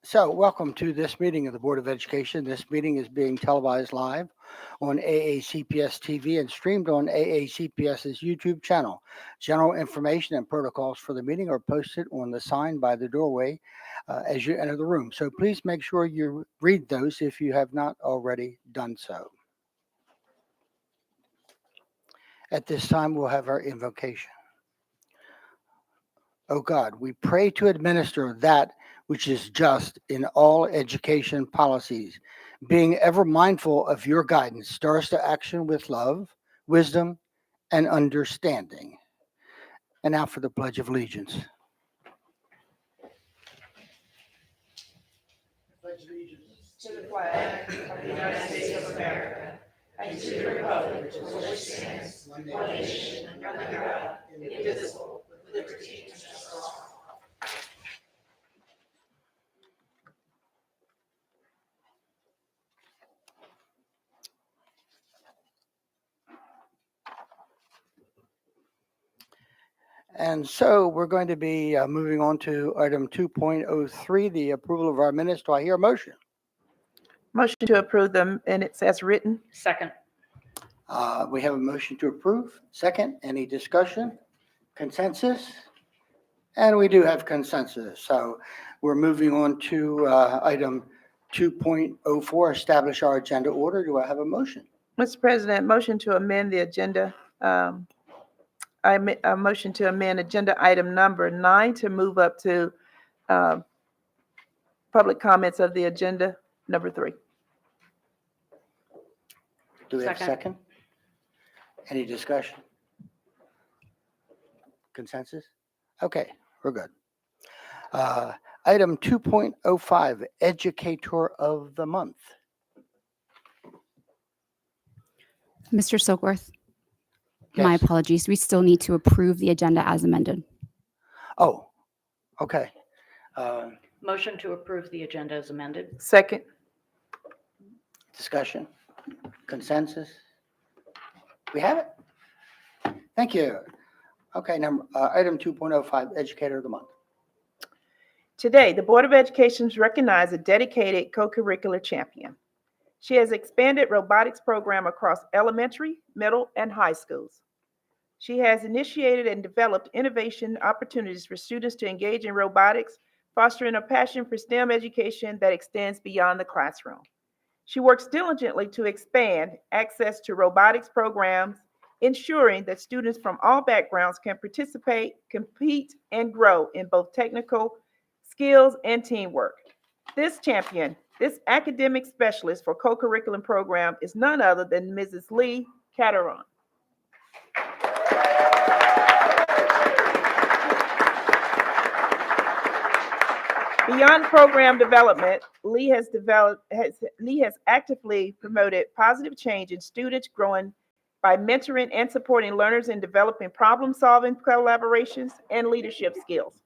So, welcome to this meeting of the Board of Education. This meeting is being televised live on AACPS TV and streamed on AACPS's YouTube channel. General information and protocols for the meeting are posted on the sign by the doorway as you enter the room. So please make sure you read those if you have not already done so. At this time, we'll have our invocation. O God, we pray to administer that which is just in all education policies, being ever mindful of your guidance. Stir us to action with love, wisdom, and understanding. And now for the Pledge of Allegiance. Pledge allegiance to the flag of the United States of America and to the republic for which stands one nation under God, indivisible, with liberty and justice for all. And so we're going to be moving on to item 2.03, the approval of our minutes. Do I hear a motion? Motion to approve the minutes as written. Second. We have a motion to approve. Second, any discussion? Consensus? And we do have consensus. So we're moving on to item 2.04, establish our agenda order. Do I have a motion? Mr. President, motion to amend the agenda. A motion to amend agenda item number 9 to move up to public comments of the agenda number 3. Do we have a second? Any discussion? Consensus? Okay, we're good. Item 2.05, Educator of the Month. Mr. Silkworth, Yes. my apologies. We still need to approve the agenda as amended. Oh, okay. Motion to approve the agenda as amended. Second. Discussion? Consensus? We have it? Thank you. Okay, item 2.05, Educator of the Month. Today, the Board of Education recognized a dedicated co-curricular champion. She has expanded robotics program across elementary, middle, and high schools. She has initiated and developed innovation opportunities for students to engage in robotics, fostering a passion for STEM education that extends beyond the classroom. She works diligently to expand access to robotics programs, ensuring that students from all backgrounds can participate, compete, and grow in both technical skills and teamwork. This champion, this academic specialist for co-curriculum program is none other than Mrs. Lee Catteron. Beyond program development, Lee has actively promoted positive change in students growing by mentoring and supporting learners in developing problem-solving collaborations and leadership skills.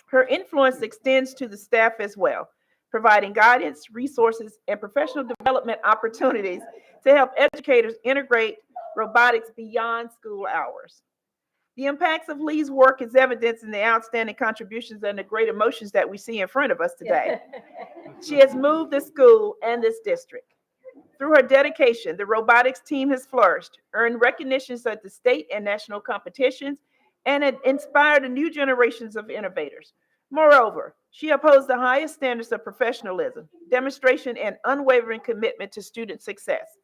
Her influence extends to the staff as well, providing guidance, resources, and professional development opportunities to help educators integrate robotics beyond school hours. The impacts of Lee's work is evidenced in the outstanding contributions and the great emotions that we see in front of us today. She has moved this school and this district Through her dedication, the robotics team has flourished, earned recognitions at the state and national competitions, and it inspired a new generations of innovators. Moreover, she upholds the highest standards of professionalism, demonstration, and unwavering commitment to student success.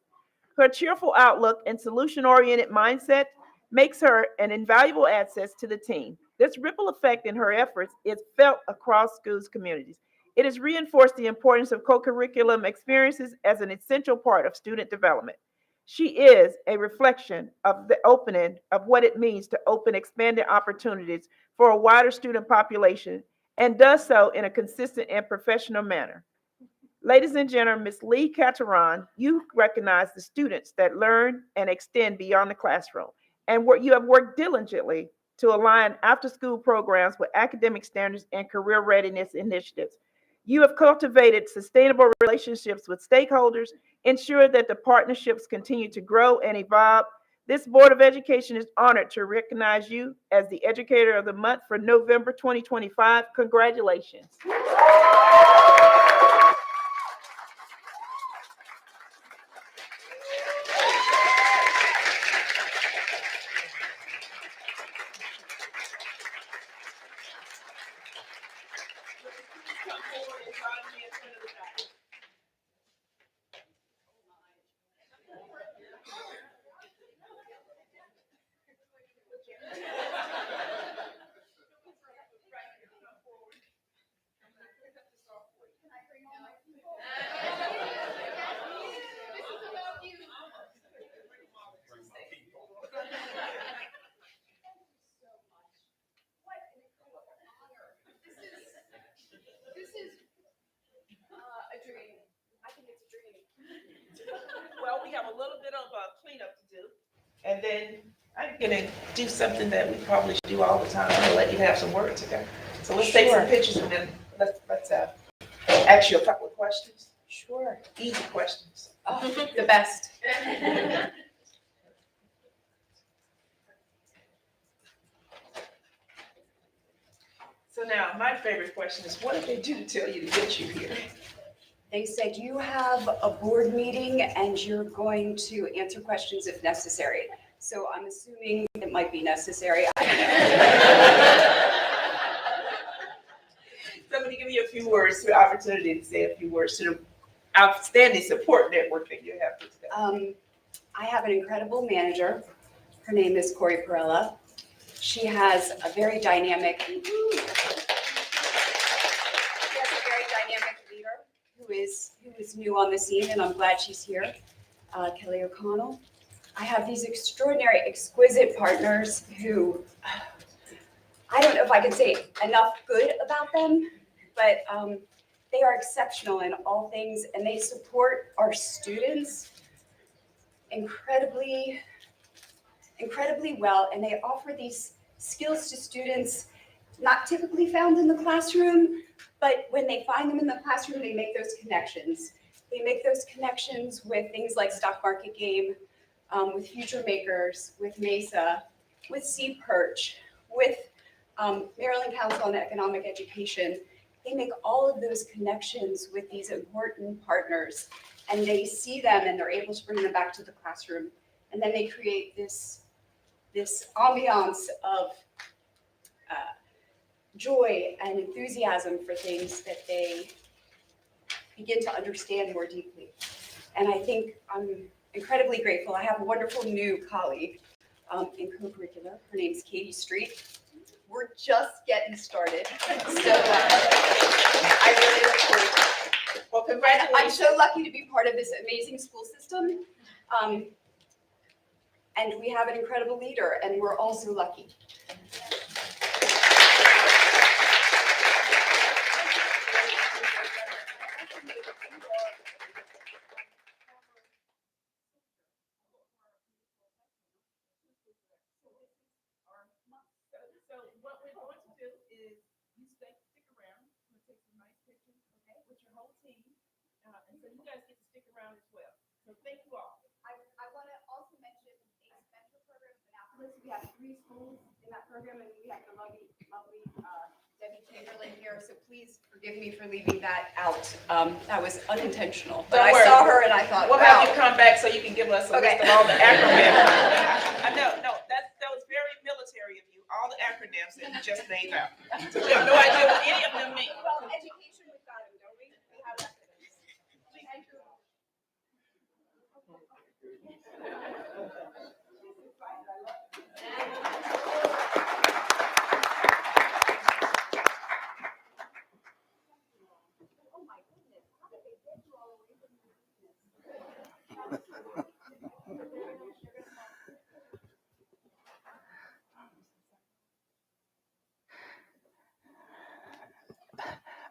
Her cheerful outlook and solution-oriented mindset makes her an invaluable asset to the team. This ripple effect in her efforts is felt across schools' communities. It has reinforced the importance of co-curriculum experiences as an essential part of student development. She is a reflection of the opening of what it means to open expanded opportunities for a wider student population and does so in a consistent and professional manner. Ladies and gentlemen, Ms. Lee Cateron, you recognize the students that learn and extend beyond the classroom, and you have worked diligently to align after-school programs with academic standards and career readiness initiatives. You have cultivated sustainable relationships with stakeholders, ensured that the partnerships continue to grow and evolve. This Board of Education is honored to recognize you as the Educator of the Month for November 2025. Congratulations. A dream. I think it's a dream. Well, we have a little bit of a cleanup to do, and then I'm gonna do something that we probably should do all the time. I'm gonna let you have some words, okay? So let's take some pictures and then let's ask you a couple of questions. Sure. Easy questions. Oh, the best. So now, my favorite question is, what did they do to tell you to get you here? They said you have a board meeting and you're going to answer questions if necessary. So I'm assuming it might be necessary. So I'm gonna give you a few words, the opportunity to say a few words to the outstanding support network that you have today. I have an incredible manager. Her name is Corey Perella. She has a very dynamic leader who is new on the scene, and I'm glad she's here, Kelly O'Connell. I have these extraordinary, exquisite partners who, I don't know if I can say enough good about them, but they are exceptional in all things, and they support our students incredibly well, and they offer these skills to students not typically found in the classroom, but when they find them in the classroom, they make those connections. They make those connections with things like Stock Market Game, with Future Makers, with MESA, with Sea Perch, with Maryland Council on Economic Education. They make all of those connections with these important partners, and they see them and they're able to bring them back to the classroom. And then they create this ambiance of joy and enthusiasm for things that they begin to understand more deeply. And I think I'm incredibly grateful. I have a wonderful new colleague in co-curricular. Her name's Katie Street. We're just getting started. So I really look forward to it. Well, And congratulations. I'm so lucky to be part of this amazing school system. And we have an incredible leader, and we're all so lucky. So what we're going to do is you stick around. I'm gonna take some nice pictures, okay, with your whole team. And so you guys get to stick around as well. So thank you all. I want to also mention a mentor program in Annapolis. We have 3 schools in that program, and we have the lovely Debbie Chamberlain here, so please forgive me for leaving that out. That was unintentional, but Don't I worry. saw her and I thought, We'll have wow. you come back so you can give us a Okay. list of all the acronyms. I know, no, that was very military of you, all the acronyms that you just named out. We have no idea what any of them mean. Well, education, we've got them, don't we? We have acronyms. Thank you.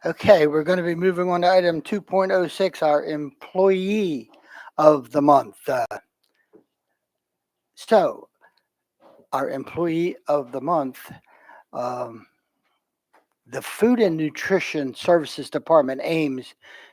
Okay, we're going to be moving on to item 2.06, our employee of the month. So, our employee of the month, the Food and Nutrition Services Department aims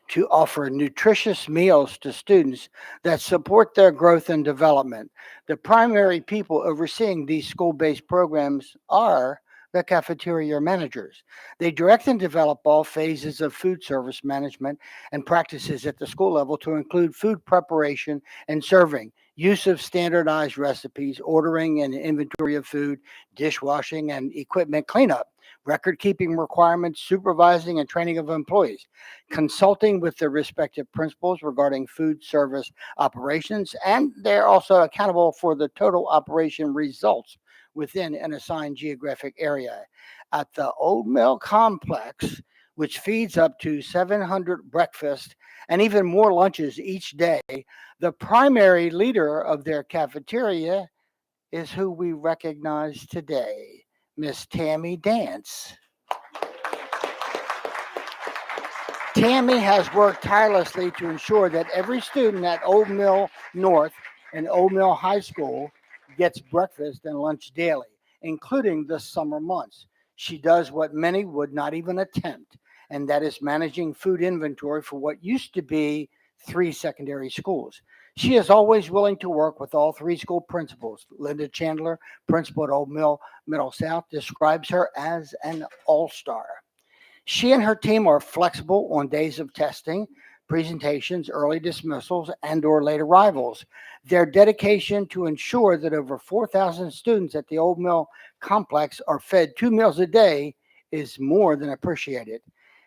to offer nutritious meals to students that support their growth and development. The primary people overseeing these school-based programs are the cafeteria managers. They direct and develop all phases of food service management and practices at the school level to include food preparation and serving, use of standardized recipes, ordering and inventory of food, dishwashing and equipment cleanup, record keeping requirements, supervising and training of employees, consulting with their respective principals regarding food service operations, and they're also accountable for the total operation results within an assigned geographic area. At the Old Mill Complex, which feeds up to 700 breakfasts and even more lunches each day, the primary leader of their cafeteria is who we recognize today, Miss Tammy Dance. Tammy has worked tirelessly to ensure that every student at Old Mill North and Old Mill High School gets breakfast and lunch daily, including the summer months. She does what many would not even attempt, and that is managing food inventory for what used to be 3 secondary schools. She is always willing to work with all 3 school principals. Linda Chandler, principal at Old Mill Middle South, describes her as an all-star. She and her team are flexible on days of testing, presentations, early dismissals, and/or late arrivals. Their dedication to ensure that over 4,000 students at the Old Mill Complex are fed 2 meals a day is more than appreciated.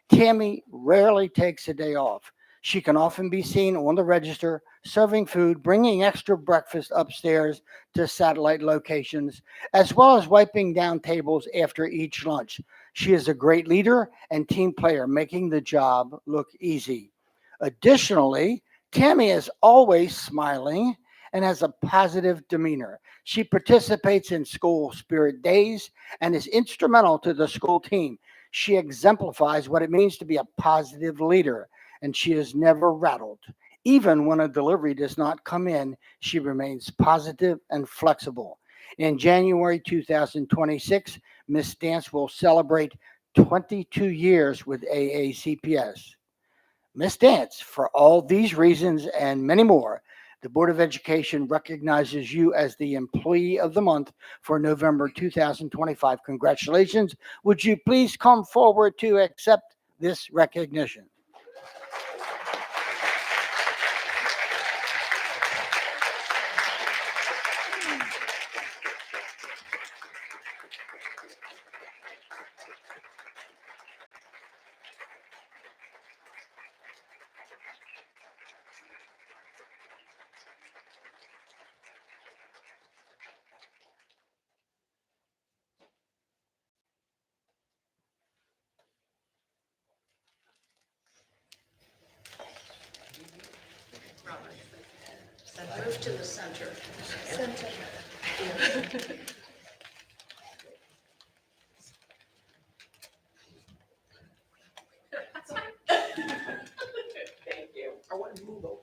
Tammy rarely takes a day off. She can often be seen on the register, serving food, bringing extra breakfast upstairs to satellite locations, as well as wiping down tables after each lunch. She is a great leader and team player, making the job look easy. Additionally, Tammy is always smiling and has a positive demeanor. She participates in school spirit days and is instrumental to the school team. She exemplifies what it means to be a positive leader, and she is never rattled. Even when a delivery does not come in, she remains positive and flexible. In January 2026, Miss Dance will celebrate 22 years with AACPS. Miss Dance, for all these reasons and many more, the Board of Education recognizes you as the Employee of the Month for November 2025. Congratulations. Would you please come forward to accept this recognition? And move to the center. Thank you. I want to move over.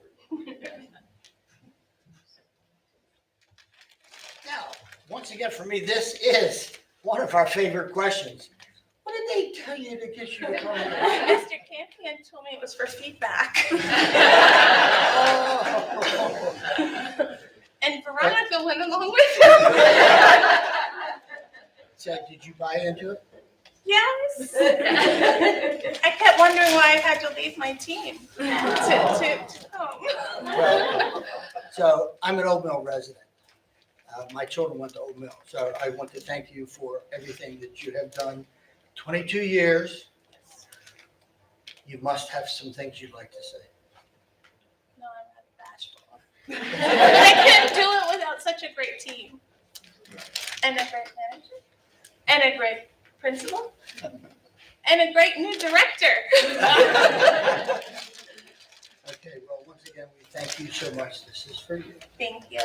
Now, once again, for me, this is one of our favorite questions. What did they tell you to get you to come in? Mr. Campion told me it was for feedback. Oh. And Veronica went along with him. So, did you buy into it? Yes. I kept wondering why I had to leave my team to come. Well, so I'm an Old Mill resident. My children went to Old Mill, so I want to thank you for everything that you have done. 22 years. You must have some things you'd like to say. No, I'm not bashful. I can't do it without such a great team. And a great manager. And a great principal. And a great new director. Okay, well, once again, we thank you so much. This is for you. Thank you.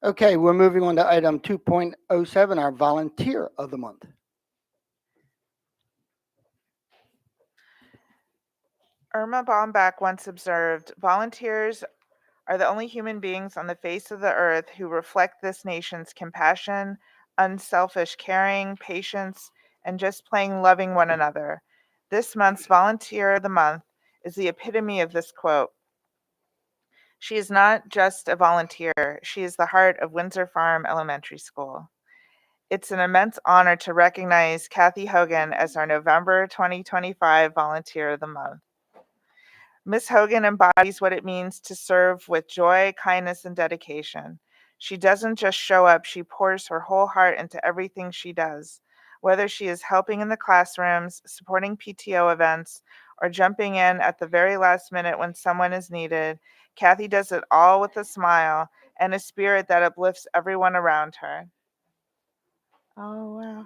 Okay, we're moving on to item 2.07, our volunteer of the month. Irma Bombeck once observed, volunteers are the only human beings on the face of the earth who reflect this nation's compassion, unselfish caring, patience, and just plain loving one another. This month's Volunteer of the Month is the epitome of this quote. She is not just a volunteer, she is the heart of Windsor Farm Elementary School. It's an immense honor to recognize Kathy Hogan as our November 2025 Volunteer of the Month. Ms. Hogan embodies what it means to serve with joy, kindness, and dedication. She doesn't just show up, she pours her whole heart into everything she does. Whether she is helping in the classrooms, supporting PTO events, or jumping in at the very last minute when someone is needed, Kathy does it all with a smile and a spirit that uplifts everyone around her. Oh, wow.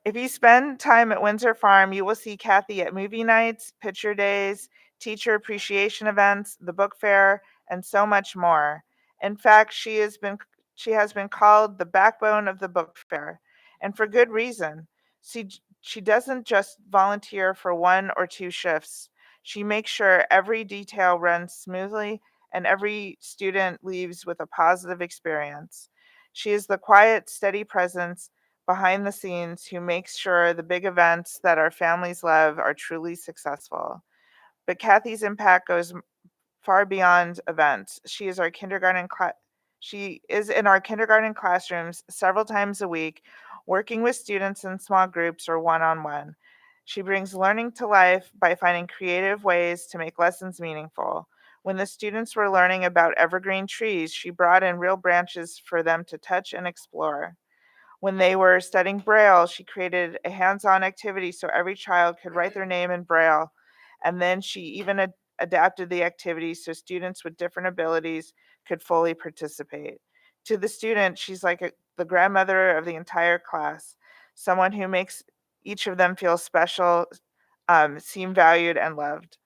If you spend time at Windsor Farm, you will see Kathy at movie nights, picture days, teacher appreciation events, the book fair, and so much more. In fact, she has been called the backbone of the book fair, and for good reason. She doesn't just volunteer for 1 or 2 shifts. She makes sure every detail runs smoothly and every student leaves with a positive experience. She is the quiet, steady presence behind the scenes who makes sure the big events that our families love are truly successful. But Kathy's impact goes far beyond events. She is in our kindergarten classrooms several times a week, working with students in small groups or one-on-one. She brings learning to life by finding creative ways to make lessons meaningful. When the students were learning about evergreen trees, she brought in real branches for them to touch and explore. When they were studying Braille, she created a hands-on activity so every child could write their name in Braille. And then she even adapted the activity so students with different abilities could fully participate. To the student, she's like the grandmother of the entire class, someone who makes each of them feel special, seem valued, and loved.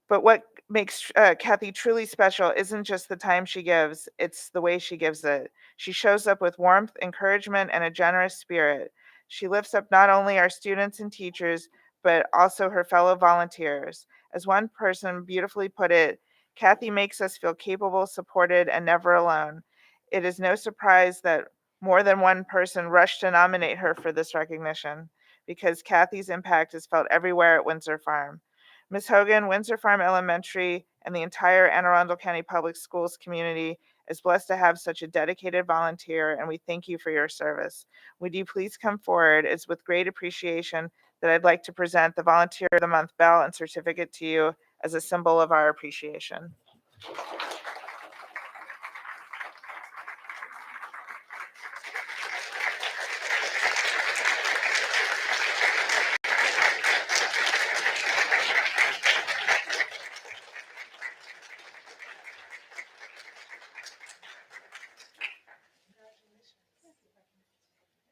But what makes Kathy truly special isn't just the time she gives, it's the way she gives it. She shows up with warmth, encouragement, and a generous spirit. She lifts up not only our students and teachers, but also her fellow volunteers. As one person beautifully put it, Kathy makes us feel capable, supported, and never alone. It is no surprise that more than one person rushed to nominate her for this recognition, because Kathy's impact is felt everywhere at Windsor Farm. Ms. Hogan, Windsor Farm Elementary, and the entire Anne Arundel County Public Schools community is blessed to have such a dedicated volunteer, and we thank you for your service. Would you please come forward? It's with great appreciation that I'd like to present the Volunteer of the Month bell and certificate to you as a symbol of our appreciation.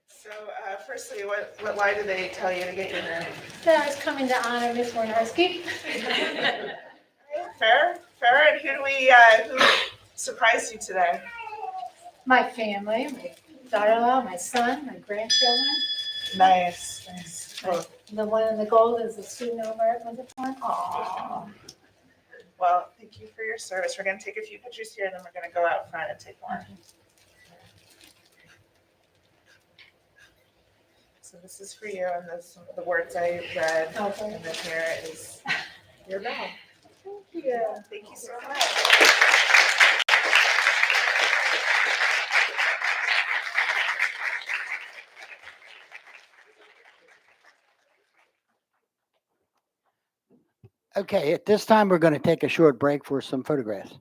So, firstly, what lie did they tell you to get your name? That I was coming to honor Miss Warnarski. Fair, and who surprised you today? My family, my daughter-in-law, my son, my grandchildren. Nice. Well, The one in the gold is the student over at Windsor Farm. Aww. Well, thank you for your service. We're going to take a few pictures here, and then we're going to go out front and take more. So this is for you, and this the words I read, and then here is your bell. Thank you. Thank you so much. Okay, at this time, we're going to take a short break for some photographs.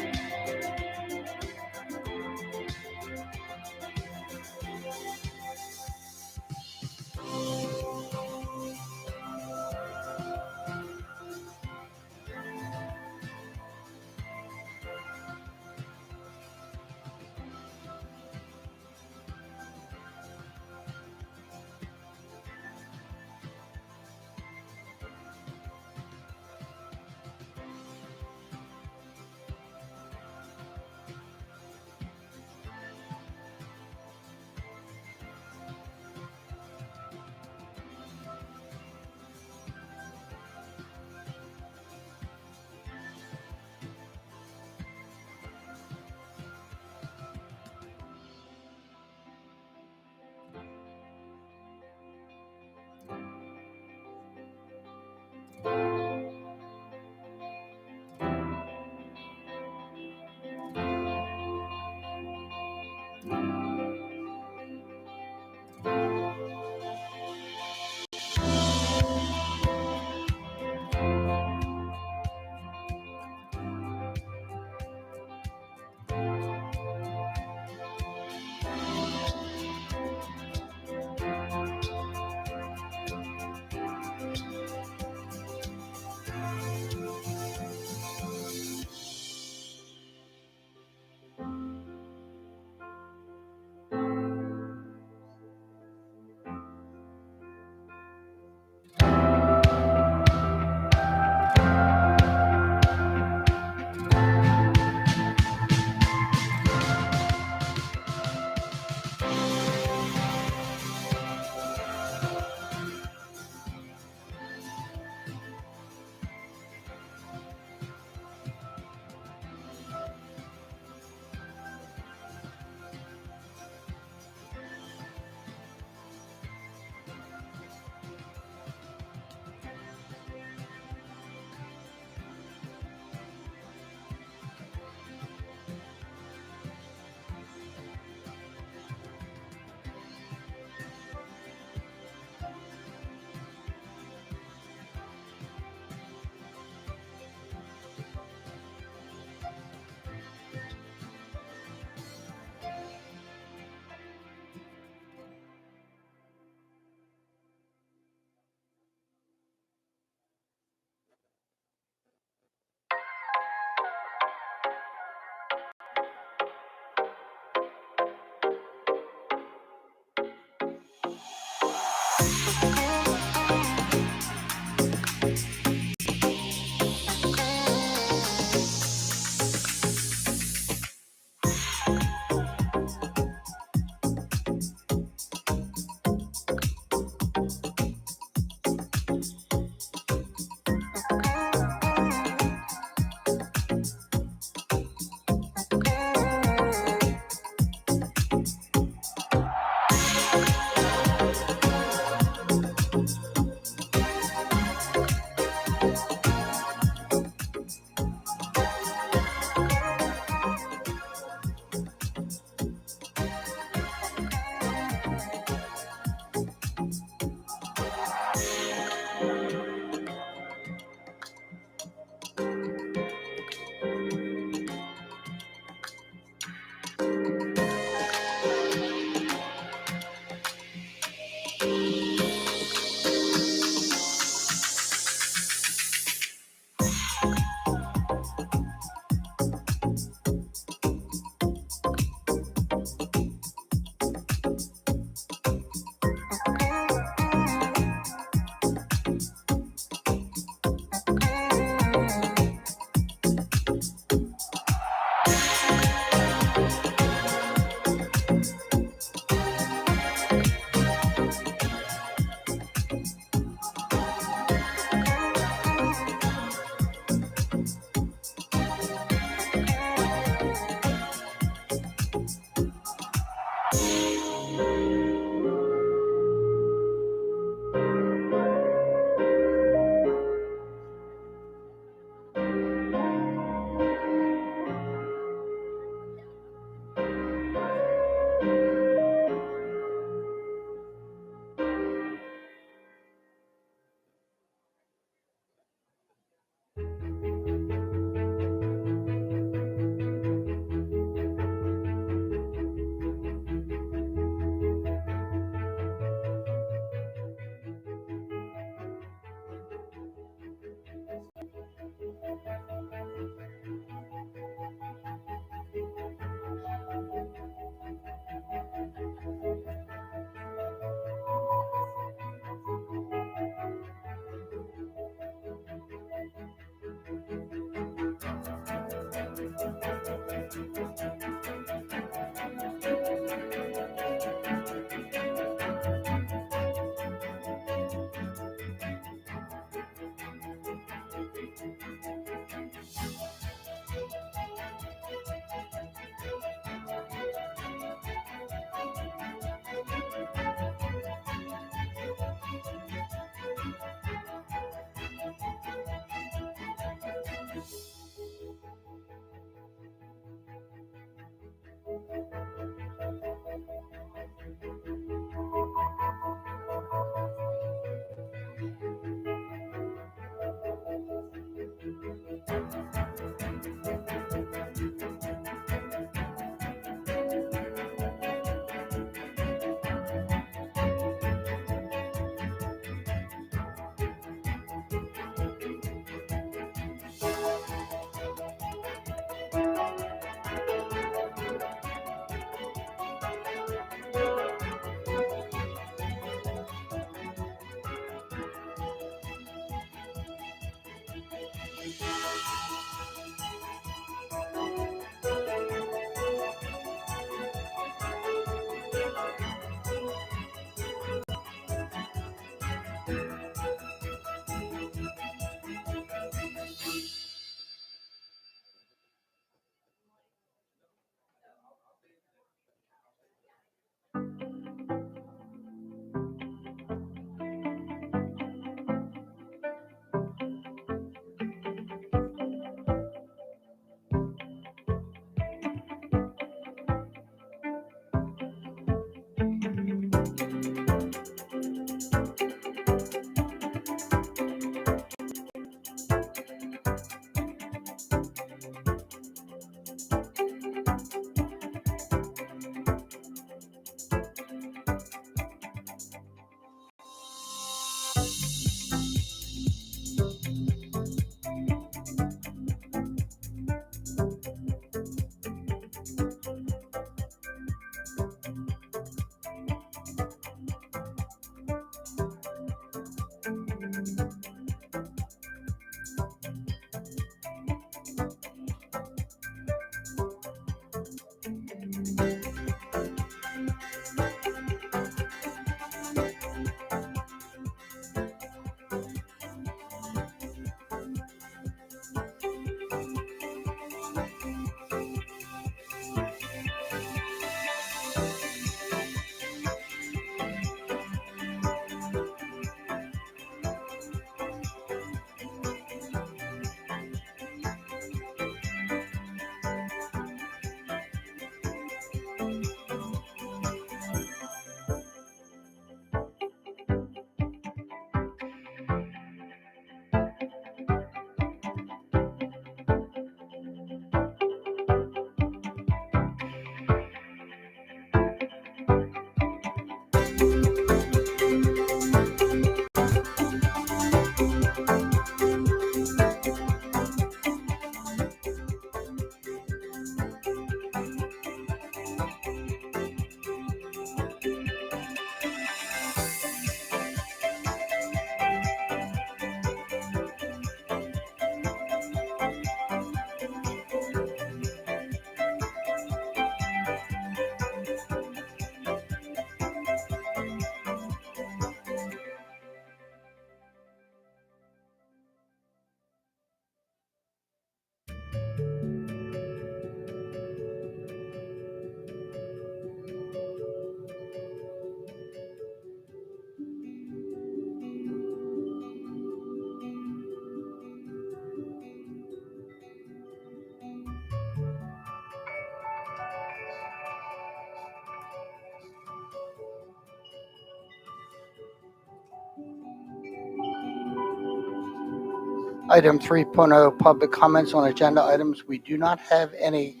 Item 3.0, public comments on agenda items. We do not have any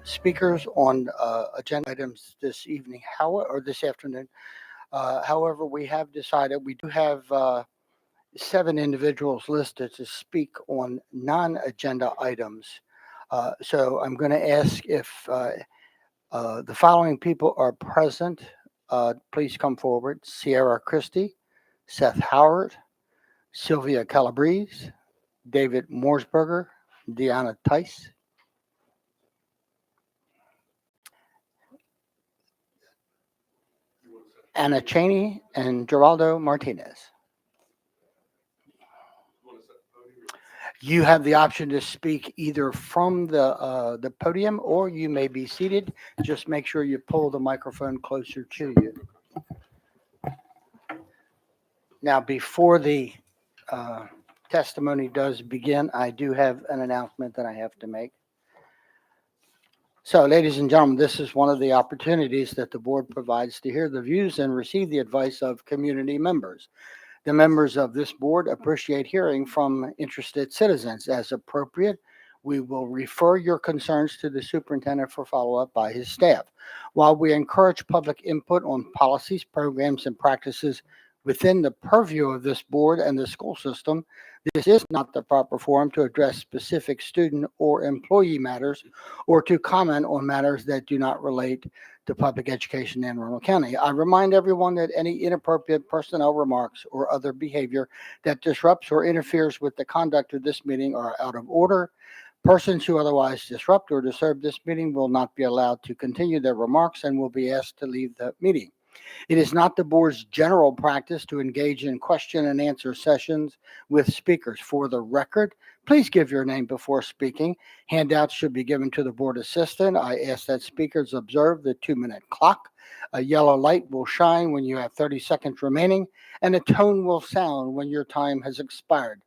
speakers on agenda items this evening, or this afternoon. However, we have decided we do have 7 individuals listed to speak on non-agenda items. So I'm going to ask if the following people are present. Please come forward. Sierra Christie, Seth Howard, Sylvia Calabrese, David Morsberger, Deanna Tice. Anna Cheney, and Geraldo Martinez. You have the option to speak either from the podium, or you may be seated. Just make sure you pull the microphone closer to you. Now, before the testimony does begin, I do have an announcement that I have to make. So, ladies and gentlemen, this is one of the opportunities that the board provides to hear the views and receive the advice of community members. The members of this board appreciate hearing from interested citizens. As appropriate, we will refer your concerns to the superintendent for follow-up by his staff. While we encourage public input on policies, programs, and practices within the purview of this board and the school system, this is not the proper forum to address specific student or employee matters or to comment on matters that do not relate to public education in Arundel County. I remind everyone that any inappropriate personnel remarks or other behavior that disrupts or interferes with the conduct of this meeting are out of order. Persons who otherwise disrupt or disturb this meeting will not be allowed to continue their remarks and will be asked to leave the meeting. It is not the board's general practice to engage in question and answer sessions with speakers. For the record, please give your name before speaking. Handouts should be given to the board assistant. I ask that speakers observe the 2-minute clock. A yellow light will shine when you have 30 seconds remaining, and a tone will sound when your time has expired.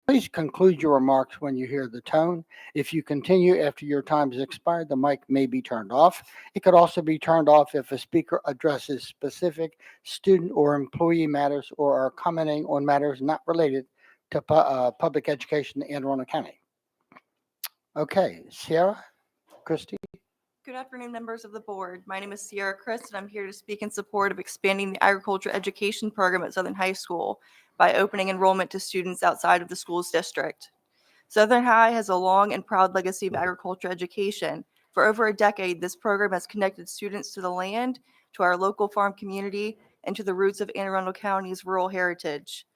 Please conclude your remarks when you hear the tone. If you continue after your time has expired, the mic may be turned off. It could also be turned off if a speaker addresses specific student or employee matters or are commenting on matters not related to public education in Arundel County. Okay, Sierra Christie. Good afternoon, members of the board. My name is Sierra Christ, and I'm here to speak in support of expanding the agriculture education program at Southern High School by opening enrollment to students outside of the school's district. Southern High has a long and proud legacy of agriculture education. For over a decade, this program has connected students to the land, to our local farm community, and to the roots of Anne Arundel County's rural heritage.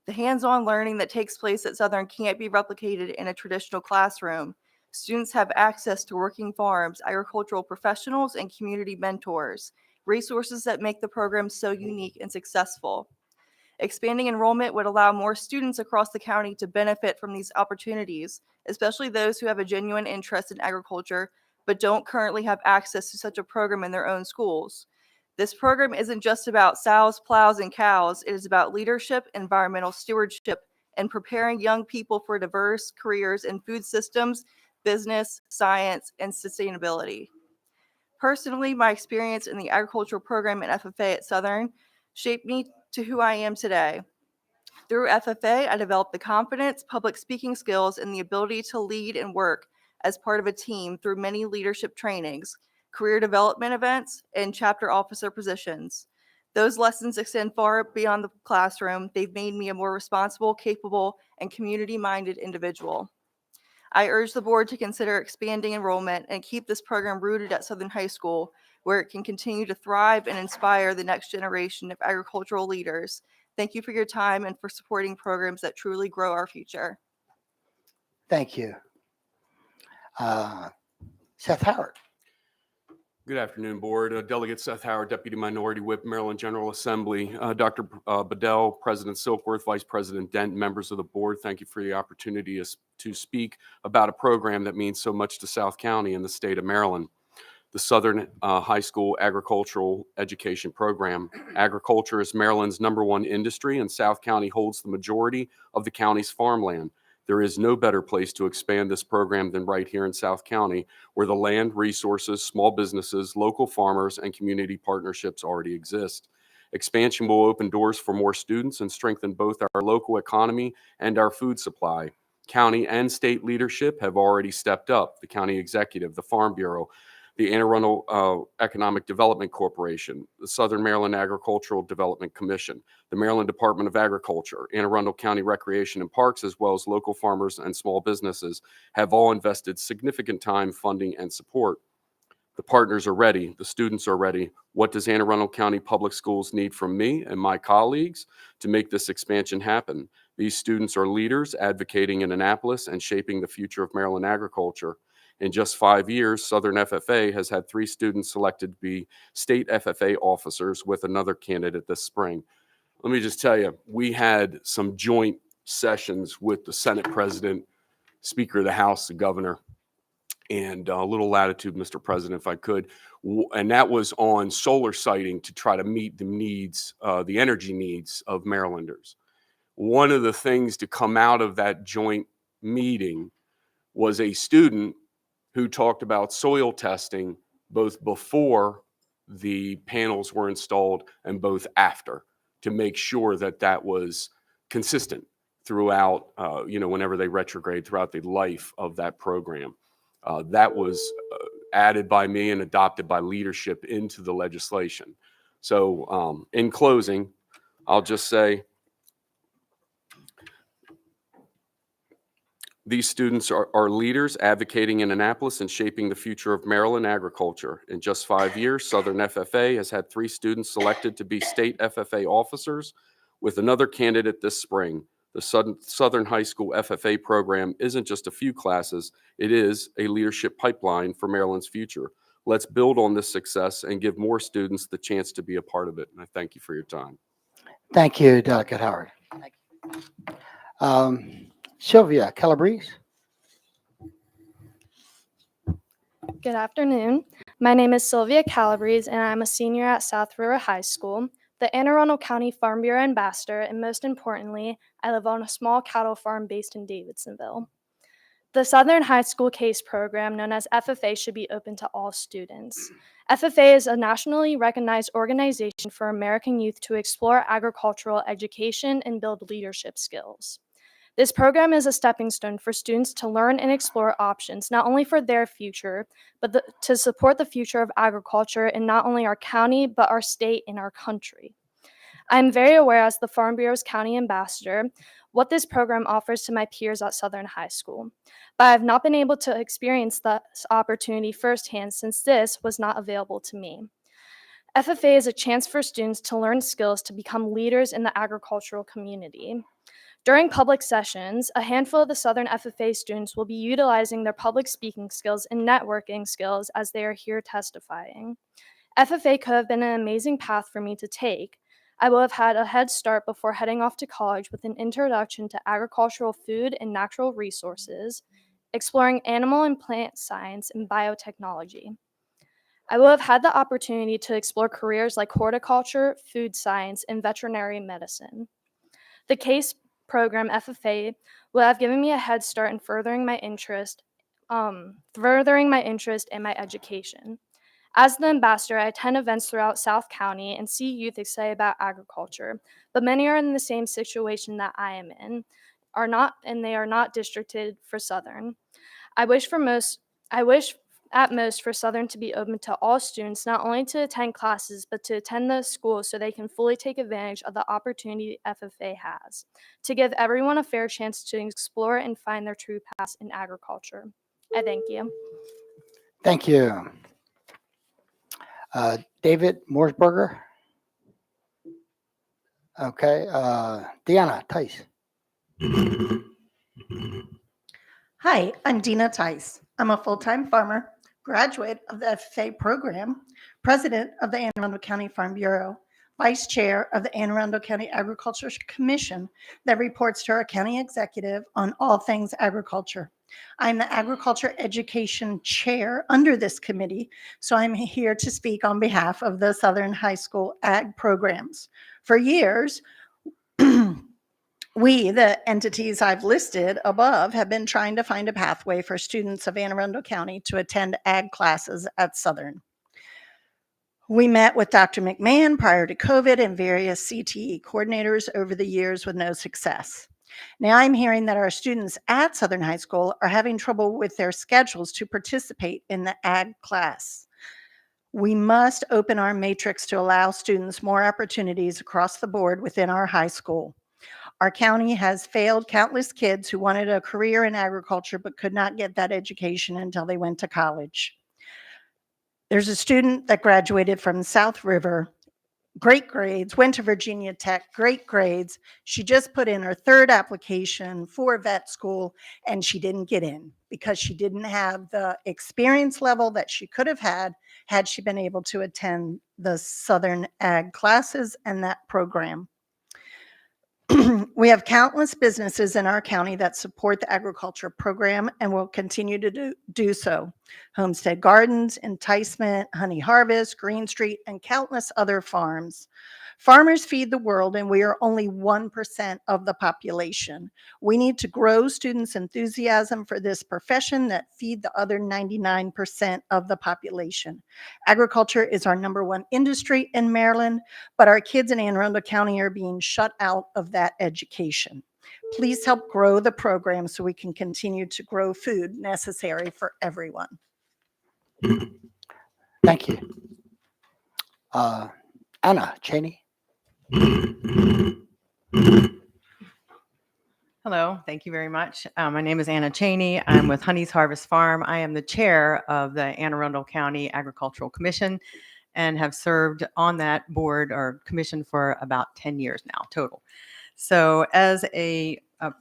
The hands-on learning that takes place at Southern can't be replicated in a traditional classroom. Students have access to working farms, agricultural professionals, and community mentors, resources that make the program so unique and successful. Expanding enrollment would allow more students across the county to benefit from these opportunities, especially those who have a genuine interest in agriculture but don't currently have access to such a program in their own schools. This program isn't just about sows, plows, and cows. It is about leadership, environmental stewardship, and preparing young people for diverse careers in food systems, business, science, and sustainability. Personally, my experience in the agricultural program at FFA at Southern shaped me to who I am today. Through FFA, I developed the confidence, public speaking skills, and the ability to lead and work as part of a team through many leadership trainings, career development events, and chapter officer positions. Those lessons extend far beyond the classroom. They've made me a more responsible, capable, and community-minded individual. I urge the board to consider expanding enrollment and keep this program rooted at Southern High School, where it can continue to thrive and inspire the next generation of agricultural leaders. Thank you for your time and for supporting programs that truly grow our future. Thank you. Seth Howard. Good afternoon, Board. Delegate Seth Howard, Deputy Minority Whip, Maryland General Assembly. Dr. Bedell, President Silkworth, Vice President Dent, members of the Board, thank you for the opportunity to speak about a program that means so much to South County and the state of Maryland. The Southern High School Agricultural Education Program. Agriculture is Maryland's #1 industry, and South County holds the majority of the county's farmland. There is no better place to expand this program than right here in South County, where the land, resources, small businesses, local farmers, and community partnerships already exist. Expansion will open doors for more students and strengthen both our local economy and our food supply. County and state leadership have already stepped up. The county executive, the Farm Bureau, the Anne Arundel Economic Development Corporation, the Southern Maryland Agricultural Development Commission, the Maryland Department of Agriculture, Anne Arundel County Recreation and Parks, as well as local farmers and small businesses have all invested significant time, funding, and support. The partners are ready. The students are ready. What does Anne Arundel County Public Schools need from me and my colleagues to make this expansion happen? These students are leaders advocating in Annapolis and shaping the future of Maryland agriculture. In just 5 years, Southern FFA has had 3 students selected to be state FFA officers with another candidate this spring. Let me just tell you, we had some joint sessions with the Senate President, Speaker of the House, the Governor, and a little latitude, Mr. President, if I could. And that was on solar siting to try to meet the needs, the energy needs of Marylanders. One of the things to come out of that joint meeting was a student who talked about soil testing both before the panels were installed and both after, to make sure that that was consistent throughout, whenever they retrograde throughout the life of that program. That was added by me and adopted by leadership into the legislation. So in closing, I'll just say these students are leaders advocating in Annapolis and shaping the future of Maryland agriculture. In just 5 years, Southern FFA has had 3 students selected to be state FFA officers with another candidate this spring. The Southern High School FFA program isn't just a few classes, it is a leadership pipeline for Maryland's future. Let's build on this success and give more students the chance to be a part of it. And I thank you for your time. Thank you, Delegate Howard. Sylvia Calabrese. Good afternoon. My name is Sylvia Calabrese, and I'm a senior at South River High School, the Anne Arundel County Farm Bureau ambassador, and most importantly, I live on a small cattle farm based in Davidsonville. The Southern High School CASE program, known as FFA, should be open to all students. FFA is a nationally recognized organization for American youth to explore agricultural education and build leadership skills. This program is a stepping stone for students to learn and explore options, not only for their future, but to support the future of agriculture in not only our county, but our state and our country. I'm very aware as the Farm Bureau's county ambassador what this program offers to my peers at Southern High School, but I have not been able to experience this opportunity firsthand since this was not available to me. FFA is a chance for students to learn skills to become leaders in the agricultural community. During public sessions, a handful of the Southern FFA students will be utilizing their public speaking skills and networking skills as they are here testifying. FFA could have been an amazing path for me to take. I will have had a head start before heading off to college with an introduction to agricultural food and natural resources, exploring animal and plant science and biotechnology. I will have had the opportunity to explore careers like horticulture, food science, and veterinary medicine. The CASE program, FFA, will have given me a head start in furthering my interest and my education. As the ambassador, I attend events throughout South County and see youth excited about agriculture, but many are in the same situation that I am in, they are not districted for Southern. I wish at most for Southern to be open to all students, not only to attend classes, but to attend the school so they can fully take advantage of the opportunity FFA has, to give everyone a fair chance to explore and find their true path in agriculture. I thank you. Thank you. David Morsberger. Okay. Deanna Tice. Hi, I'm Dina Tice. I'm a full-time farmer, graduate of the FFA program, president of the Anne Arundel County Farm Bureau, vice chair of the Anne Arundel County Agriculture Commission that reports to our county executive on all things agriculture. I'm the agriculture education chair under this committee, so I'm here to speak on behalf of the Southern High School ag programs. For years, we, the entities I've listed above, have been trying to find a pathway for students of Anne Arundel County to attend ag classes at Southern. We met with Dr. McMahon prior to COVID and various CTE coordinators over the years with no success. Now I'm hearing that our students at Southern High School are having trouble with their schedules to participate in the ag class. We must open our matrix to allow students more opportunities across the board within our high school. Our county has failed countless kids who wanted a career in agriculture but could not get that education until they went to college. There's a student that graduated from South River, great grades, went to Virginia Tech, great grades. She just put in her third application for vet school and she didn't get in because she didn't have the experience level that she could have had she been able to attend the Southern Ag classes and that program. We have countless businesses in our county that support the agriculture program and will continue to do so. Homestead Gardens, Enticement, Honey Harvest, Green Street, and countless other farms. Farmers feed the world, and we are only 1% of the population. We need to grow students' enthusiasm for this profession that feed the other 99% of the population. Agriculture is our #1 industry in Maryland, but our kids in Anne Arundel County are being shut out of that education. Please help grow the program so we can continue to grow food necessary for everyone. Thank you. Anna Cheney. Hello, thank you very much. My name is Anna Cheney. I'm with Honey's Harvest Farm. I am the chair of the Anne Arundel County Agricultural Commission and have served on that board or commission for about 10 years now total. So I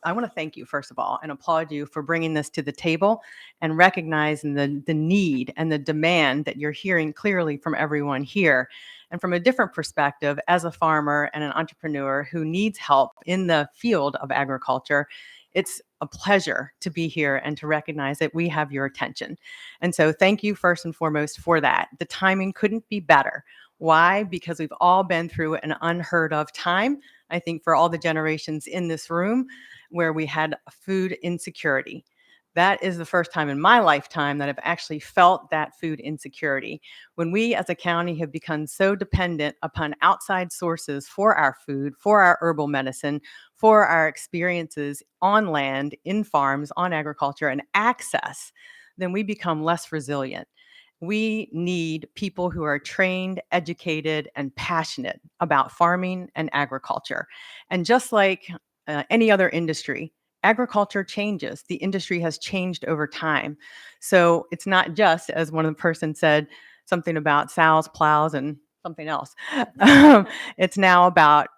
want to thank you, first of all, and applaud you for bringing this to the table and recognizing the need and the demand that you're hearing clearly from everyone here. And from a different perspective, as a farmer and an entrepreneur who needs help in the field of agriculture, it's a pleasure to be here and to recognize that we have your attention. And so thank you first and foremost for that. The timing couldn't be better. Why? Because we've all been through an unheard of time, I think, for all the generations in this room, where we had food insecurity. That is the first time in my lifetime that I've actually felt that food insecurity. When we as a county have become so dependent upon outside sources for our food, for our herbal medicine, for our experiences on land, in farms, on agriculture, and access, then we become less resilient. We need people who are trained, educated, and passionate about farming and agriculture. And just like any other industry, agriculture changes. The industry has changed over time. So it's not just, as one of the person said, something about sows, plows, and something else. It's now about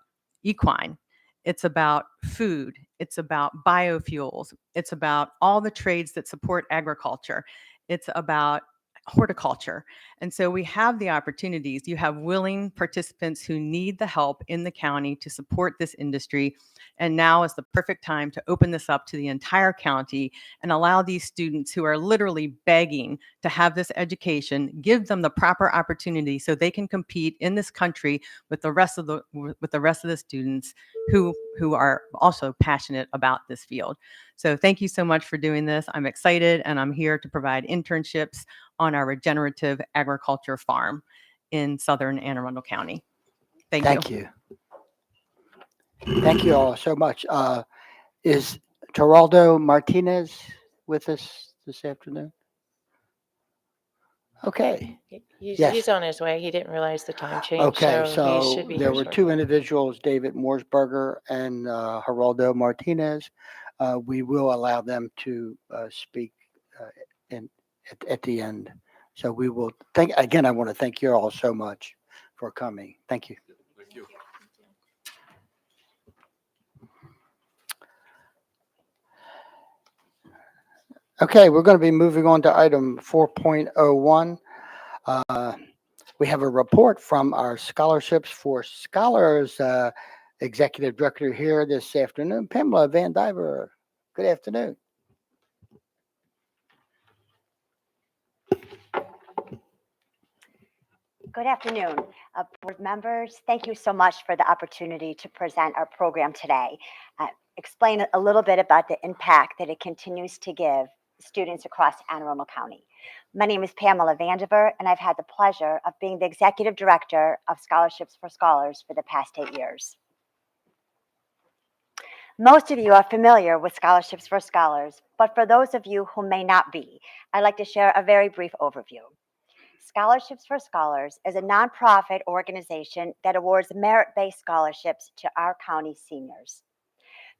equine. It's about food. It's about biofuels. It's about all the trades that support agriculture. It's about horticulture. And so we have the opportunities. You have willing participants who need the help in the county to support this industry. And now is the perfect time to open this up to the entire county and allow these students who are literally begging to have this education, give them the proper opportunity so they can compete in this country with the rest of the students who are also passionate about this field. So thank you so much for doing this. I'm excited, and I'm here to provide internships on our regenerative agriculture farm in southern Anne Arundel County. Thank you. Thank you all so much. Is Geraldo Martinez with us this afternoon? Okay. Yes. He's on his way. He didn't realize the time change. Okay, he so should be there here were shortly. two individuals, David Morsberger and Geraldo Martinez. We will allow them to speak at the end. So we will again, I want to thank you all so much for coming. Thank you. Thank you. Okay, we're going to be moving on to item 4.01. We have a report from our Scholarships for Scholars Executive Director here this afternoon, Pamela Van Diver. Good afternoon. Good afternoon, board members. Thank you so much for the opportunity to present our program today. Explain a little bit about the impact that it continues to give students across Anne Arundel County. My name is Pamela Vandiver, and I've had the pleasure of being the Executive Director of Scholarships for Scholars for the past 8 years. Most of you are familiar with Scholarships for Scholars, but for those of you who may not be, I'd like to share a very brief overview. Scholarships for Scholars is a nonprofit organization that awards merit-based scholarships to our county seniors.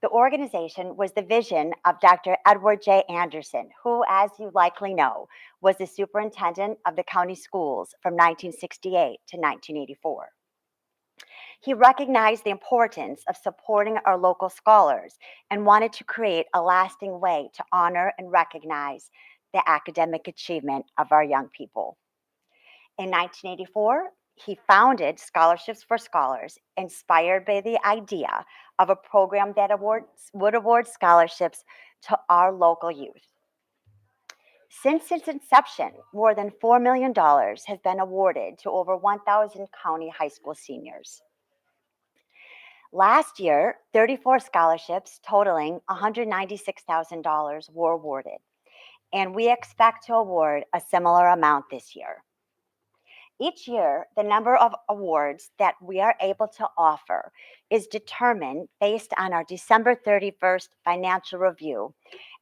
The organization was the vision of Dr. Edward J. Anderson, who, as you likely know, was the superintendent of the county schools from 1968 to 1984. He recognized the importance of supporting our local scholars and wanted to create a lasting way to honor and recognize the academic achievement of our young people. In 1984, he founded Scholarships for Scholars, inspired by the idea of a program that would award scholarships to our local youth. Since its inception, more than $4 million has been awarded to over 1,000 county high school seniors. Last year, 34 scholarships totaling $196,000 were awarded, and we expect to award a similar amount this year. Each year, the number of awards that we are able to offer is determined based on our December 31st financial review,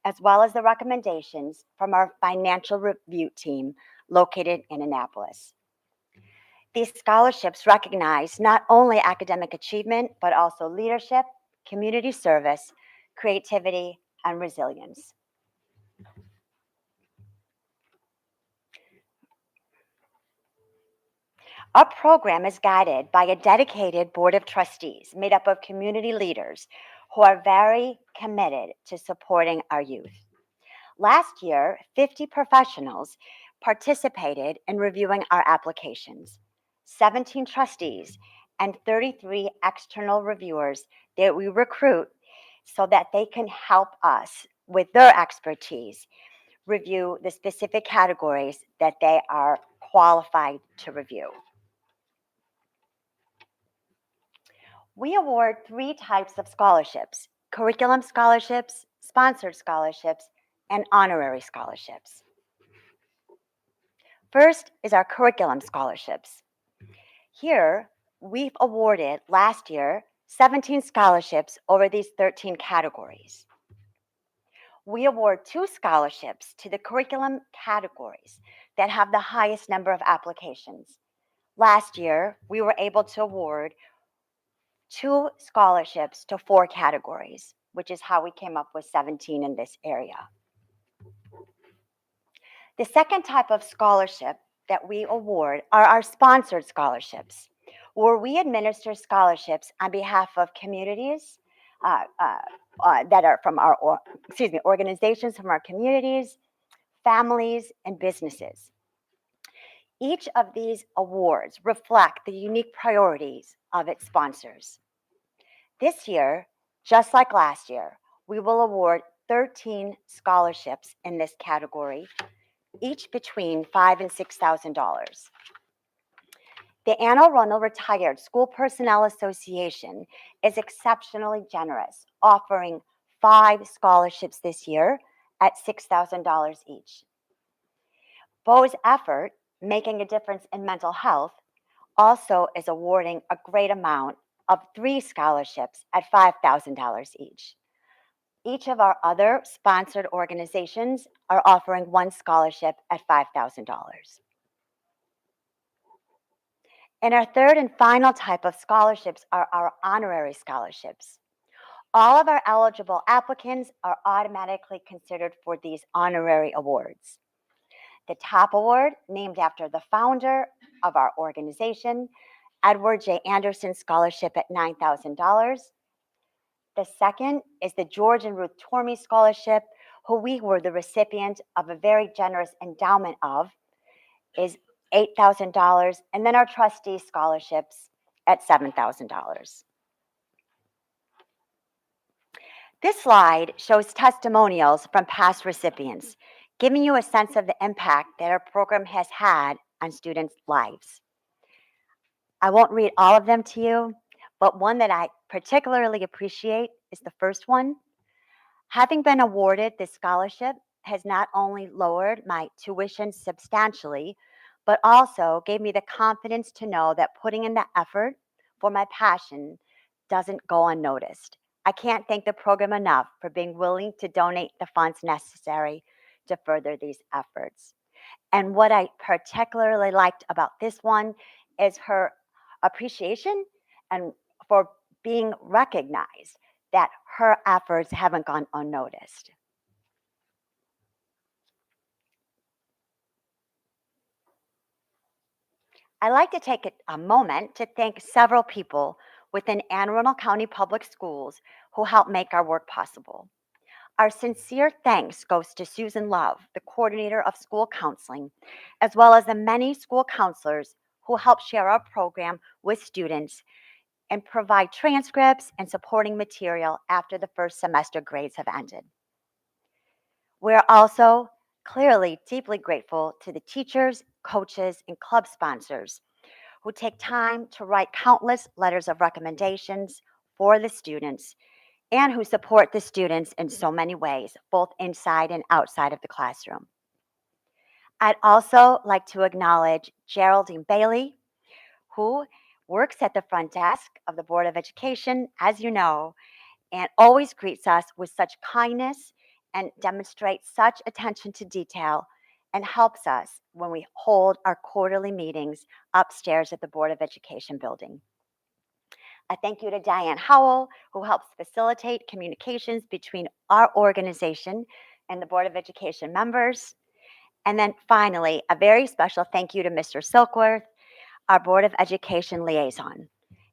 as well as the recommendations from our financial review team located in Annapolis. These scholarships recognize not only academic achievement, but also leadership, community service, creativity, and resilience. Our program is guided by a dedicated board of trustees made up of community leaders who are very committed to supporting our youth. Last year, 50 professionals participated in reviewing our applications. 17 trustees and 33 external reviewers that we recruit so that they can help us with their expertise review the specific categories that they are qualified to review. We award 3 types of scholarships: curriculum scholarships, sponsored scholarships, and honorary scholarships. First is our curriculum scholarships. Here, we've awarded last year 17 scholarships over these 13 categories. We award 2 scholarships to the curriculum categories that have the highest number of applications. Last year, we were able to award 2 scholarships to 4 categories, which is how we came up with 17 in this area. The second type of scholarship that we award are our sponsored scholarships, where we administer scholarships on behalf of communities that are from our, organizations from our communities, families, and businesses. Each of these awards reflect the unique priorities of its sponsors. This year, just like last year, we will award 13 scholarships in this category, each between $5,000 and $6,000. The Anne Arundel Retired School Personnel Association is exceptionally generous, offering 5 scholarships this year at $6,000 each. BOE's effort, Making a Difference in Mental Health, also is awarding a great amount of 3 scholarships at $5,000 each. Each of our other sponsored organizations are offering 1 scholarship at $5,000. And our third and final type of scholarships are our honorary scholarships. All of our eligible applicants are automatically considered for these honorary awards. The top award, named after the founder of our organization, Edward J. Anderson Scholarship at $9,000. The second is the George and Ruth Tormey Scholarship, who we were the recipient of a very generous endowment of, is $8,000, and then our trustee scholarships at $7,000. This slide shows testimonials from past recipients, giving you a sense of the impact that our program has had on students' lives. I won't read all of them to you, but one that I particularly appreciate is the first one. Having been awarded this scholarship, has not only lowered my tuition substantially, but also gave me the confidence to know that putting in the effort for my passion doesn't go unnoticed. I can't thank the program enough for being willing to donate the funds necessary to further these efforts. And what I particularly liked about this one is her appreciation and for being recognized that her efforts haven't gone unnoticed. I'd like to take a moment to thank several people within Anne Arundel County Public Schools who help make our work possible. Our sincere thanks goes to Susan Love, the coordinator of school counseling, as well as the many school counselors who help share our program with students and provide transcripts and supporting material after the first semester grades have ended. We're also clearly deeply grateful to the teachers, coaches, and club sponsors who take time to write countless letters of recommendations for the students and who support the students in so many ways, both inside and outside of the classroom. I'd also like to acknowledge Geraldine Bailey, who works at the front desk of the Board of Education, as you know, and always greets us with such kindness and demonstrates such attention to detail and helps us when we hold our quarterly meetings upstairs at the Board of Education building. A thank you to Diane Howell, who helps facilitate communications between our organization and the Board of Education members. And then finally, a very special thank you to Mr. Silkworth, our Board of Education liaison.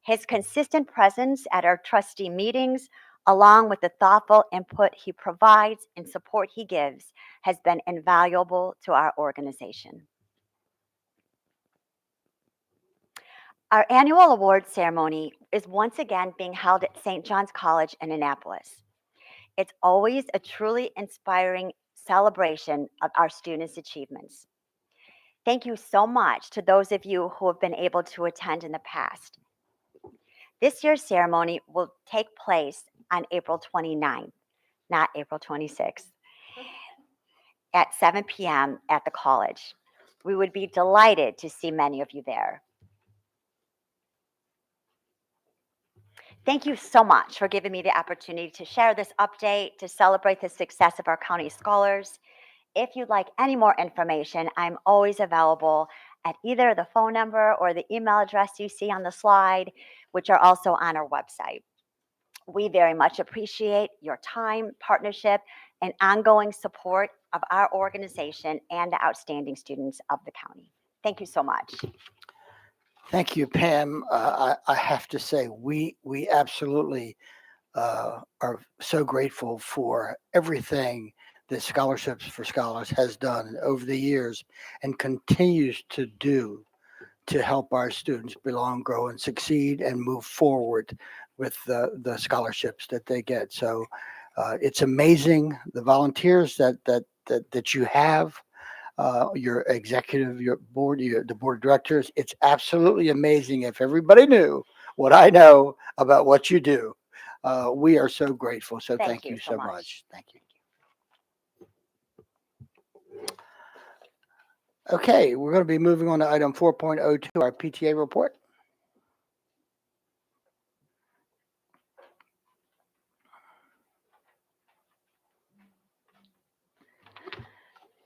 His consistent presence at our trustee meetings, along with the thoughtful input he provides and support he gives, has been invaluable to our organization. Our annual award ceremony is once again being held at St. John's College in Annapolis. It's always a truly inspiring celebration of our students' achievements. Thank you so much to those of you who have been able to attend in the past. This year's ceremony will take place on April 29th, not April 26th, at 7 p.m. at the college. We would be delighted to see many of you there. Thank you so much for giving me the opportunity to share this update, to celebrate the success of our county scholars. If you'd like any more information, I'm always available at either the phone number or the email address you see on the slide, which are also on our website. We very much appreciate your time, partnership, and ongoing support of our organization and the outstanding students of the county. Thank you so much. Thank you, Pam. I have to say, we absolutely are so grateful for everything that Scholarships for Scholars has done over the years and continues to do to help our students belong, grow, and succeed and move forward with the scholarships that they get. So it's amazing the volunteers that you have. Your executive, your board, the board of directors. It's absolutely amazing. If everybody knew what I know about what you do, we are so grateful. So thank you so much. Thank you. Okay, we're going to be moving on to item 4.02, our PTA report.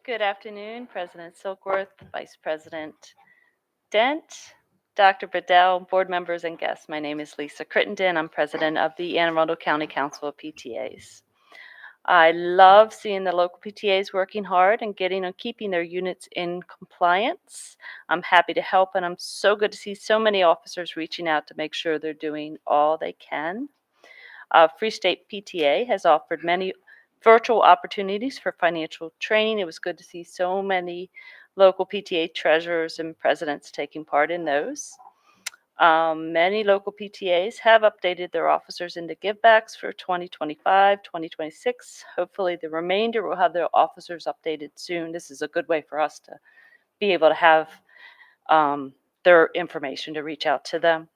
Good afternoon, President Silkworth, Vice President Dent, Dr. Bedell, board members, and guests. My name is Lisa Crittenden. I'm president of the Anne Arundel County Council of PTAs. I love seeing the local PTAs working hard and keeping their units in compliance. I'm happy to help, and I'm so good to see so many officers reaching out to make sure they're doing all they can. Free State PTA has offered many virtual opportunities for financial training. It was good to see so many local PTA treasurers and presidents taking part in those. Many local PTAs have updated their officers into givebacks for 2025, 2026. Hopefully the remainder will have their officers updated soon. This is a good way for us to be able to have their information to reach out to them.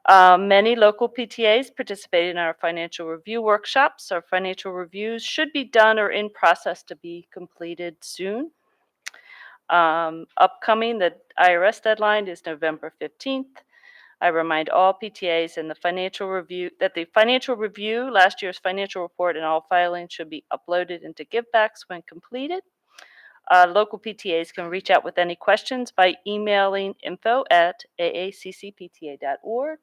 Many local PTAs participated in our financial review workshops. Our financial reviews should be done or in process to be completed soon. Upcoming, the IRS deadline is November 15th. I remind all PTAs in the financial review that the financial review, last year's financial report, and all filings should be uploaded into givebacks when completed. Local PTAs can reach out with any questions by emailing info@aaccpta.org.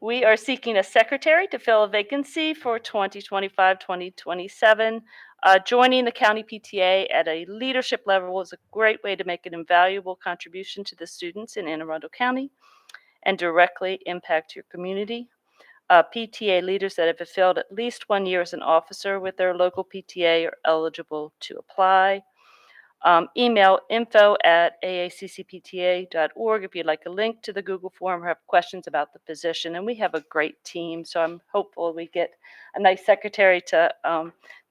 We are seeking a secretary to fill a vacancy for 2025-2027. Joining the county PTA at a leadership level is a great way to make an invaluable contribution to the students in Anne Arundel County and directly impact your community. PTA leaders that have fulfilled at least 1 year as an officer with their local PTA are eligible to apply. Email info@aaccpta.org if you'd like a link to the Google form or have questions about the position. And we have a great team, so I'm hopeful we get a nice secretary to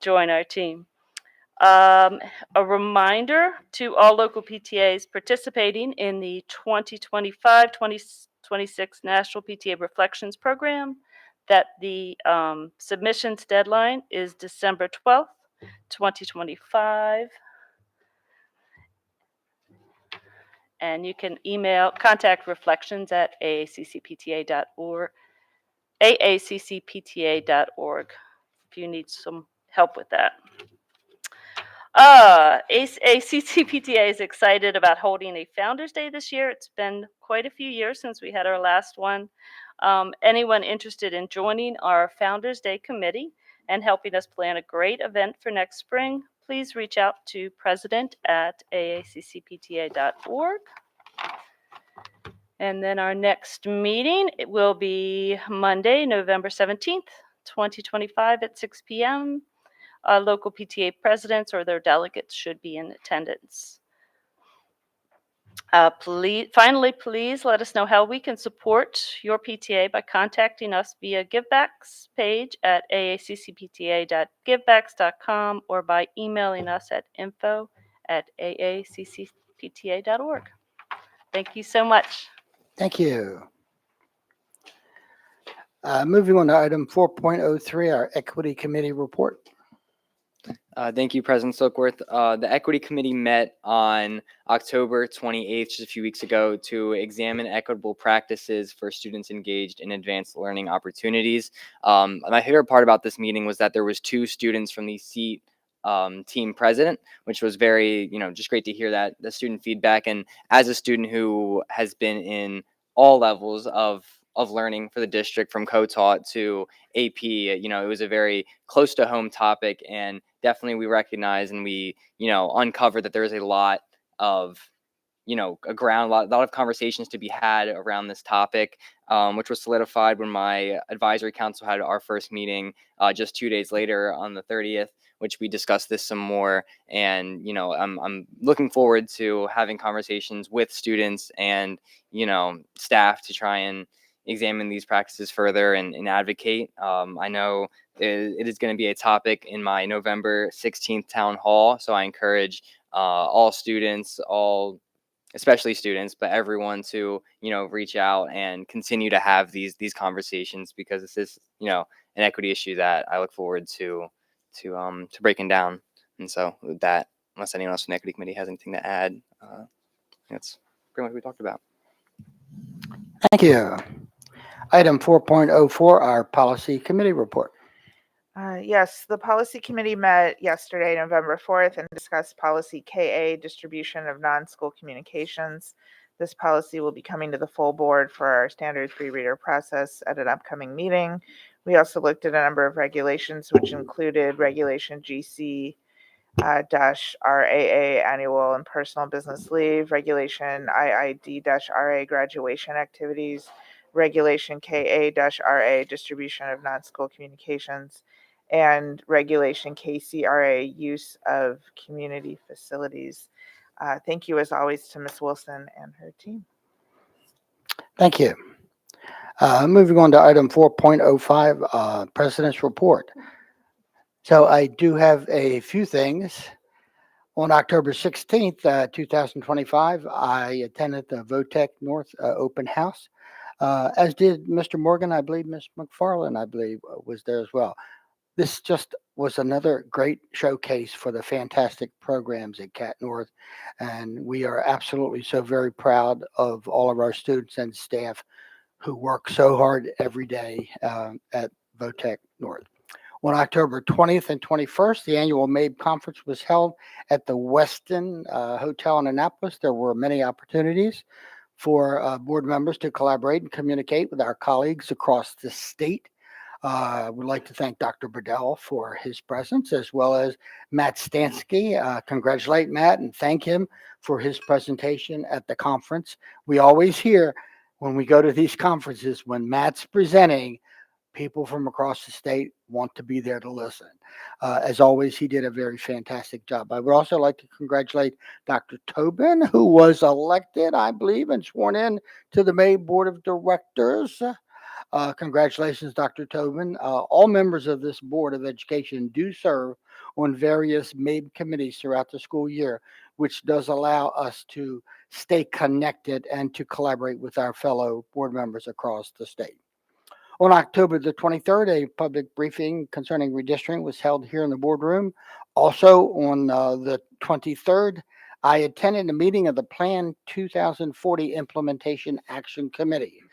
join our team. A reminder to all local PTAs participating in the 2025-2026 National PTA Reflections Program that the submissions deadline is December 12th, 2025. And you can contact reflections@aaccpta.org if you need some help with that. ACCPTA is excited about holding a Founders Day this year. It's been quite a few years since we had our last one. Anyone interested in joining our Founders Day committee and helping us plan a great event for next spring, please reach out to president@aaccpta.org. And then our next meeting, it will be Monday, November 17th, 2025 at 6 p.m. Local PTA presidents or their delegates should be in attendance. Finally, please let us know how we can support your PTA by contacting us via Givebacks page at aaccpta.givebacks.com or by emailing us at info@aaccpta.org. Thank you so much. Thank you. Moving on to item 4.03, our Equity Committee report. Thank you, President Silkworth. The Equity Committee met on October 28th, just a few weeks ago, to examine equitable practices for students engaged in advanced learning opportunities. My favorite part about this meeting was that there was 2 students from the seat team president, which was very, just great to hear that, the student feedback. And as a student who has been in all levels of learning for the district, from co-taught to AP, it was a very close to home topic, and definitely we recognize and we, uncovered that there is a lot of, a lot of conversations to be had around this topic, which was solidified when my advisory council had our first meeting just 2 days later on the 30th, which we discussed this some more. And, I'm looking forward to having conversations with students and, staff to try and examine these practices further and advocate. I know it is going to be a topic in my November 16th town hall. So I encourage all students, especially students, but everyone to, reach out and continue to have these conversations, because this is, an equity issue that I look forward to breaking down. And so with that, unless anyone else from the Equity Committee has anything to add, that's pretty much what we talked about. Thank you. Item 4.04, our Policy Committee report. Yes, the Policy Committee met yesterday, November 4th, and discussed Policy KA, distribution of non-school communications. This policy will be coming to the full board for our standard 3-reader process at an upcoming meeting. We also looked at a number of regulations, which included Regulation GC -RAA, annual and personal business leave, Regulation IID-RA, graduation activities, Regulation KA-RA, distribution of non-school communications, and Regulation KCRA, use of community facilities. Thank you, as always, to Ms. Wilson and her team. Thank you. Moving on to item 4.05, President's report. So I do have a few things On October 16th, 2025, I attended the VOTEC North Open House, as did Mr. Morgan. I believe Ms. McFarland, I believe, was there as well. This just was another great showcase for the fantastic programs at Cat North, and we are absolutely so very proud of all of our students and staff who work so hard every day at VOTEC North. On October 20th and 21st, the annual MABE conference was held at the Westin Hotel in Annapolis. There were many opportunities for board members to collaborate and communicate with our colleagues across the state. I would like to thank Dr. Burdell for his presence, as well as Matt Stansky. Congratulate Matt and thank him for his presentation at the conference. We always hear when we go to these conferences, when Matt's presenting, people from across the state want to be there to listen. As always, he did a very fantastic job. I would also like to congratulate Dr. Tobin, who was elected, I believe, and sworn in to the May Board of Directors. Congratulations, Dr. Tobin. All members of this Board of Education do serve on various MABE committees throughout the school year, which does allow us to stay connected and to collaborate with our fellow board members across the state. On October the 23rd, a public briefing concerning redistricting was held here in the boardroom. Also on the 23rd, I attended a meeting of the Plan 2040 Implementation Action Committee.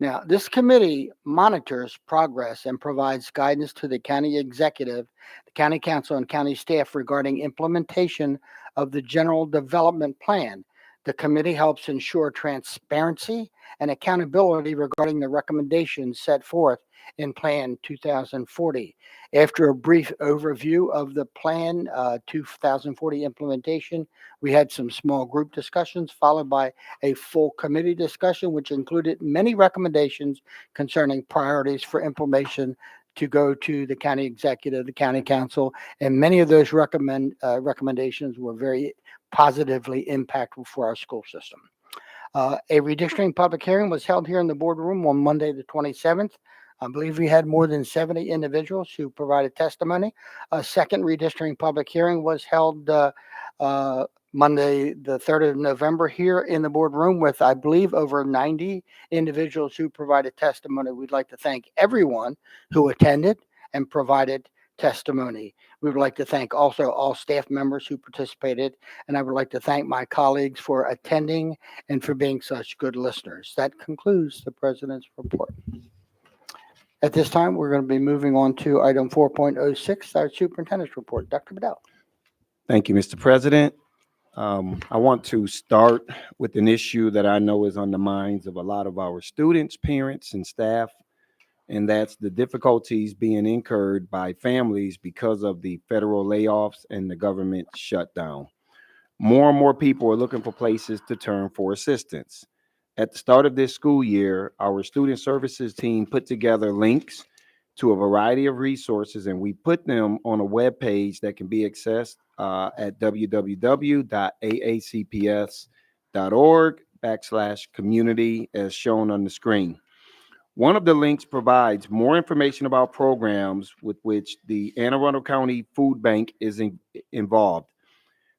Now, this committee monitors progress and provides guidance to the county executive, the county council, and county staff regarding implementation of the general development plan. The committee helps ensure transparency and accountability regarding the recommendations set forth in Plan 2040. After a brief overview of the Plan 2040 implementation, we had some small group discussions followed by a full committee discussion, which included many recommendations concerning priorities for implementation to go to the county executive, the county council, and many of those recommendations were very positively impactful for our school system. A redistricting public hearing was held here in the boardroom on Monday, the 27th. I believe we had more than 70 individuals who provided testimony. A second redistricting public hearing was held Monday, the 3rd of November here in the boardroom with, I believe, over 90 individuals who provided testimony. We'd like to thank everyone who attended and provided testimony. We would like to thank also all staff members who participated, and I would like to thank my colleagues for attending and for being such good listeners. That concludes the president's report. At this time, we're going to be moving on to item 4.06, our superintendent's report. Dr. Bedell. Thank you, Mr. President. I want to start with an issue that I know is on the minds of a lot of our students, parents, and staff, and that's the difficulties being incurred by families because of the federal layoffs and the government shutdown. More and more people are looking for places to turn for assistance. At the start of this school year, our student services team put together links to a variety of resources, and we put them on a web page that can be accessed at www.aacps.org/community as shown on the screen. One of the links provides more information about programs with which the Anne Arundel County Food Bank is involved.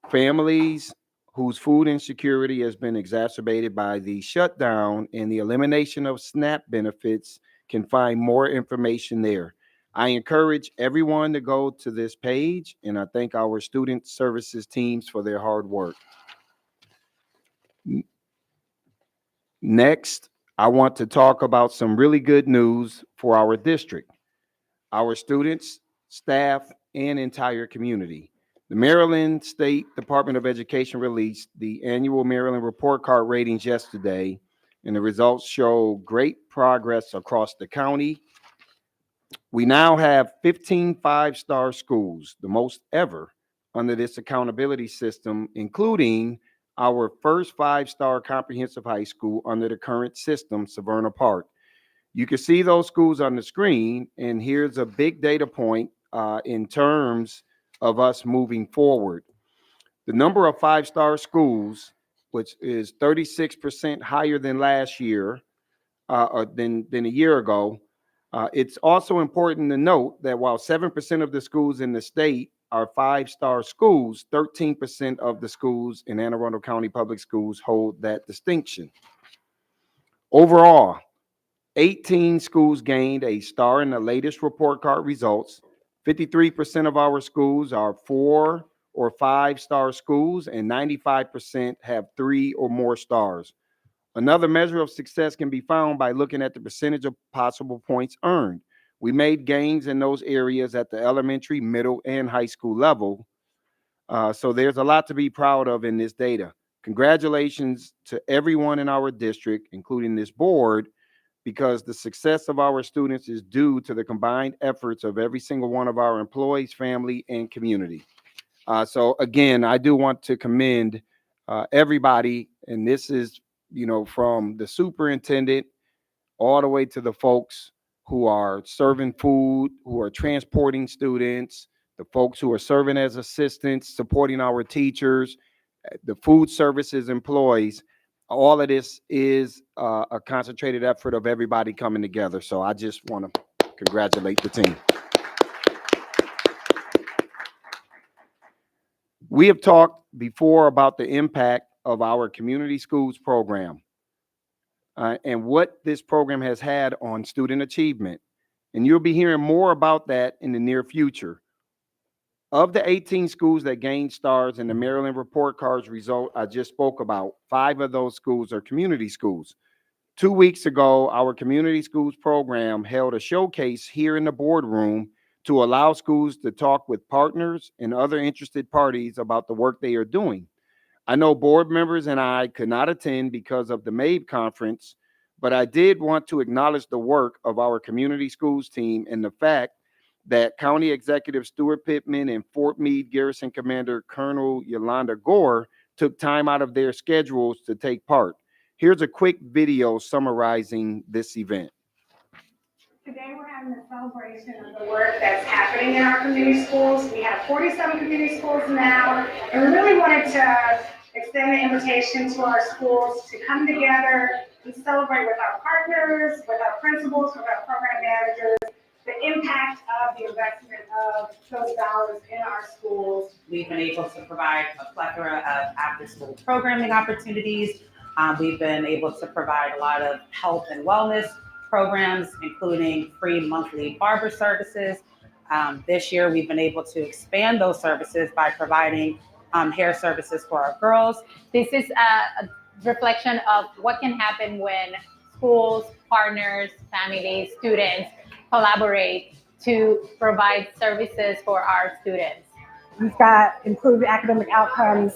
Families whose food insecurity has been exacerbated by the shutdown and the elimination of SNAP benefits can find more information there. I encourage everyone to go to this page, and I thank our student services teams for their hard work. Next, I want to talk about some really good news for our district, our students, staff, and entire community. The Maryland State Department of Education released the annual Maryland report card ratings yesterday, and the results show great progress across the county. We now have 15 five-star schools, the most ever under this accountability system, including our first five-star comprehensive high school under the current system, Severna Park. You can see those schools on the screen, and here's a big data point in terms of us moving forward. The number of five-star schools, which is 36% higher than last year, than a year ago. It's also important to note that while 7% of the schools in the state our 5-star schools, 13% of the schools in Anne Arundel County Public Schools hold that distinction. Overall, 18 schools gained a star in the latest report card results. 53% of our schools are 4 or 5-star schools, and 95% have 3 or more stars. Another measure of success can be found by looking at the percentage of possible points earned. We made gains in those areas at the elementary, middle, and high school level. So there's a lot to be proud of in this data. Congratulations to everyone in our district, including this board, because the success of our students is due to the combined efforts of every single one of our employees, family, and community. So again, I do want to commend everybody, and this is, from the superintendent all the way to the folks who are serving food, who are transporting students, the folks who are serving as assistants, supporting our teachers, the food services employees. All of this is a concentrated effort of everybody coming together. So I just want to congratulate the team. We have talked before about the impact of our community schools program and what this program has had on student achievement. And you'll be hearing more about that in the near future. Of the 18 schools that gained stars in the Maryland report cards result I just spoke about, 5 of those schools are community schools. 2 weeks ago, our community schools program held a showcase here in the boardroom to allow schools to talk with partners and other interested parties about the work they are doing. I know board members and I could not attend because of the MAVE conference, but I did want to acknowledge the work of our community schools team and the fact that County Executive Stuart Pittman and Fort Meade Garrison Commander Colonel Yolanda Gore took time out of their schedules to take part. Here's a quick video summarizing this event. Today we're having a celebration of the work that's happening in our community schools. We have 47 community schools now, and we really wanted to extend the invitation to our schools to come together and celebrate with our partners, with our principals, with our program managers, the impact of the investment of those dollars in our schools. We've been able to provide a plethora of after-school programming opportunities. We've been able to provide a lot of health and wellness programs, including free monthly barber services. This year, we've been able to expand those services by providing hair services for our girls. This is a reflection of what can happen when schools, partners, families, students collaborate to provide services for our students. We've got improved academic outcomes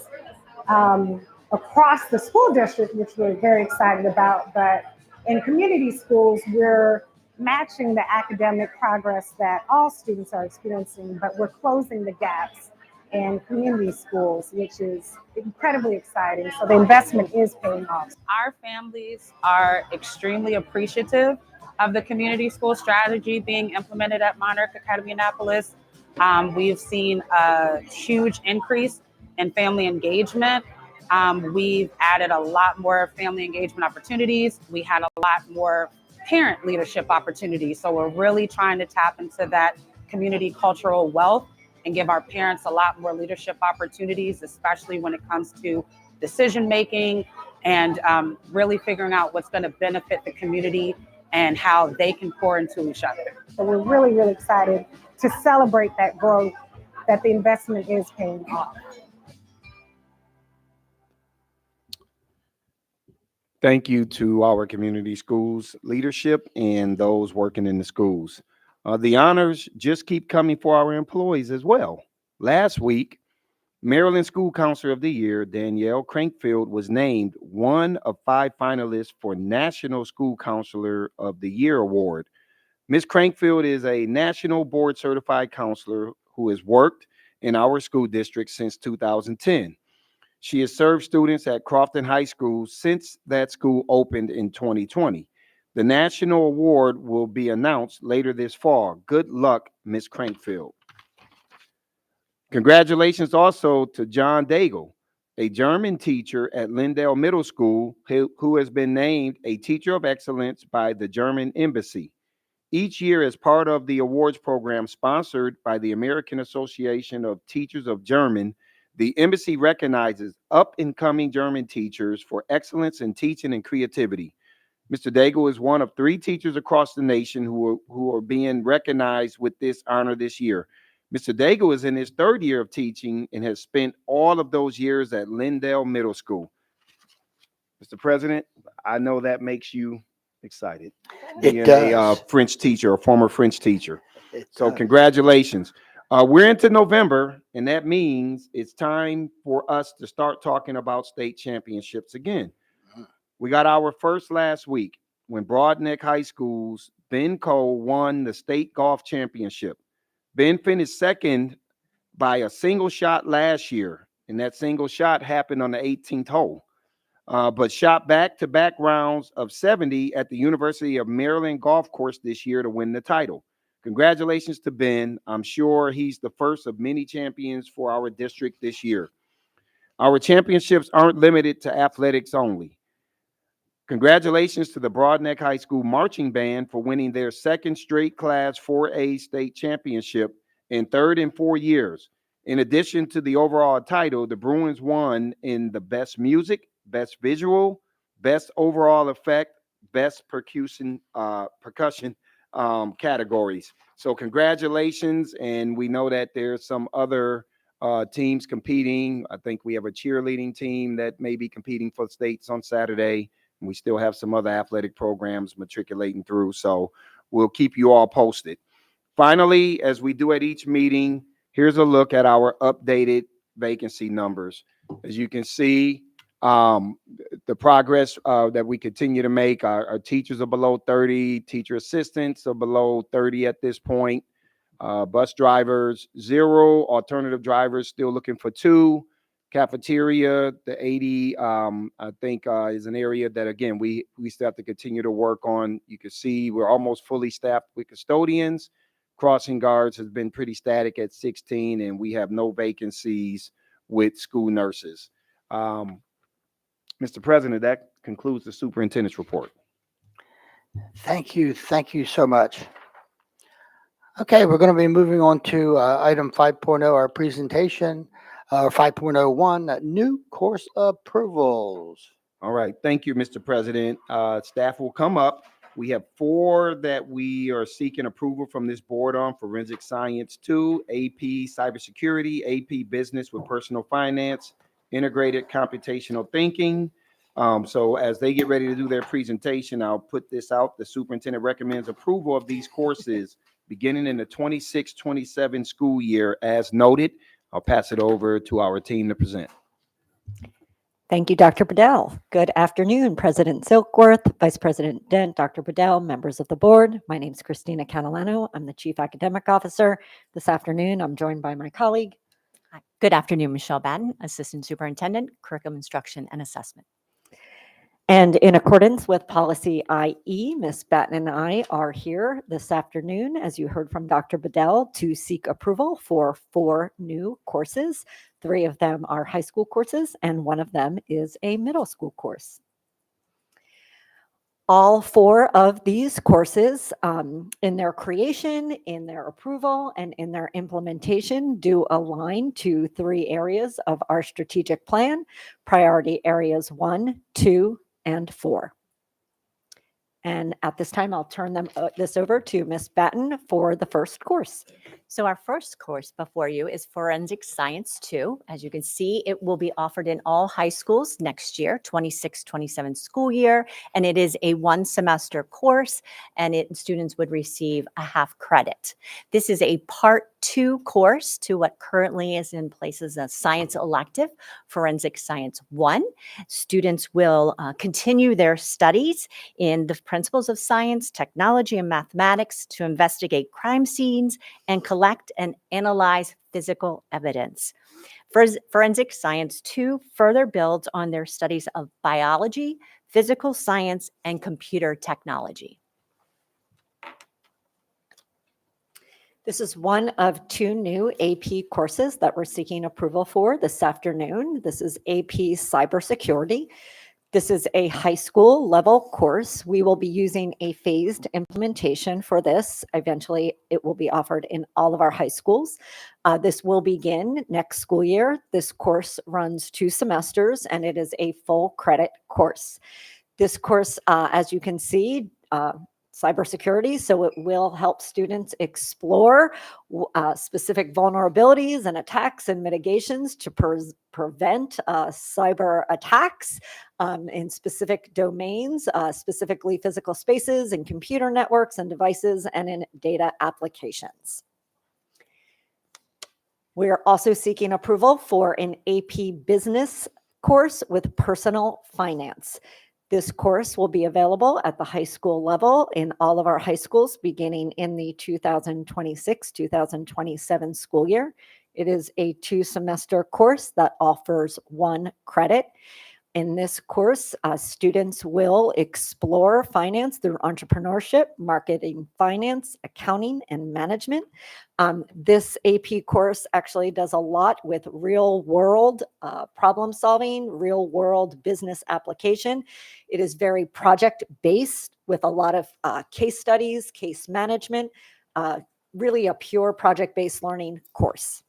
across the school district, which we're very excited about, but in community schools, we're matching the academic progress that all students are experiencing, but we're closing the gaps in community schools, which is incredibly exciting. So the investment is paying off. Our families are extremely appreciative of the community school strategy being implemented at Monarch Academy Annapolis. We've seen a huge increase in family engagement. We've added a lot more family engagement opportunities. We had a lot more parent leadership opportunities. So we're really trying to tap into that community cultural wealth and give our parents a lot more leadership opportunities, especially when it comes to decision making and really figuring out what's going to benefit the community and how they can pour into each other. So we're really, really excited to celebrate that growth, that the investment is paying off. Thank you to our community schools leadership and those working in the schools. The honors just keep coming for our employees as well. Last week, Maryland School Counselor of the Year, Danielle Crankfield, was named one of 5 finalists for National School Counselor of the Year Award. Ms. Crankfield is a national board certified counselor who has worked in our school district since 2010. She has served students at Crofton High School since that school opened in 2020. The national award will be announced later this fall. Good luck, Ms. Crankfield. Congratulations also to John Daigle, a German teacher at Lindale Middle School who has been named a Teacher of Excellence by the German Embassy. Each year, as part of the awards program sponsored by the American Association of Teachers of German, the embassy recognizes up-and-coming German teachers for excellence in teaching and creativity. Mr. Daigle is one of 3 teachers across the nation who are being recognized with this honor this year. Mr. Daigle is in his 3rd year of teaching and has spent all of those years at Lindale Middle School. Mr. President, I know that makes you excited. It Being does. a French teacher, a former French teacher. So does. congratulations. We're into November, and that means it's time for us to start talking about state championships again. We got our first last week when Broadneck High School's Ben Cole won the state golf championship. Ben finished second by a single shot last year, and that single shot happened on the 18th hole. But shot back-to-back rounds of 70 at the University of Maryland golf course this year to win the title. Congratulations to Ben. I'm sure he's the first of many champions for our district this year. Our championships aren't limited to athletics only. Congratulations to the Broadneck High School marching band for winning their 2nd straight Class 4A state championship in 3rd in 4 years. In addition to the overall title, the Bruins won in the best music, best visual, best overall effect, best percussion categories. So congratulations, and we know that there's some other teams competing. I think we have a cheerleading team that may be competing for states on Saturday. And we still have some other athletic programs matriculating through, so we'll keep you all posted. Finally, as we do at each meeting, here's a look at our updated vacancy numbers. As you can see, the progress that we continue to make. Our teachers are below 30, teacher assistants are below 30 at this point. Bus drivers, 0. Alternative drivers, still looking for 2. Cafeteria, the 80, I think is an area that, again, we still have to continue to work on. You can see we're almost fully staffed with custodians. Crossing guards has been pretty static at 16, and we have no vacancies with school nurses. Mr. President, that concludes the superintendent's report. Thank you. Thank you so much. Okay, we're going to be moving on to item 5.0, our presentation, 5.01, new course approvals. All right. Thank you, Mr. President. Staff will come up. We have 4 that we are seeking approval from this board on: Forensic Science 2, AP Cybersecurity, AP Business with Personal Finance, Integrated Computational Thinking. So as they get ready to do their presentation, I'll put this out. The superintendent recommends approval of these courses beginning in the 26-27 school year as noted. I'll pass it over to our team to present. Thank you, Dr. Bedell. Good afternoon, President Silkworth, Vice President Dent, Dr. Bedell, members of the board. My name is Christina Catalano. I'm the Chief Academic Officer. This afternoon, I'm joined by my colleague. Hi. Good afternoon, Michelle Batten, Assistant Superintendent, Curriculum Instruction and Assessment. And in accordance with policy IE, Ms. Batten and I are here this afternoon, as you heard from Dr. Bedell, to seek approval for 4 new courses. 3 of them are high school courses, and 1 of them is a middle school course. All 4 of these courses, in their creation, in their approval, and in their implementation, do align to 3 areas of our strategic plan: priority areas 1, 2, and 4. And at this time, I'll turn this over to Ms. Batten for the first course. So our first course before you is Forensic Science 2. As you can see, it will be offered in all high schools next year, 26-27 school year, and it is a 1-semester course, and students would receive a half credit. This is a Part 2 course to what currently is in place as a science elective, Forensic Science 1. Students will continue their studies in the principles of science, technology, and mathematics to investigate crime scenes and collect and analyze physical evidence. Forensic Science 2 further builds on their studies of biology, physical science, and computer technology. This is one of 2 new AP courses that we're seeking approval for this afternoon. This is AP Cybersecurity. This is a high school level course. We will be using a phased implementation for this. Eventually, it will be offered in all of our high schools. This will begin next school year. This course runs 2 semesters, and it is a full credit course. This course, as you can see, cybersecurity, so it will help students explore specific vulnerabilities and attacks and mitigations to prevent cyber attacks in specific domains, specifically physical spaces and computer networks and devices and in data applications. We are also seeking approval for an AP Business course with personal finance. This course will be available at the high school level in all of our high schools beginning in the 2026-2027 school year. It is a 2-semester course that offers 1 credit. In this course, students will explore finance through entrepreneurship, marketing, finance, accounting, and management. This AP course actually does a lot with real-world problem solving, real-world business application. It is very project-based with a lot of case studies, case management, really a pure project-based learning course.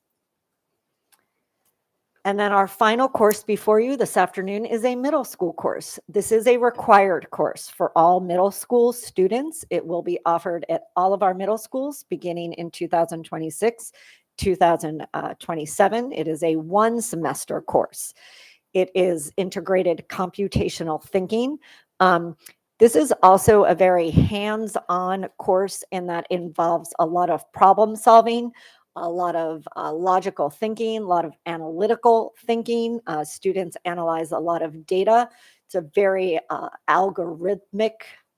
And then our final course before you this afternoon is a middle school course. This is a required course for all middle school students. It will be offered at all of our middle schools beginning in 2026, 2027. It is a 1-semester course. It is integrated computational thinking. This is also a very hands-on course in that involves a lot of problem solving, a lot of logical thinking, a lot of analytical thinking. Students analyze a lot of data. It's a very algorithmic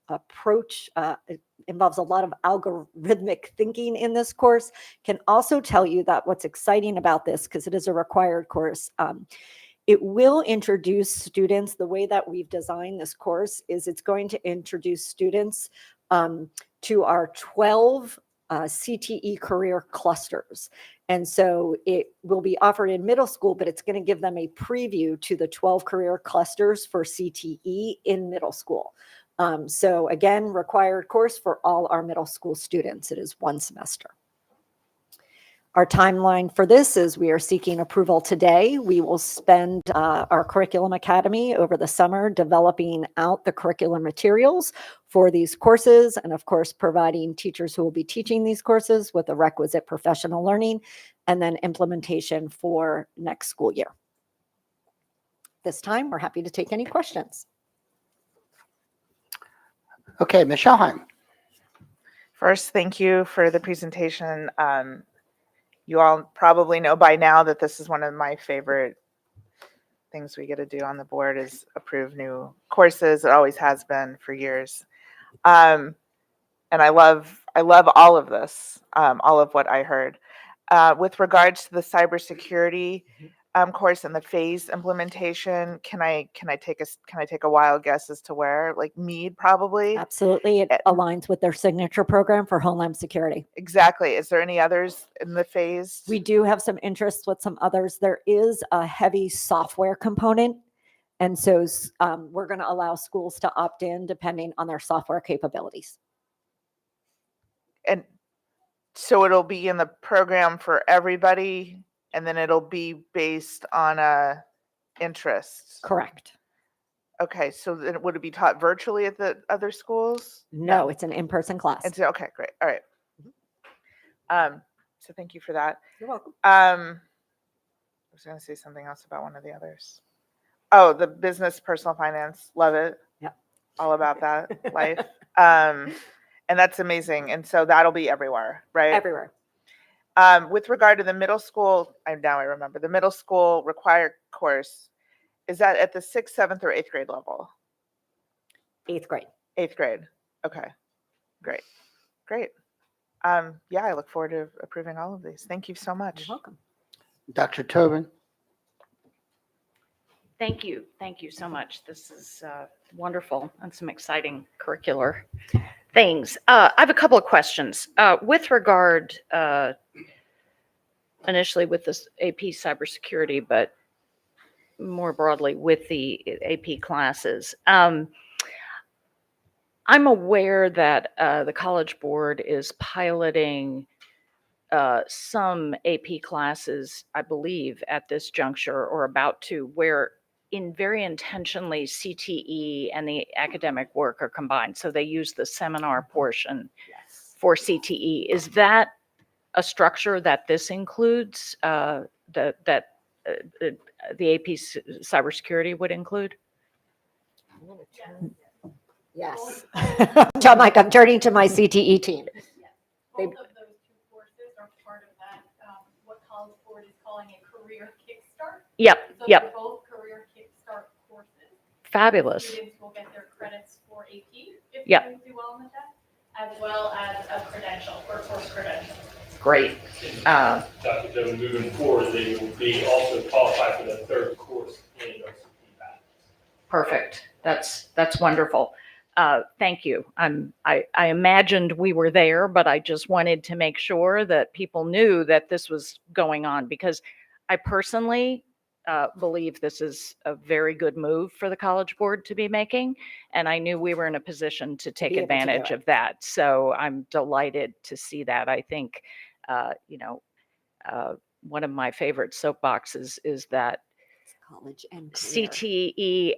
approach. It involves a lot of algorithmic thinking in this course. Can also tell you that what's exciting about this, because it is a required course, it will introduce students, the way that we've designed this course is it's going to introduce students to our 12 CTE career clusters. And so it will be offered in middle school, but it's going to give them a preview to the 12 career clusters for CTE in middle school. So again, required course for all our middle school students. It is 1 semester. Our timeline for this is we are seeking approval today. We will spend our Curriculum Academy over the summer developing out the curriculum materials for these courses and, of course, providing teachers who will be teaching these courses with the requisite professional learning and then implementation for next school year. This time, we're happy to take any questions. Okay, Ms. Schellheim. First, thank you for the presentation. You all probably know by now that this is one of my favorite things we get to do on the board is approve new courses. It always has been for years. And I love all of this, all of what I heard. With regards to the cybersecurity course and the phase implementation, can I take a wild guess as to where? Like Meade, probably? Absolutely. It aligns with their signature program for Homeland Security. Exactly. Is there any others in the phase? We do have some interest with some others. There is a heavy software component. And so we're going to allow schools to opt in depending on their software capabilities. And so it'll be in the program for everybody, and then it'll be based on interests. Correct. Okay, so then would it be taught virtually at the other schools? No, it's an in-person class. Okay, great. All right. So thank you for that. You're welcome. I was going to say something else about one of the others. Oh, the business personal finance. Love it. Yeah. All about that life. And that's amazing. And so that'll be everywhere, right? Everywhere. With regard to the middle school, I remember the middle school required course. Is that at the 6th, 7th, or 8th grade level? 8th grade. 8th grade. Okay. Great. Yeah, I look forward to approving all of these. Thank you so much. You're welcome. Dr. Tobin. Thank you. Thank you so much. This is wonderful and some exciting curricular things. I have a couple of questions. With regard, initially with this AP cybersecurity, but more broadly with the AP classes. I'm aware that the College Board is piloting some AP classes, I believe, at this juncture or about to, where in very intentionally CTE and the academic work are combined. So they use the seminar portion for CTE. Is that a structure that this includes, that the AP cybersecurity would include? Yes. John, Mike, I'm turning to my CTE team. Both of those two courses are part of that, what College Board is calling a career kickstart. Yep, So yep. they're both career kickstart courses. Fabulous. Students will get their credits for AP if Yep. they do well on the test, as well as a credential, workforce credential. Great. Dr. Joe, moving forward, they will be also qualified for the third course in our CPE. Perfect. That's wonderful. Thank you. I imagined we were there, but I just wanted to make sure that people knew that this was going on, because I personally believe this is a very good move for the College Board to be making, and I knew we were in a position to take be able to do advantage it. of that. So I'm delighted to see that. I think, one of my favorite soapboxes is that College and career. CTE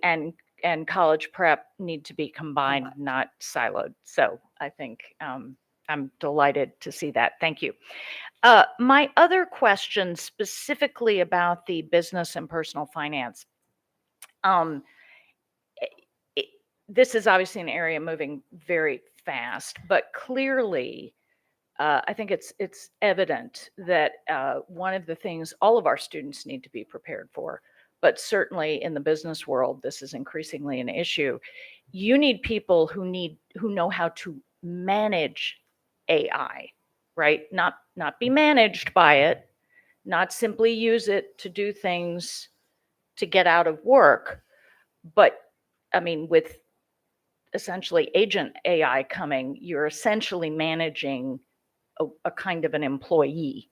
and college prep need to be combined, not siloed. So I think I'm delighted to see that. Thank you. My other question specifically about the business and personal finance. This is obviously an area moving very fast, but clearly I think it's evident that one of the things all of our students need to be prepared for, but certainly in the business world, this is increasingly an issue. You need people who know how to manage AI, right? Not be managed by it, not simply use it to do things to get out of work, but I mean, with essentially agent AI coming, you're essentially managing a kind of an employee.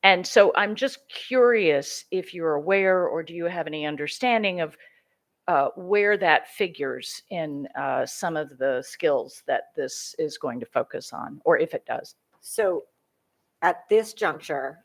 And so I'm just curious if you're aware, or do you have any understanding of where that figures in some of the skills that this is going to focus on, or if it does? So at this juncture,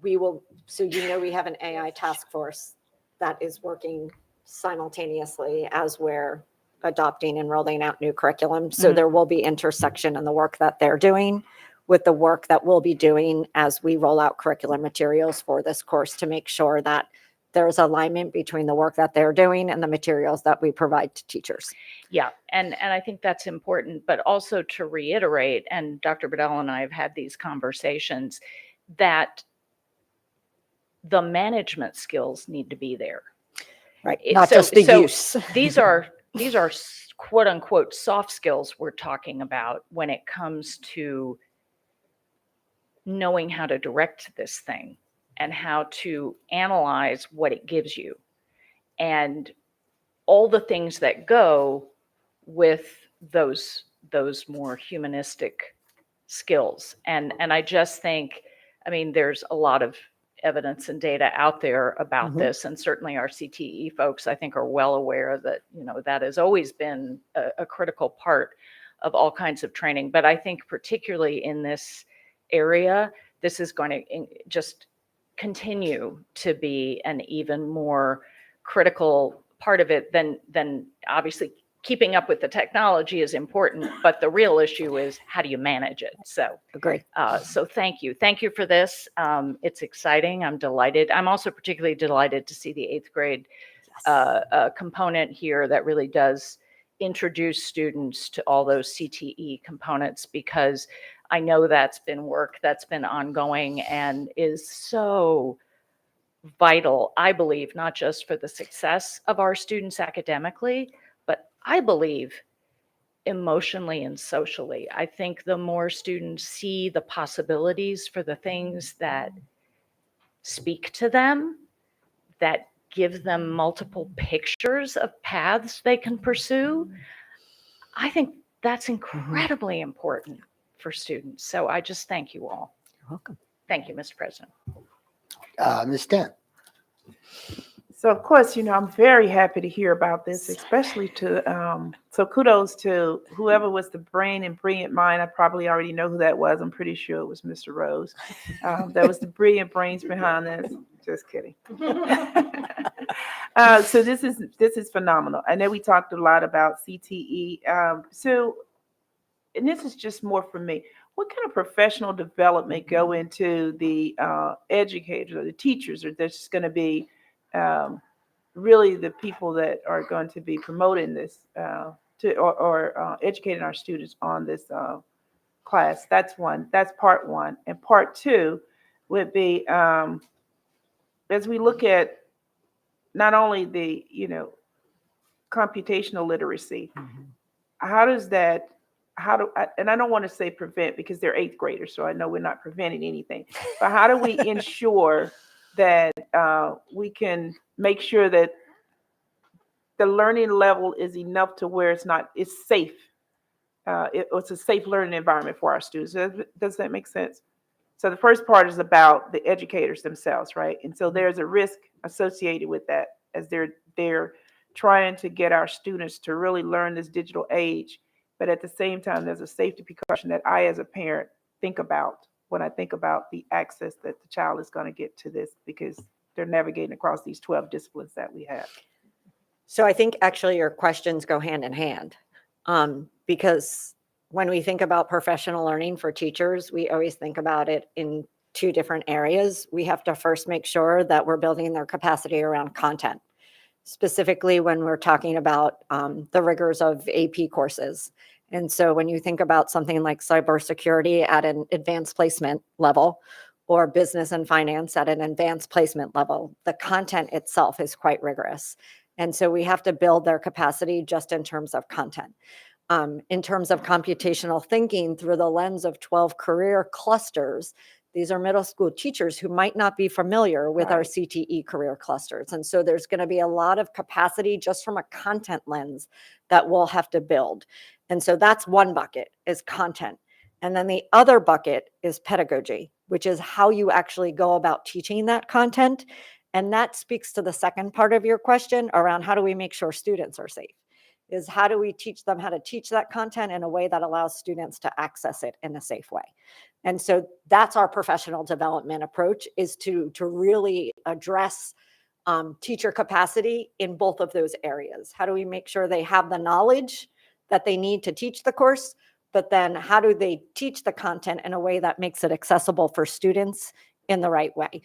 we will, so we have an AI task force that is working simultaneously as we're adopting and rolling out new curriculum. So Mhm. there will be intersection in the work that they're doing with the work that we'll be doing as we roll out curriculum materials for this course, to make sure that there's alignment between the work that they're doing and the materials that we provide to teachers. Yeah, and I think that's important, but also to reiterate, and Dr. Bedell and I have had these conversations, that the management skills need to be there. Right, not just the use. These are quote unquote soft skills we're talking about when it comes to knowing how to direct this thing and how to analyze what it gives you and all the things that go with those more humanistic skills. And I just think, I mean, there's a lot of evidence and data out there about Mhm. this, and certainly our CTE folks, I think, are well aware that that has always been a critical part of all kinds of training. But I think particularly in this area, this is going to just continue to be an even more critical part of it than obviously keeping up with the technology is important, but the real issue is how do you manage it? So agree. So thank you for this. It's exciting. I'm delighted. I'm also particularly delighted to see the 8th grade component here that really does introduce students to all those CTE components, because I know that's been work that's been ongoing and is so vital, I believe, not just for the success of our students academically, but I believe emotionally and socially. I think the more students see the possibilities for the things that speak to them, that give them multiple pictures of paths they can pursue, I think that's incredibly important for students. So I just thank you all. You're welcome. Thank you, Mr. President. Ms. Dent. So of course, I'm very happy to hear about this, especially so kudos to whoever was the brain and brilliant mind. I probably already know who that was. I'm pretty sure it was Mr. Rose. That was the brilliant brains behind this. Just kidding. So this is phenomenal. I know we talked a lot about CTE. And this is just more for me. What kind of professional development go into the educators or the teachers, or that's going to be really the people that are going to be promoting this or educating our students on this class? That's one. That's part one. And part two would be as we look at not only the computational literacy, how does that and I don't want to say prevent because they're eighth graders, so I know we're not preventing anything, but how do we ensure that we can make sure that the learning level is enough to where it's safe? It's a safe learning environment for our students. Does that make sense? So the first part is about the educators themselves, right? And so there's a risk associated with that as they're trying to get our students to really learn this digital age. But at the same time, there's a safety precaution that I, as a parent, think about when I think about the access that the child is going to get to this, because they're navigating across these 12 disciplines that we have. So I think actually your questions go hand in hand, because when we think about professional learning for teachers, we always think about it in two different areas. We have to first make sure that we're building their capacity around content, specifically when we're talking about the rigors of AP courses. And so when you think about something like cybersecurity at an advanced placement level, or business and finance at an advanced placement level, the content itself is quite rigorous. And so we have to build their capacity just in terms of content. In terms of computational thinking through the lens of 12 career clusters, these are middle school teachers who might not be familiar with our CTE career clusters. And so there's going to be a lot of capacity just from a content lens that we'll have to build. And so that's one bucket, is content. And then the other bucket is pedagogy, which is how you actually go about teaching that content. And that speaks to the second part of your question around how do we make sure students are safe, is how do we teach them how to teach that content in a way that allows students to access it in a safe way. And so that's our professional development approach, is to really address teacher capacity in both of those areas. How do we make sure they have the knowledge that they need to teach the course, but then how do they teach the content in a way that makes it accessible for students in the right way?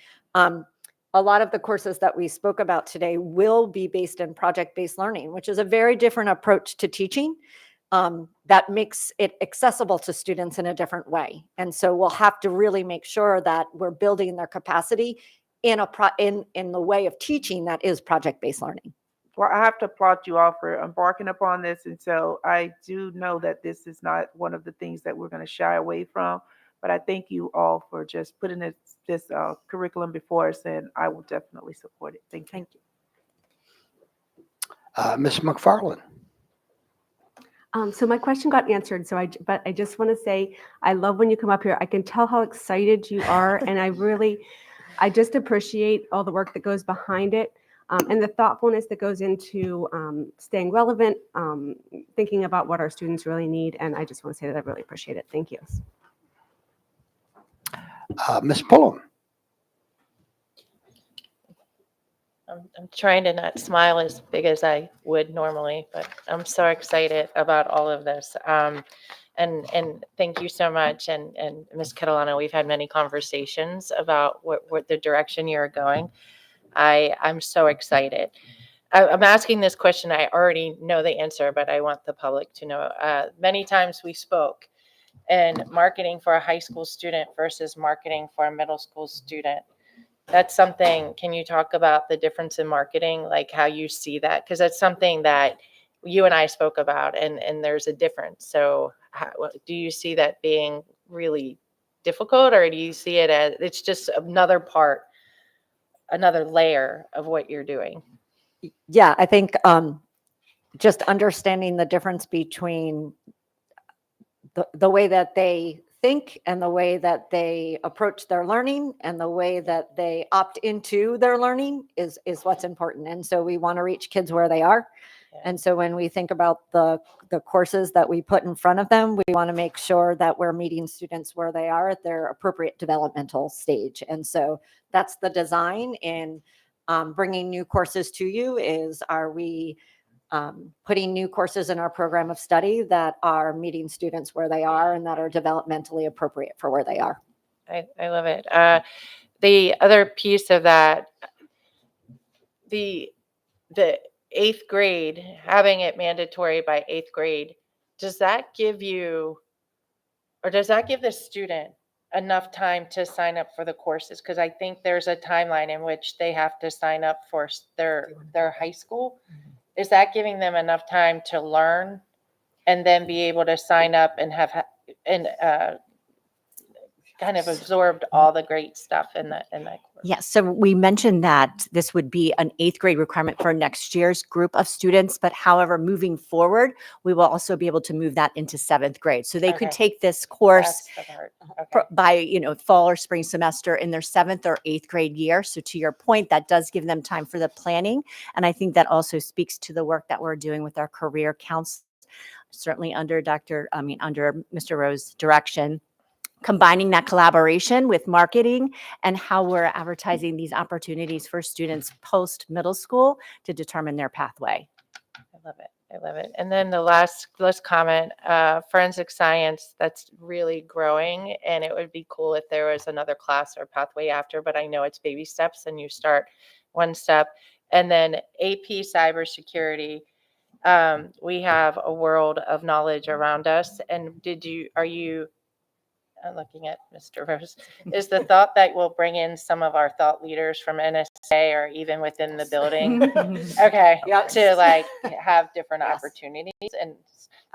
A lot of the courses that we spoke about today will be based in project-based learning, which is a very different approach to teaching that makes it accessible to students in a different way. And so we'll have to really make sure that we're building their capacity in the way of teaching that is project-based learning. Well, I have to applaud you all for embarking upon this. And so I do know that this is not one of the things that we're going to shy away from, but I thank you all for just putting this curriculum before us, and I will definitely support it. Thank you. Ms. McFarland. So my question got answered. But I just want to say, I love when you come up here. I can tell how excited you are, and I just appreciate all the work that goes behind it, and the thoughtfulness that goes into staying relevant, thinking about what our students really need. And I just want to say that I really appreciate it. Thank you. Ms. Pullum. I'm trying to not smile as big as I would normally, but I'm so excited about all of this. And thank you so much. And Ms. Catalano, we've had many conversations about what the direction you're going. I'm so excited. I'm asking this question. I already know the answer, but I want the public to know. Many times we spoke, and marketing for a high school student versus marketing for a middle school student. That's something, can you talk about the difference in marketing, like how you see that? Because that's something that you and I spoke about, and there's a difference. So do you see that being really difficult, or do you see it as it's just another part, another layer of what you're doing? Yeah, I think just understanding the difference between the way that they think and the way that they approach their learning and the way that they opt into their learning is what's important. And so we want to reach kids where they are. And so when we think about the courses that we put in front of them, we want to make sure that we're meeting students where they are at their appropriate developmental stage. And so that's the design in bringing new courses to you is, are we putting new courses in our program of study that are meeting students where they are and that are developmentally appropriate for where they are. I love it. The other piece of that, the 8th grade, having it mandatory by 8th grade, does that give you, or does that give the student enough time to sign up for the courses? Because I think there's a timeline in which they have to sign up for their high school. Is that giving them enough time to learn and then be able to sign up and have kind of absorbed all the great stuff in that course? Yes, so we mentioned that this would be an 8th grade requirement for next year's group of students, but however, moving forward, we will also be able to move that into 7th grade. So they could Okay. take this course That's the part. Okay. by, fall or spring semester in their 7th or 8th grade year. So to your point, that does give them time for the planning. And I think that also speaks to the work that we're doing with our career counselors, certainly under under Mr. Rowe's direction, combining that collaboration with marketing and how we're advertising these opportunities for students post middle school to determine their pathway. I love it. I love it. And then the last comment, forensic science, that's really growing. And it would be cool if there was another class or pathway after, but I know it's baby steps and you start one step. And then AP cybersecurity. We have a world of knowledge around us. And I'm looking at Mr. Rose. Is the thought that we'll bring in some of our thought leaders from NSA or even within the building? Okay, Yes. to like have different opportunities, and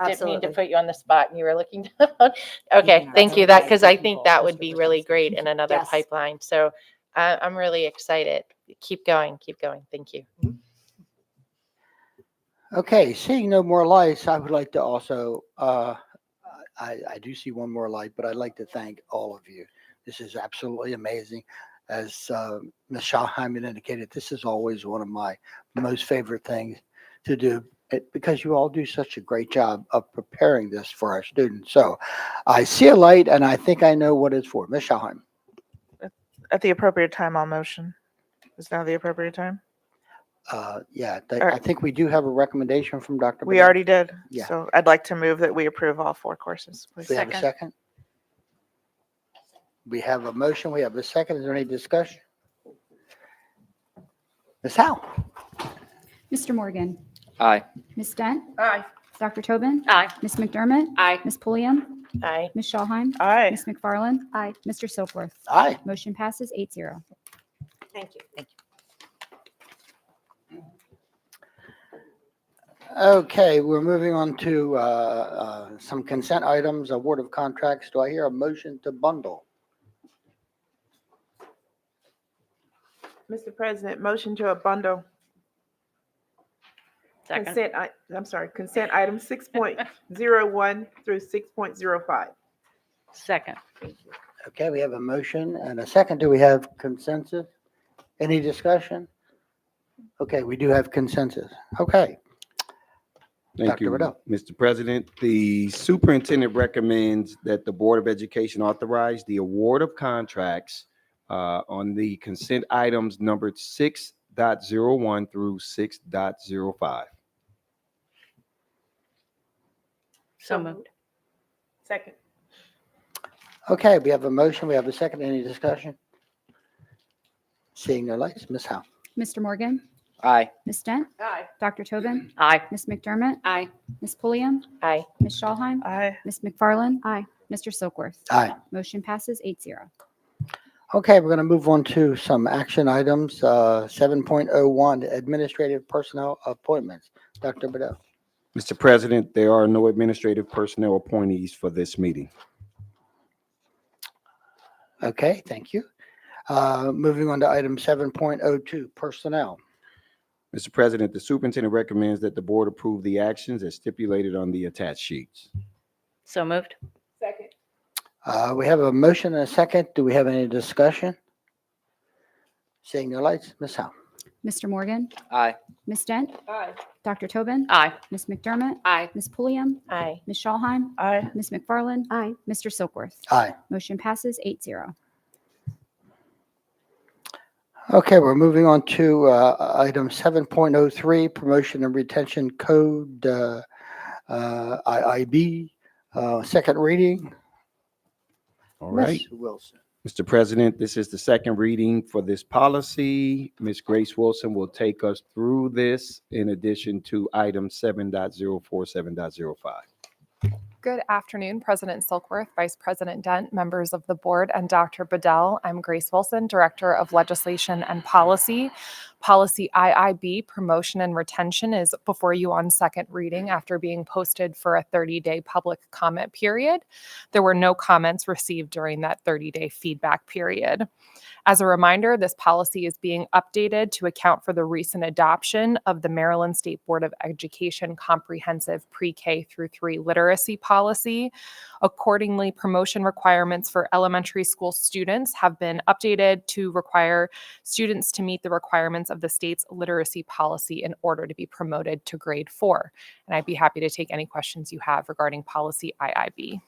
didn't mean to Absolutely. put you on the spot and you were looking down. Okay, thank you. That, because I think that would be really great in another Yes. pipeline. So I'm really excited. Keep going. Thank you. Okay, seeing no more lights, I would like to also, I do see one more light, but I'd like to thank all of you. This is absolutely amazing. As Ms. Schauheim indicated, this is always one of my most favorite things to do because you all do such a great job of preparing this for our students. So I see a light and I think I know what it's for. Ms. Schauheim. At the appropriate time, I'll motion. Is now the appropriate time? I think we do have a recommendation from Dr. We Bedell. already did. Yeah. So I'd like to move that we approve all 4 courses, please. We have a second? We have a motion. We have a second. Is there any discussion? Ms. Howe? Mr. Morgan? Aye. Ms. Dent? Aye. Dr. Tobin? Aye. Ms. McDermott? Aye. Ms. Pulliam? Aye. Ms. Schauheim? Aye. Ms. McFarland? Aye. Mr. Silkworth? Aye. Motion passes 8-0. Thank you. Thank you. Okay, we're moving on to some consent items, award of contracts. Do I hear a motion to bundle? Mr. President, motion to a bundle. Second. Consent item 6.01 through 6.05. Second. Okay, we have a motion and a second. Do we have consensus? Any discussion? Okay, we do have consensus. Okay. Thank Dr. you, Bedell. Mr. President. The superintendent recommends that the Board of Education authorize the award of contracts on the consent items numbered 6.01 through 6.05. So moved. Second. Okay, we have a motion. We have a second. Any discussion? Seeing no lights. Ms. Howe? Mr. Morgan? Aye. Ms. Dent? Aye. Dr. Tobin? Aye. Ms. McDermott? Aye. Ms. Pulliam? Aye. Ms. Schauheim? Aye. Ms. McFarland? Aye. Mr. Silkworth? Aye. Motion passes 8-0. Okay, we're going to move on to some action items. 7.01, administrative personnel appointments. Dr. Bedell. Mr. President, there are no administrative personnel appointees for this meeting. Okay, thank you. Moving on to item 7.02, personnel. Mr. President, the superintendent recommends that the board approve the actions as stipulated on the attached sheets. So moved. Second. We have a motion and a second. Do we have any discussion? Seeing no lights, Ms. Howe. Mr. Morgan? Aye. Ms. Dent? Aye. Dr. Tobin? Aye. Ms. McDermott? Aye. Ms. Pulliam? Aye. Ms. Schallheim? Aye. Ms. McFarland? Aye. Mr. Silkworth? Aye. Motion passes 8-0. Okay, we're moving on to item 7.03, Promotion and Retention Code, IIB, second reading. All right. Ms. Wilson. Mr. President, this is the second reading for this policy. Ms. Grace Wilson will take us through this in addition to item 7.04, 7.05. Good afternoon, President Silkworth, Vice President Dent, members of the board, and Dr. Bedell. I'm Grace Wilson, Director of Legislation and Policy. Policy IIB, Promotion and Retention, is before you on second reading after being posted for a 30-day public comment period. There were no comments received during that 30-day feedback period. As a reminder, this policy is being updated to account for the recent adoption of the Maryland State Board of Education Comprehensive Pre-K through 3 Literacy Policy. Accordingly, promotion requirements for elementary school students have been updated to require students to meet the requirements of the state's literacy policy in order to be promoted to grade 4. And I'd be happy to take any questions you have regarding policy IIB.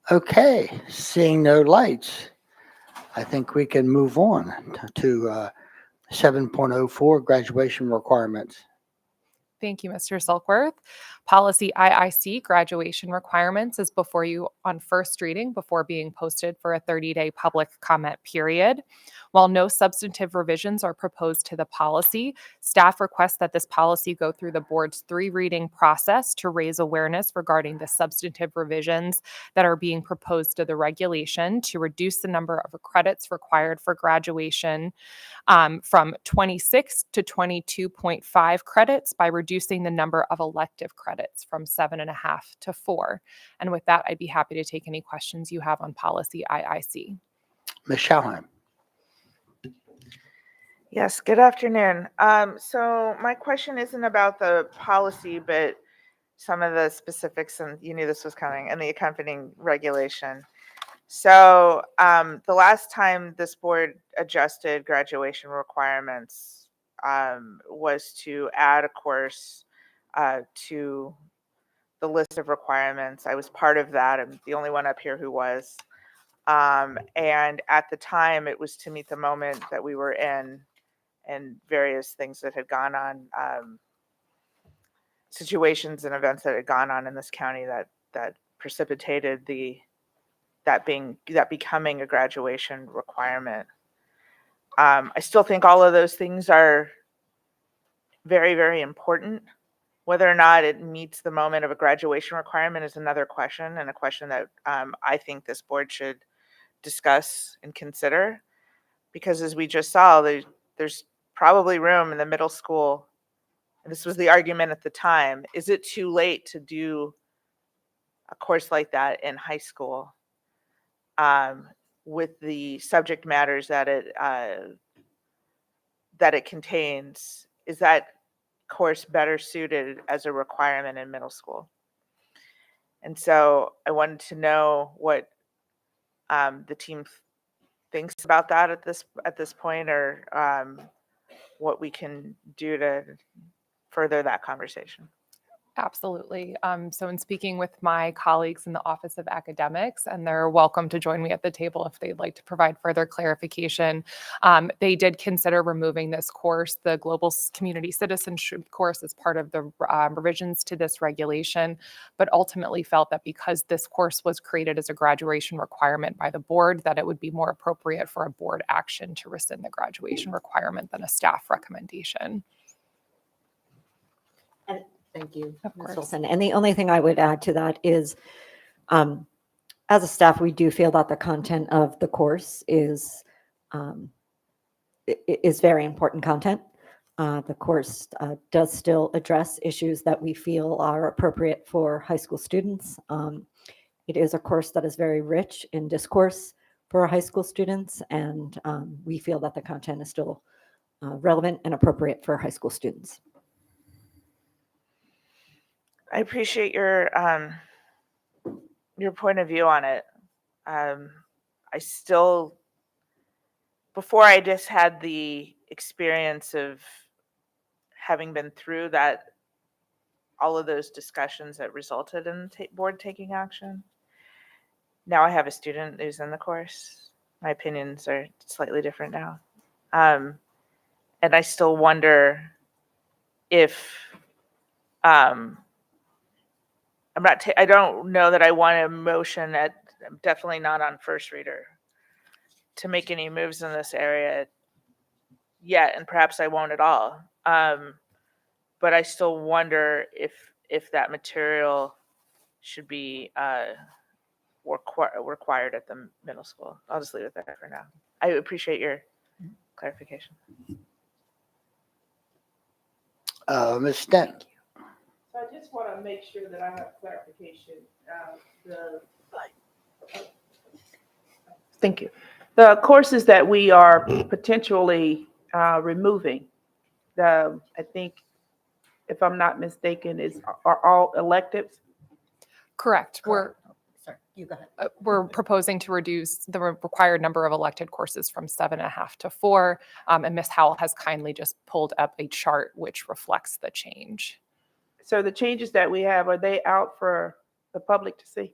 Okay, seeing no lights, I think we can move on to 7.04, Graduation Requirements. Thank you, Mr. Silkworth. Policy IIC, Graduation Requirements, is before you on first reading before being posted for a 30-day public comment period. While no substantive revisions are proposed to the policy, staff requests that this policy go through the board's 3-reading process to raise awareness regarding the substantive revisions that are being proposed to the regulation to reduce the number of credits required for graduation from 26 to 22.5 credits by reducing the number of elective credits from 7.5 to 4. And with that, I'd be happy to take any questions you have on policy IIC. Ms. Schallheim. Yes, good afternoon. So my question isn't about the policy, but some of the specifics, and you knew this was coming, and the accompanying regulation. So the last time this board adjusted graduation requirements was to add a course to the list of requirements. I was part of that. I'm the only one up here who was. And at the time, it was to meet the moment that we were in and various things that had gone on, situations and events that had gone on in this county that precipitated that becoming a graduation requirement. I still think all of those things are very, very important. Whether or not it meets the moment of a graduation requirement is another question, and a question that I think this board should discuss and consider. Because as we just saw, there's probably room in the middle school, and this was the argument at the time, is it too late to do a course like that in high school with the subject matters that it contains? Is that course better suited as a requirement in middle school? And so I wanted to know what the team thinks about that at this point, or what we can do to further that conversation. Absolutely. So in speaking with my colleagues in the Office of Academics, and they're welcome to join me at the table if they'd like to provide further clarification, they did consider removing this course, the Global Community Citizenship course, as part of the revisions to this regulation, but ultimately felt that because this course was created as a graduation requirement by the board, that it would be more appropriate for a board action to rescind the graduation requirement than a staff recommendation. Thank you, Of Ms. course. Wilson. And the only thing I would add to that is, as a staff, we do feel that the content of the course is very important content. The course does still address issues that we feel are appropriate for high school students. It is a course that is very rich in discourse for high school students, and we feel that the content is still relevant and appropriate for high school students. I appreciate your point of view on it. I still, before I just had the experience of having been through that, all of those discussions that resulted in the board taking action. Now I have a student who's in the course. My opinions are slightly different now. And I still wonder if, I'm not, I don't know that I want a motion I'm definitely not on first reader to make any moves in this area yet, and perhaps I won't at all. But I still wonder if that material should be required at the middle school. I'll just leave it there for now. I appreciate your clarification. Ms. Dent. So I just want to make sure that I have clarification. Thank you. The courses that we are potentially removing, I think, if I'm not mistaken, are all electives? Correct. Sorry, you go ahead. We're proposing to reduce the required number of elected courses from 7.5 to 4. And Ms. Howell has kindly just pulled up a chart which reflects the change. So the changes that we have, are they out for the public to see?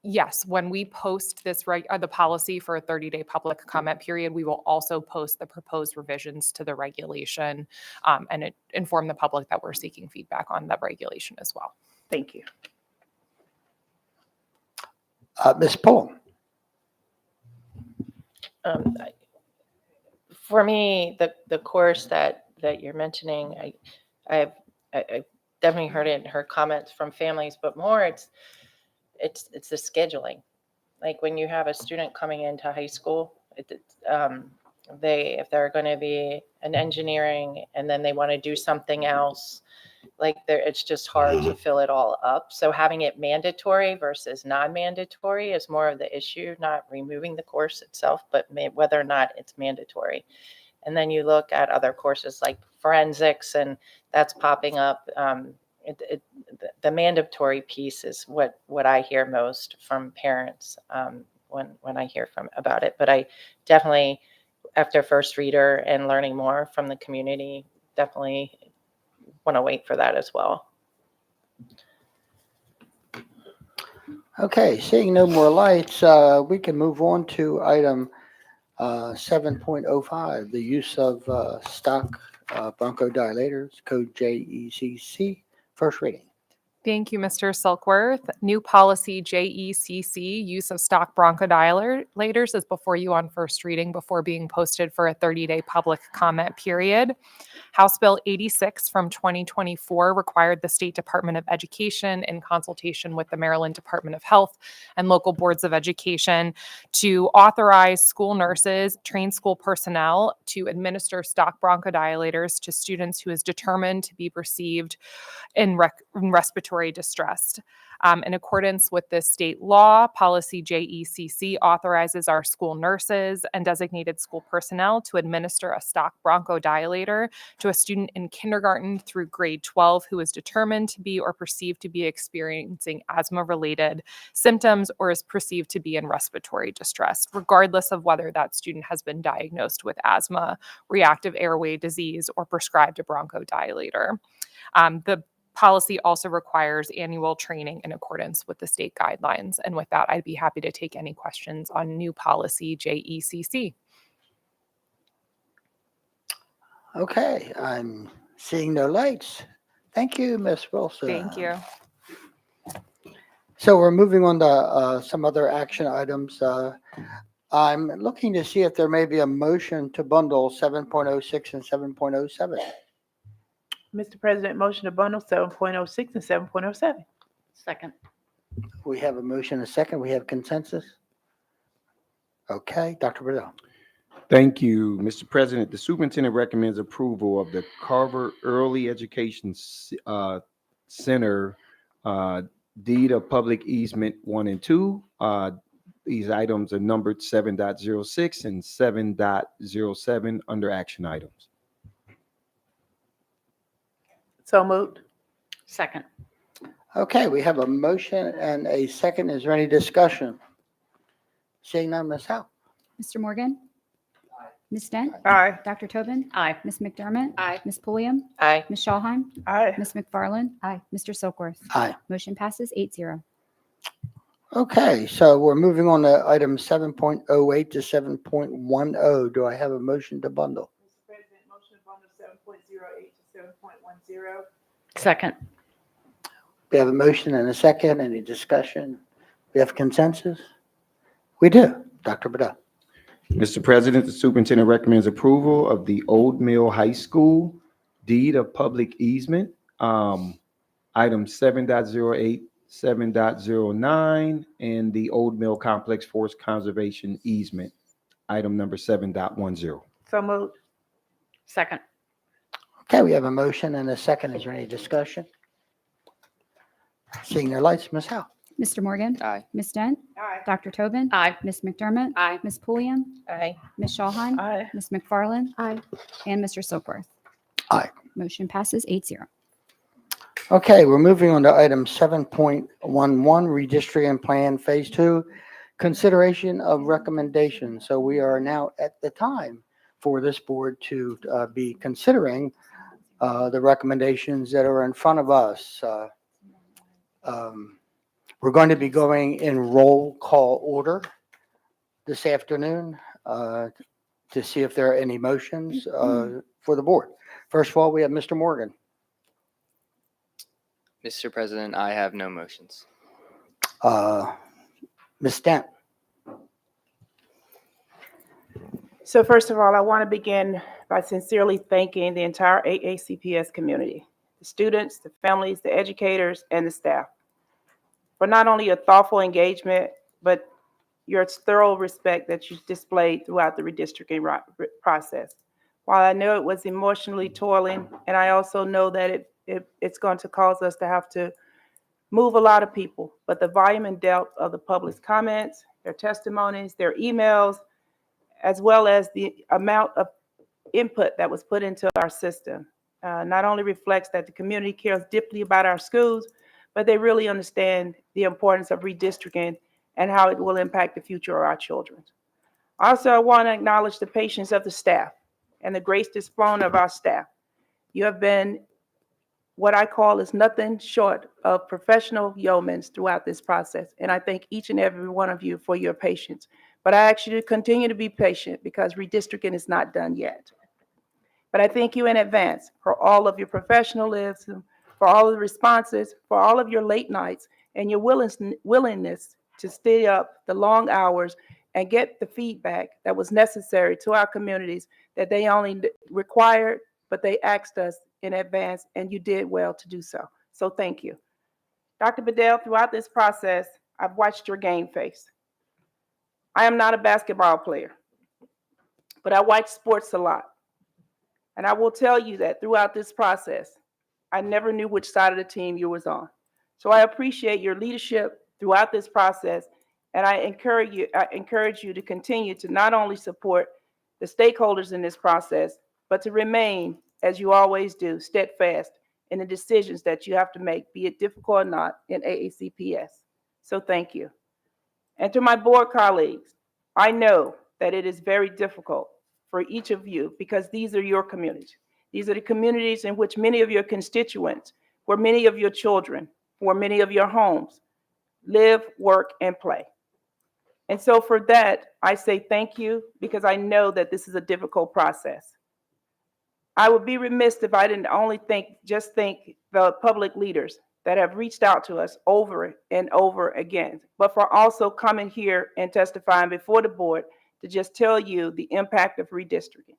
Yes, when we post this the policy for a 30-day public comment period, we will also post the proposed revisions to the regulation and inform the public that we're seeking feedback on that regulation as well. Thank you. Ms. Pullum. For me, the course that you're mentioning, I definitely heard it in her comments from families, but more it's the scheduling. Like when you have a student coming into high school, if they're going to be an engineering and then they want to do something else, it's just hard to fill it all up. So having it mandatory versus non-mandatory is more of the issue, not removing the course itself, but whether or not it's mandatory. And then you look at other courses like forensics, and that's popping up. The mandatory piece is what I hear most from parents when I hear about it. But I definitely, after first reader and learning more from the community, definitely want to wait for that as well. Okay, seeing no more lights, we can move on to item 7.05, the use of stock bronchodilators, code JECC, first reading. Thank you, Mr. Silkworth. New policy JECC, use of stock bronchodilators, is before you on first reading before being posted for a 30-day public comment period. House Bill 86 from 2024 required the State Department of Education, in consultation with the Maryland Department of Health and local boards of education, to authorize school nurses, trained school personnel to administer stock bronchodilators to students who is determined to be perceived in respiratory distress. In accordance with this state law, policy JECC authorizes our school nurses and designated school personnel to administer a stock bronchodilator to a student in kindergarten through grade 12 who is determined to be or perceived to be experiencing asthma-related symptoms or is perceived to be in respiratory distress, regardless of whether that student has been diagnosed with asthma, reactive airway disease, or prescribed a bronchodilator. The policy also requires annual training in accordance with the state guidelines. And with that, I'd be happy to take any questions on new policy JECC. Okay, I'm seeing no lights. Thank you, Ms. Wilson. Thank you. So we're moving on to some other action items. I'm looking to see if there may be a motion to bundle 7.06 and 7.07. Mr. President, motion to bundle 7.06 and 7.07. Second. We have a motion, a second. We have consensus. Okay, Dr. Riddell. Thank you, Mr. President. The superintendent recommends approval of the Carver Early Education Center deed of public easement 1 and 2. These items are numbered 7.06 and 7.07 under action items. So moved. Second. Okay, we have a motion and a second. Is there any discussion? Seeing none, Ms. Howe? Mr. Morgan? Ms. Dent? Aye. Dr. Tobin? Aye. Ms. McDermott? Aye. Ms. Pulliam? Aye. Ms. Shawheim? Aye. Ms. McFarland? Aye. Mr. Silkworth? Aye. Motion passes 8-0. Okay, so we're moving on to item 7.08 to 7.10. Do I have a motion to bundle? Mr. President, motion to bundle 7.08 to 7.10. Second. We have a motion and a second. Any discussion? We have consensus? We do. Dr. Bedell. Mr. President, the superintendent recommends approval of the Old Mill High School deed of public easement, item 7.08, 7.09, and the Old Mill Complex Forest Conservation easement, item number 7.10. So moved. Second. Okay, we have a motion and a second. Is there any discussion? Seeing their lights, Ms. Howe? Mr. Morgan? Aye. Ms. Dent? Aye. Dr. Tobin? Aye. Ms. McDermott? Aye. Ms. Pulliam? Aye. Ms. Shawheim? Aye. Ms. McFarland? Aye. And Mr. Silkworth? Aye. Motion passes 8-0. Okay, we're moving on to item 7.11, redistricting plan phase 2, consideration of recommendations. So we are now at the time for this board to be considering the recommendations that are in front of us. We're going to be going in roll call order this afternoon to see if there are any motions for the board. First of all, we have Mr. Morgan. Mr. President, I have no motions. Ms. Dent. So first of all, I want to begin by sincerely thanking the entire AACPS community, the students, the families, the educators, and the staff for not only your thoughtful engagement, but your thorough respect that you displayed throughout the redistricting process. While I know it was emotionally toiling, and I also know that it's going to cause us to have to move a lot of people, but the volume and depth of the public's comments, their testimonies, their emails, as well as the amount of input that was put into our system, not only reflects that the community cares deeply about our schools, but they really understand the importance of redistricting and how it will impact the future of our children. Also, I want to acknowledge the patience of the staff and the grace displayed of our staff. You have been what I call is nothing short of professional yeomen throughout this process. And I thank each and every one of you for your patience. But I ask you to continue to be patient because redistricting is not done yet. But I thank you in advance for all of your professionalism, for all of the responses, for all of your late nights, and your willingness to stay up the long hours and get the feedback that was necessary to our communities that they only required, but they asked us in advance, and you did well to do so. So thank you. Dr. Bedell, throughout this process, I've watched your game face. I am not a basketball player, but I watch sports a lot. And I will tell you that throughout this process, I never knew which side of the team you was on. So I appreciate your leadership throughout this process, and I encourage you to continue to not only support the stakeholders in this process, but to remain, as you always do, steadfast in the decisions that you have to make, be it difficult or not, in AACPS. So thank you. And to my board colleagues, I know that it is very difficult for each of you because these are your communities. These are the communities in which many of your constituents, where many of your children, where many of your homes live, work, and play. And so for that, I say thank you because I know that this is a difficult process. I would be remiss if I didn't only thank the public leaders that have reached out to us over and over again, but for also coming here and testifying before the board to just tell you the impact of redistricting.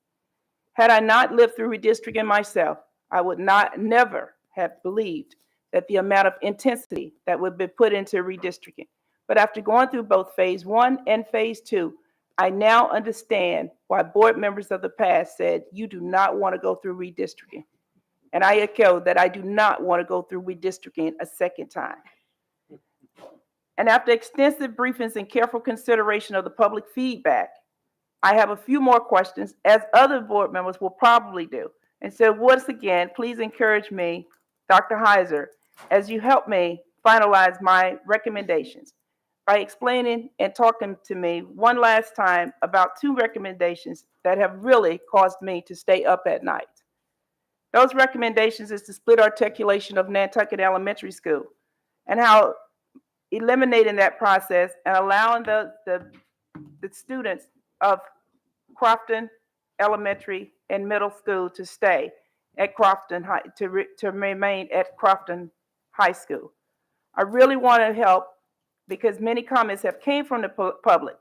Had I not lived through redistricting myself, I would never have believed that the amount of intensity that would be put into redistricting. But after going through both phase 1 and phase 2, I now understand why board members of the past said, you do not want to go through redistricting. And I echo that I do not want to go through redistricting a second time. And after extensive briefings and careful consideration of the public feedback, I have a few more questions, as other board members will probably do. And so once again, please encourage me, Dr. Heiser, as you help me finalize my recommendations by explaining and talking to me one last time about 2 recommendations that have really caused me to stay up at night. Those recommendations is the split articulation of Nantucket Elementary School and how eliminating that process and allowing the students of Crofton Elementary and Middle School to stay at Crofton High, to remain at Crofton High School. I really want to help because many comments have came from the public,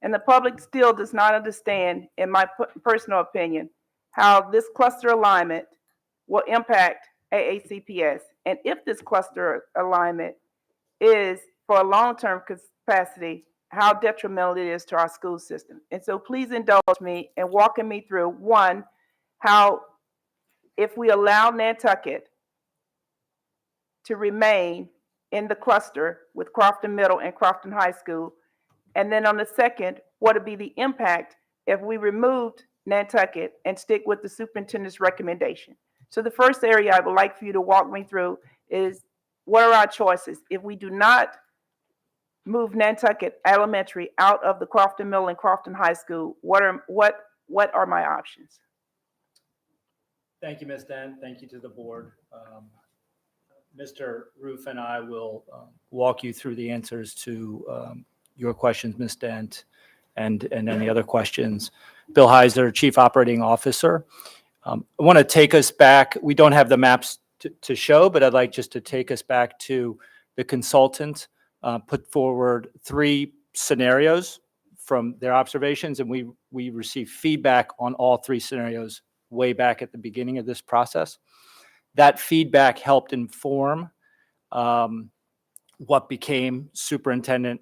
and the public still does not understand, in my personal opinion, how this cluster alignment will impact AACPS, and if this cluster alignment is for a long-term capacity, how detrimental it is to our school system. And so please indulge me in walking me through, one, how if we allow Nantucket to remain in the cluster with Crofton Middle and Crofton High School, and then on the second, what would be the impact if we removed Nantucket and stick with the superintendent's recommendation. So the first area I would like for you to walk me through is, what are our choices? If we do not move Nantucket Elementary out of the Crofton Middle and Crofton High School, what are my options? Thank you, Ms. Dent. Thank you to the board. Mr. Roof and I will walk you through the answers to your questions, Ms. Dent, and any other questions. Bill Heiser, Chief Operating Officer. I want to take us back. We don't have the maps to show, but I'd like just to take us back to the consultant put forward 3 scenarios from their observations, and we received feedback on all 3 scenarios way back at the beginning of this process. That feedback helped inform what became superintendent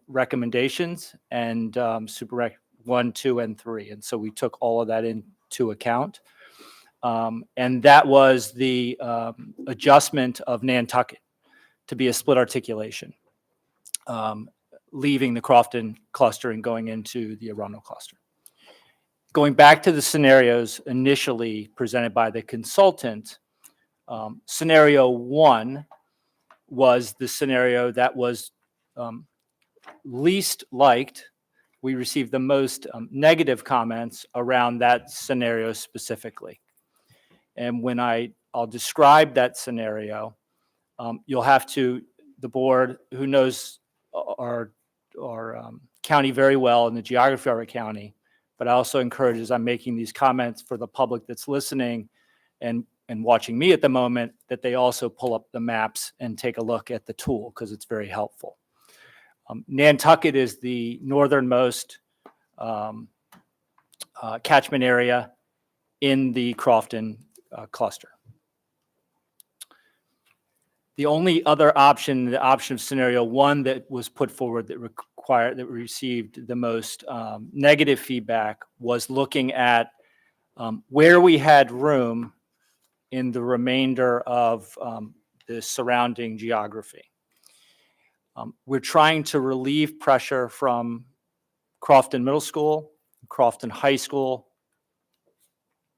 recommendations and Super Rec 1, 2, and 3. And so we took all of that into account. And that was the adjustment of Nantucket to be a split articulation, leaving the Crofton cluster and going into the Arundel cluster. Going back to the scenarios initially presented by the consultant, scenario 1 was the scenario that was least liked. We received the most negative comments around that scenario specifically. And when I'll describe that scenario, you'll have to, the board who knows our county very well and the geography of our county, but I also encourage, as I'm making these comments for the public that's listening and watching me at the moment, that they also pull up the maps and take a look at the tool because it's very helpful. Nantucket is the northernmost catchment area in the Crofton cluster. The only other option, the option of scenario 1 that was put forward that received the most negative feedback, was looking at where we had room in the remainder of the surrounding geography. We're trying to relieve pressure from Crofton Middle School, Crofton High School,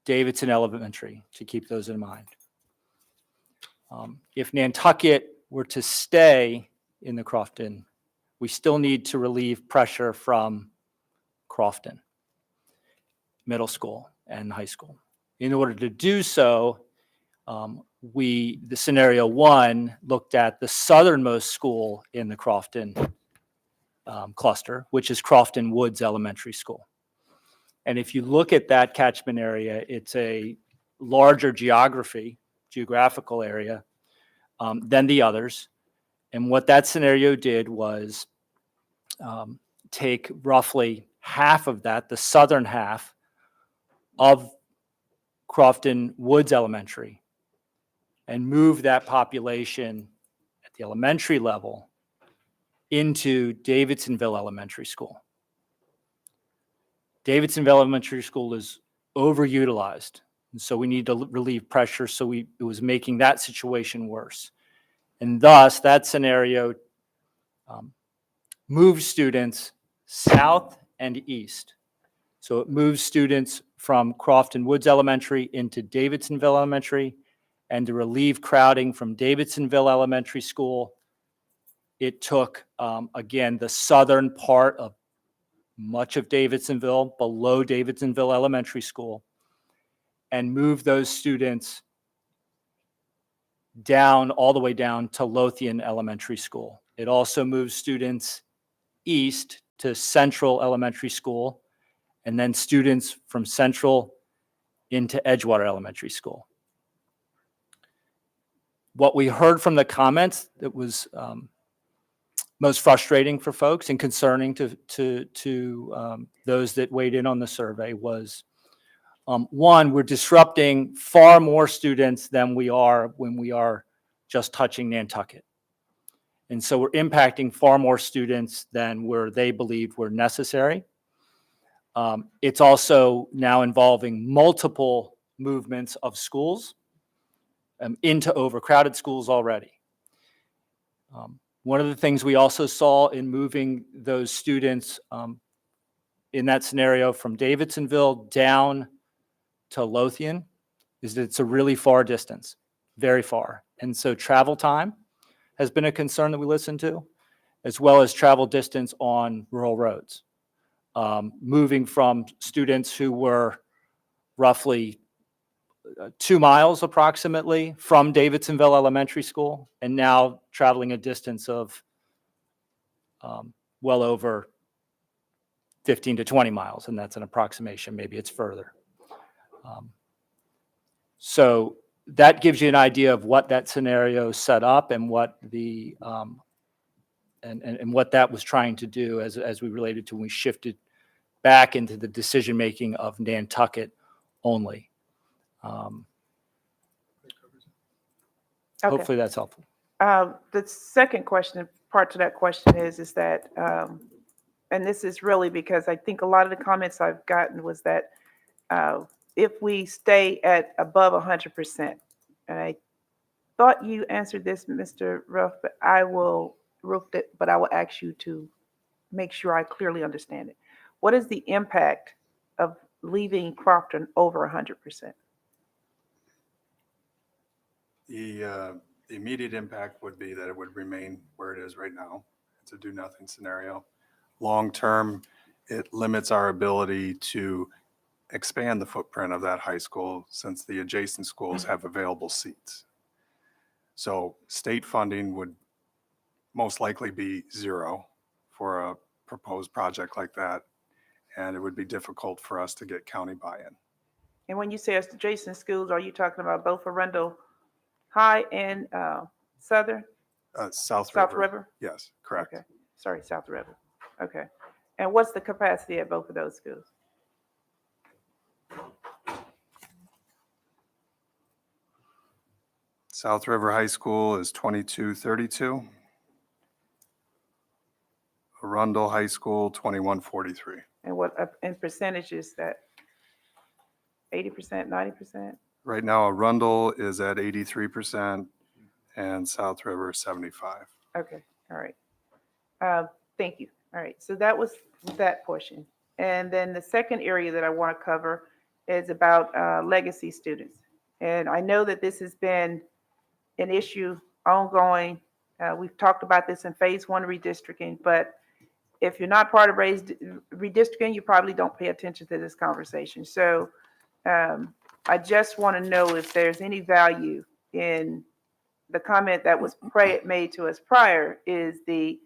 Davidson Elementary, to keep those in mind. If Nantucket were to stay in the Crofton, we still need to relieve pressure from Crofton Middle School and High School. In order to do so, the scenario 1 looked at the southernmost school in the Crofton cluster, which is Crofton Woods Elementary School. And if you look at that catchment area, it's a larger geographical area than the others. And what that scenario did was take roughly half of that, the southern half of Crofton Woods Elementary, and move that population at the elementary level into Davidsonville Elementary School. Davidsonville Elementary School is overutilized, and so we need to relieve pressure, so it was making that situation worse. And thus, that scenario moves students south and east. So it moves students from Crofton Woods Elementary into Davidsonville Elementary, and to relieve crowding from Davidsonville Elementary School, it took, again, the southern part of much of Davidsonville, below Davidsonville Elementary School, and moved those students down, all the way down to Lothian Elementary School. It also moved students east to Central Elementary School, and then students from Central into Edgewater Elementary School. What we heard from the comments that was most frustrating for folks and concerning to those that weighed in on the survey was, one, we're disrupting far more students than we are when we are just touching Nantucket. And so we're impacting far more students than where they believed were necessary. It's also now involving multiple movements of schools into overcrowded schools already. One of the things we also saw in moving those students in that scenario from Davidsonville down to Lothian is that it's a really far distance, very far. And so travel time has been a concern that we listened to, as well as travel distance on rural roads. Moving from students who were roughly 2 miles approximately from Davidsonville Elementary School, and now traveling a distance of well over 15 to 20 miles, and that's an approximation, maybe it's further. So that gives you an idea of what that scenario set up and what the and what that was trying to do as we related to when we shifted back into the decision-making of Nantucket only. Okay. Hopefully that's helpful. The second question, part to that question is that, and this is really because I think a lot of the comments I've gotten was that if we stay at above 100%, and I thought you answered this, Mr. Ruff, but I will ask you to make sure I clearly understand it. What is the impact of leaving Crofton over 100%? The immediate impact would be that it would remain where it is right now. It's a do-nothing scenario. Long-term, it limits our ability to expand the footprint of that high school since the adjacent schools have available seats. So state funding would most likely be zero for a proposed project like that, and it would be difficult for us to get county buy-in. And when you say adjacent schools, are you talking about both Arundel High and Southern? South River. River. Yes, correct. Okay, sorry, South River. Okay. And what's the capacity at both of those schools? South River High School is 2232. Arundel High School, 2143. And what in percentages that 80%, 90%? Right now, Arundel is at 83% and South River 75. Okay, all right. Thank you. All right, so that was that portion. And then the second area that I want to cover is about legacy students. And I know that this has been an issue ongoing. We've talked about this in phase 1 redistricting, but if you're not part of redistricting, you probably don't pay attention to this conversation. So I just want to know if there's any value in the comment that was made to us prior, is the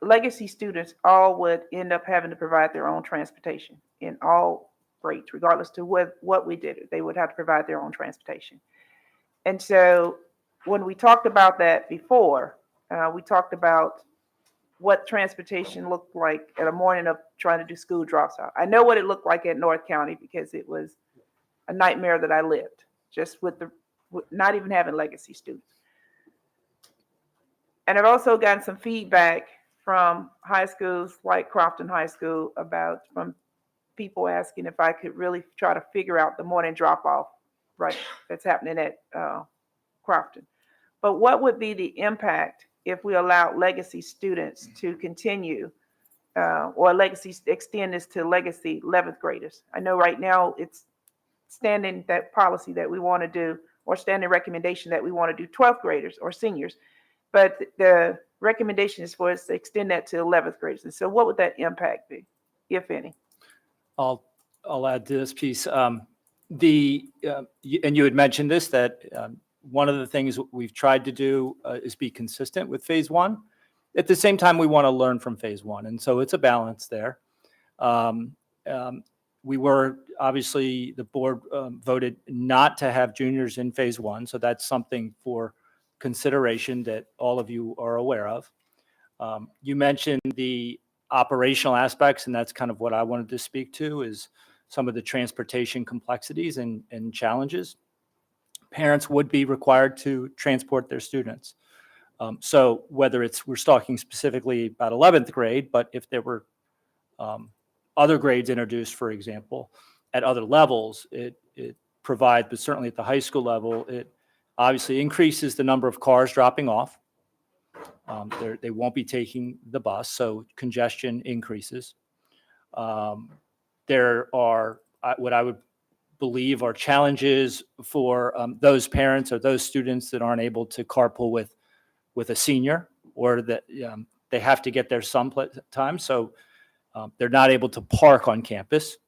legacy students all would end up having to provide their own transportation in all grades, regardless to what we did. They would have to provide their own transportation. And so when we talked about that before, we talked about what transportation looked like at a morning of trying to do school drops out. I know what it looked like at North County because it was a nightmare that I lived, just with not even having legacy students. And I've also gotten some feedback from high schools like Crofton High School from people asking if I could really try to figure out the morning drop off, right, that's happening at Crofton. But what would be the impact if we allowed legacy students to continue or extend this to legacy 11th graders? I know right now it's standing that policy that we want to do, or standing recommendation that we want to do 12th graders or seniors, but the recommendation is for us to extend that to 11th graders. And so what would that impact be, if any? I'll add to this piece. And you had mentioned this, that one of the things we've tried to do is be consistent with phase one. At the same time, we want to learn from phase one. And so it's a balance there. We were, obviously, the board voted not to have juniors in phase one. So that's something for consideration that all of you are aware of. You mentioned the operational aspects, and that's kind of what I wanted to speak to, is some of the transportation complexities and challenges. Parents would be required to transport their students. So whether we're talking specifically about 11th grade, but if there were other grades introduced, for example, at other levels, it provides, but certainly at the high school level, it obviously increases the number of cars dropping off. They won't be taking the bus, so congestion increases. There are what I would believe are challenges for those parents or those students that aren't able to carpool with a senior, or that they have to get there sometime, so they're not able to park on campus.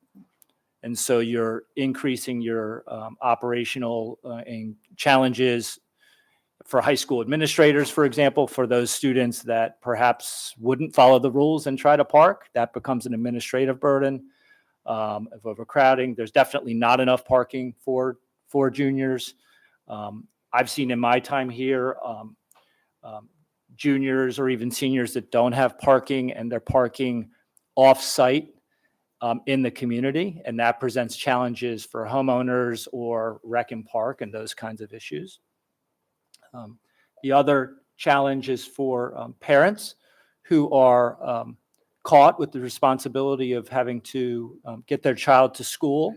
And so you're increasing your operational and challenges for high school administrators, for example, for those students that perhaps wouldn't follow the rules and try to park. That becomes an administrative burden of overcrowding. There's definitely not enough parking for juniors. I've seen in my time here juniors or even seniors that don't have parking, and they're parking off-site in the community, and that presents challenges for homeowners or wreck and park and those kinds of issues. The other challenge is for parents who are caught with the responsibility of having to get their child to school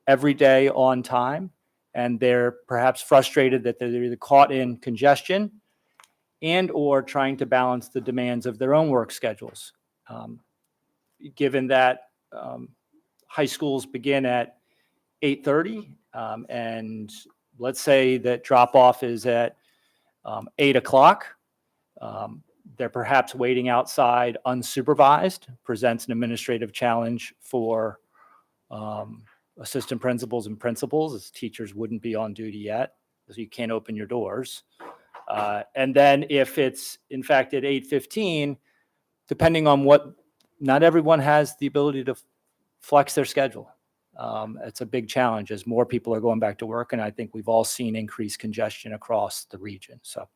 every day on time, and they're perhaps frustrated that they're either caught in congestion and or trying to balance the demands of their own work schedules. Given that high schools begin at 8:30, and let's say that drop-off is at 8 o'clock, they're perhaps waiting outside unsupervised, presents an administrative challenge for assistant principals and principals, as teachers wouldn't be on duty yet, so you can't open your doors. And then if it's in fact at 8:15, depending on not everyone has the ability to flex their schedule. It's a big challenge as more people are going back to work, and I think we've all seen increased congestion across the region. So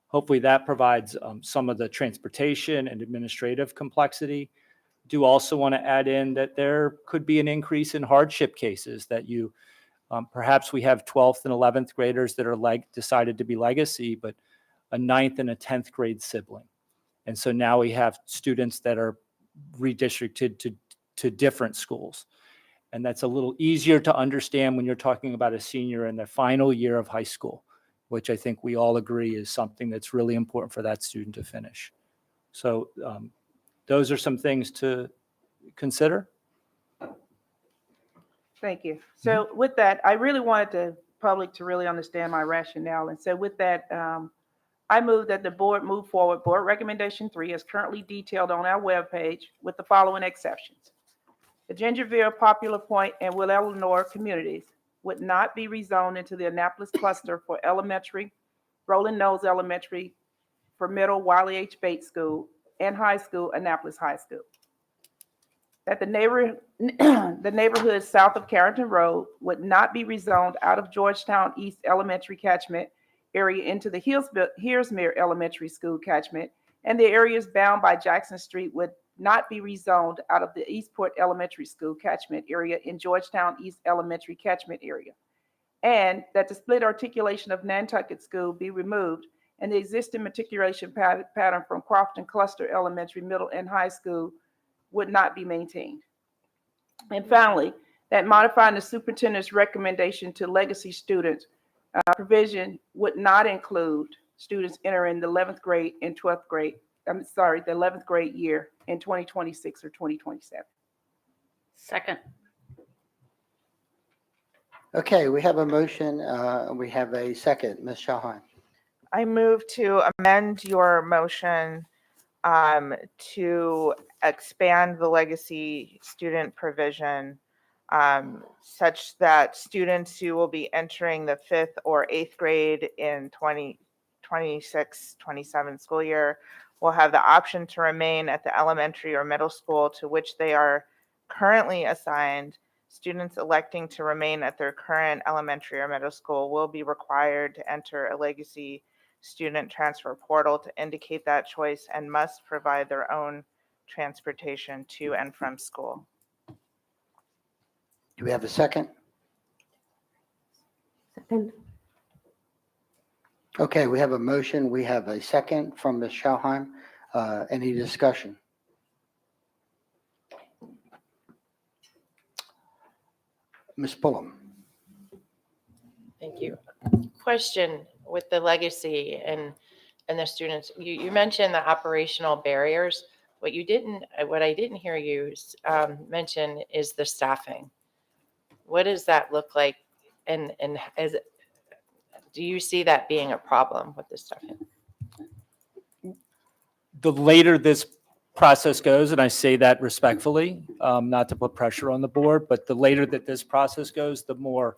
hopefully that provides some of the transportation and administrative complexity. Do also want to add in that there could be an increase in hardship cases that perhaps we have 12th and 11th graders that are decided to be legacy, but a 9th and a 10th grade sibling. And so now we have students that are redistricted to different schools. And that's a little easier to understand when you're talking about a senior in their final year of high school, which I think we all agree is something that's really important for that student to finish. So those are some things to consider. Thank you. So with that, I really wanted the public to really understand my rationale. And so with that, I move that the board move forward. Board recommendation 3 is currently detailed on our webpage with the following exceptions. The Gingerville, Popular Point, and Will Eleanor communities would not be rezoned into the Annapolis cluster for elementary, Roland Knowles Elementary, for middle, Wiley H. Bates School, and high school, Annapolis High School. That the neighborhood south of Carrington Road would not be rezoned out of Georgetown East Elementary catchment area into the Hearsmere Elementary School catchment, and the areas bound by Jackson Street would not be rezoned out of the Eastport Elementary School catchment area in Georgetown East Elementary catchment area. And that the split articulation of Nantucket School be removed and the existing matriculation pattern from Crofton Cluster Elementary, Middle, and High School would not be maintained. And finally, that modifying the superintendent's recommendation to legacy students provision would not include students entering the 11th grade and 12th grade, the 11th grade year in 2026 or 2027. Second. Okay, we have a motion. We have a second. Ms. Shalheim. I move to amend your motion to expand the legacy student provision such that students who will be entering the 5th or 8th grade in 2026-27 school year will have the option to remain at the elementary or middle school to which they are currently assigned. Students electing to remain at their current elementary or middle school will be required to enter a legacy student transfer portal to indicate that choice and must provide their own transportation to and from school. Do we have a second? Second. Okay, we have a motion. We have a second from Ms. Shalheim. Any discussion? Ms. Pullum. Thank you. Question with the legacy and the students. You mentioned the operational barriers. What I didn't hear you mention is the staffing. What does that look like? And do you see that being a problem with the staffing? The later this process goes, and I say that respectfully, not to put pressure on the board, but the later that this process goes, the more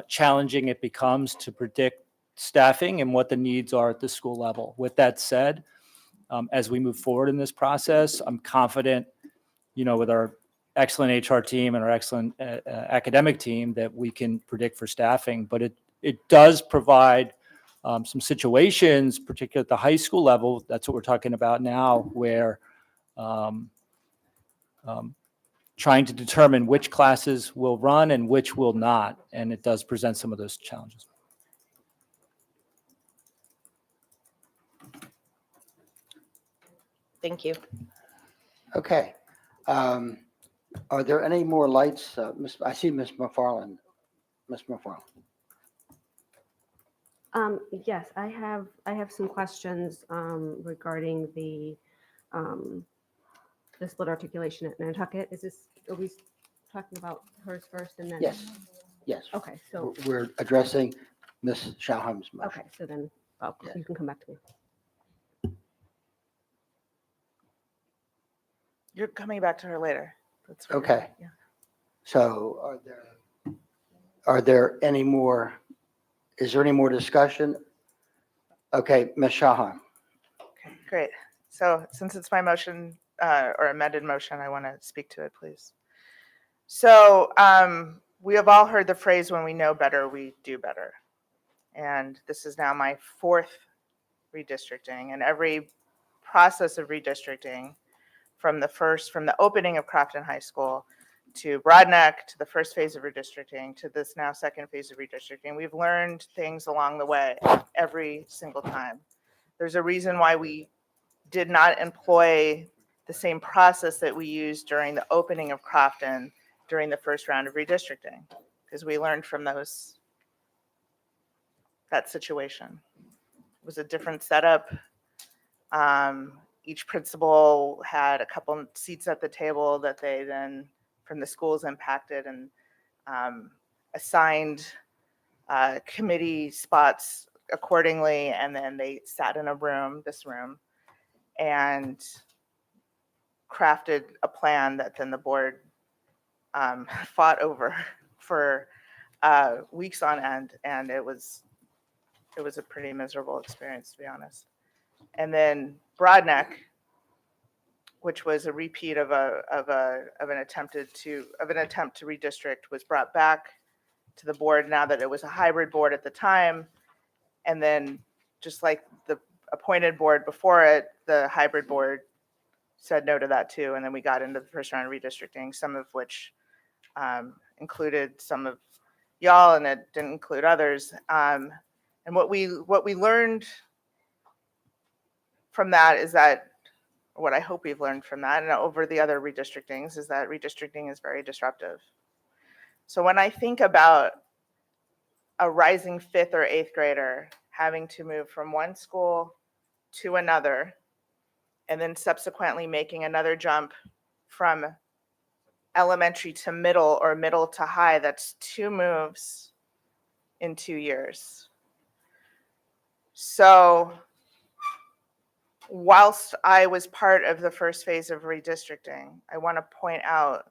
challenging it becomes to predict staffing and what the needs are at the school level. With that said, as we move forward in this process, I'm confident, with our excellent HR team and our excellent academic team that we can predict for staffing. But it does provide some situations, particularly at the high school level, that's what we're talking about now, where trying to determine which classes will run and which will not, and it does present some of those challenges. Thank you. Okay. Are there any more lights? I see Ms. McFarland. Ms. McFarland. Yes, I have some questions regarding the split articulation at Nantucket. Are we talking about hers first and then? Yes. Yes. Okay, so. We're addressing Ms. Shalheim's motion. Okay, so then you can come back to me. You're coming back to her later. That's what Okay. Yeah. So are there any more? Is there any more discussion? Okay, Ms. Shalheim. Okay, great. So since it's my motion or amended motion, I want to speak to it, please. So we have all heard the phrase, when we know better, we do better. And this is now my 4th redistricting, and every process of redistricting from the opening of Crofton High School to Broadneck, to the first phase of redistricting, to this now second phase of redistricting, we've learned things along the way every single time. There's a reason why we did not employ the same process that we used during the opening of Crofton during the first round of redistricting, because we learned from that situation. It was a different setup. Each principal had a couple seats at the table that they then, from the schools, impacted and assigned committee spots accordingly. And then they sat in this room, and crafted a plan that then the board fought over for weeks on end. And it was a pretty miserable experience, to be honest. And then Broadneck, which was a repeat of an attempt to redistrict, was brought back to the board now that it was a hybrid board at the time. And then, just like the appointed board before it, the hybrid board said no to that too. And then we got into the first round of redistricting, some of which included some of y'all, and it didn't include others. And what we learned from that is that, what I hope we've learned from that and over the other redistrictings, is that redistricting is very disruptive. So when I think about a rising 5th or 8th grader having to move from one school to another, and then subsequently making another jump from elementary to middle or middle to high, that's 2 moves in 2 years. So whilst I was part of the first phase of redistricting, I want to point out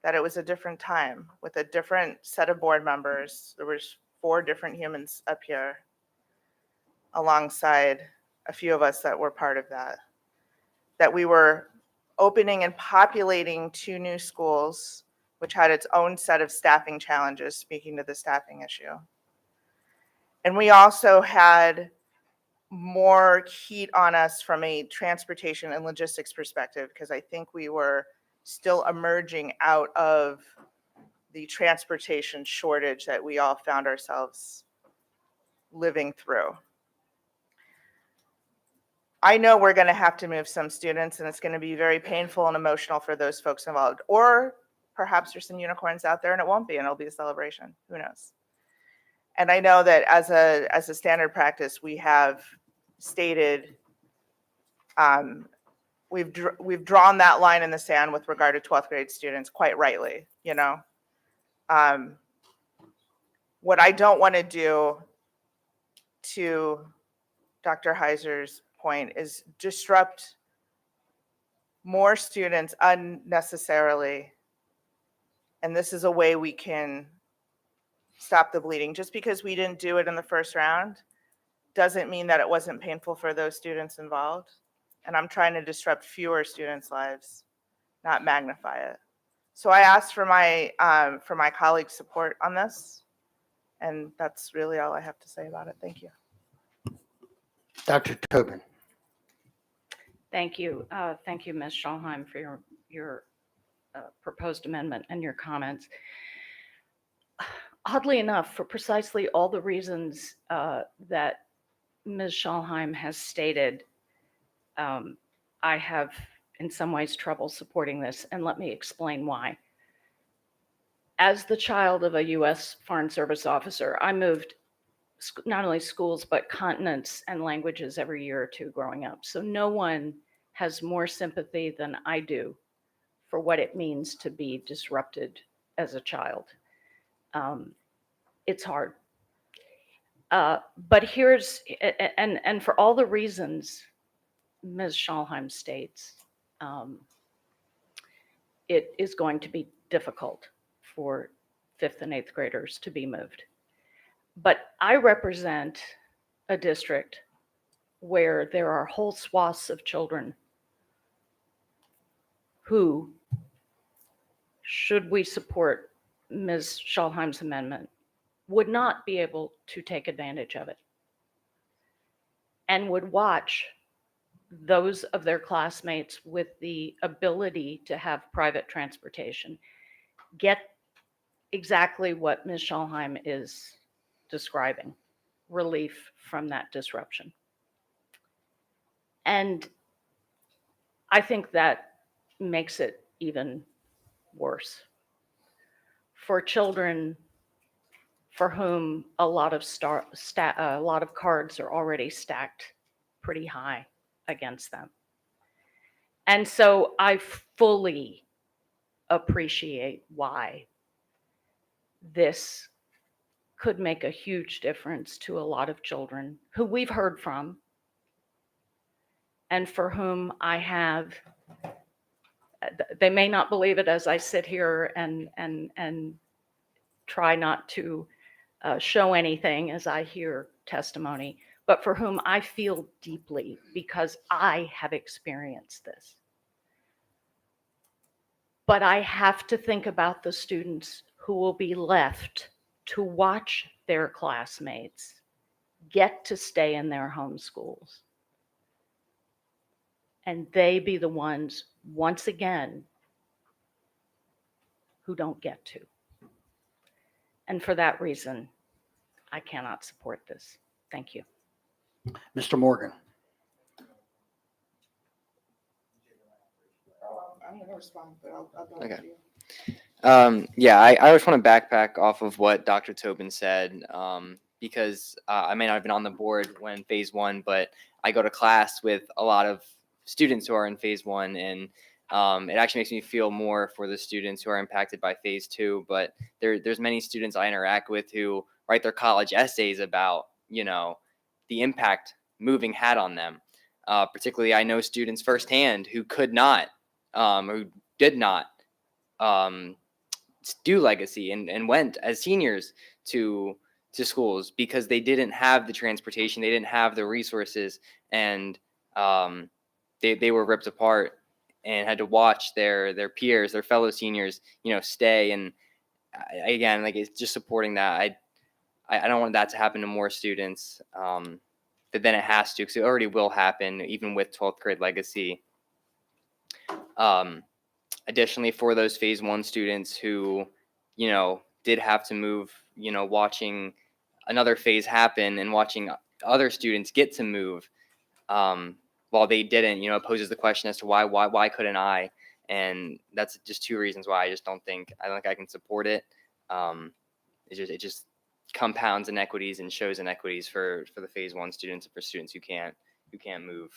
that it was a different time with a different set of board members. There was 4 different humans up here alongside a few of us that were part of that we were opening and populating 2 new schools, which had its own set of staffing challenges, speaking to the staffing issue. And we also had more heat on us from a transportation and logistics perspective, because I think we were still emerging out of the transportation shortage that we all found ourselves living through. I know we're going to have to move some students, and it's going to be very painful and emotional for those folks involved. Or perhaps there's some unicorns out there and it won't be, and it'll be a celebration. Who knows? And I know that as a standard practice, we have stated we've drawn that line in the sand with regard to 12th grade students, quite rightly. You know, what I don't want to do, to Dr. Heiser's point, is disrupt more students unnecessarily. And this is a way we can stop the bleeding. Just because we didn't do it in the first round doesn't mean that it wasn't painful for those students involved. And I'm trying to disrupt fewer students' lives, not magnify it. So I asked for my colleagues' support on this, and that's really all I have to say about it. Thank you. Dr. Tobin. Thank you. Thank you, Ms. Schalheim, for your proposed amendment and your comments. Oddly enough, for precisely all the reasons that Ms. Schalheim has stated, I have in some ways trouble supporting this, and let me explain why. As the child of a U.S. Foreign Service officer, I moved not only schools, but continents and languages every year or two growing up. So no one has more sympathy than I do for what it means to be disrupted as a child. It's hard. But here's, and for all the reasons Ms. Schalheim states, it is going to be difficult for 5th and 8th graders to be moved. But I represent a district where there are whole swaths of children who, should we support Ms. Schalheim's amendment, would not be able to take advantage of it and would watch those of their classmates with the ability to have private transportation get exactly what Ms. Schalheim is describing, relief from that disruption. And I think that makes it even worse for children for whom a lot of cards are already stacked pretty high against them. And so I fully appreciate why this could make a huge difference to a lot of children who we've heard from and for whom I have, they may not believe it as I sit here and try not to show anything as I hear testimony, but for whom I feel deeply because I have experienced this. But I have to think about the students who will be left to watch their classmates get to stay in their home schools. And they be the ones, once again, who don't get to. And for that reason, I cannot support this. Thank you. Mr. Morgan. I'm going to respond, but I'll go Okay. to you. Yeah, I just want to backpack off of what Dr. Tobin said, because I may not have been on the board when phase 1, but I go to class with a lot of students who are in phase 1, and it actually makes me feel more for the students who are impacted by phase 2. But there's many students I interact with who write their college essays about, you know, the impact moving had on them. Particularly, I know students firsthand who could not, who did not do legacy and went as seniors to schools because they didn't have the transportation, they didn't have the resources, and they were ripped apart and had to watch their peers, their fellow seniors, you know, stay. And again, like, it's just supporting that. I don't want that to happen to more students. But then it has to, because it already will happen, even with 12th grade legacy. Additionally, for those phase 1 students who, you know, did have to move, you know, watching another phase happen and watching other students get to move while they didn't, you know, it poses the question as to why couldn't I? And that's just 2 reasons why I don't think I can support it. It just compounds inequities and shows inequities for the phase 1 students and for students who can't move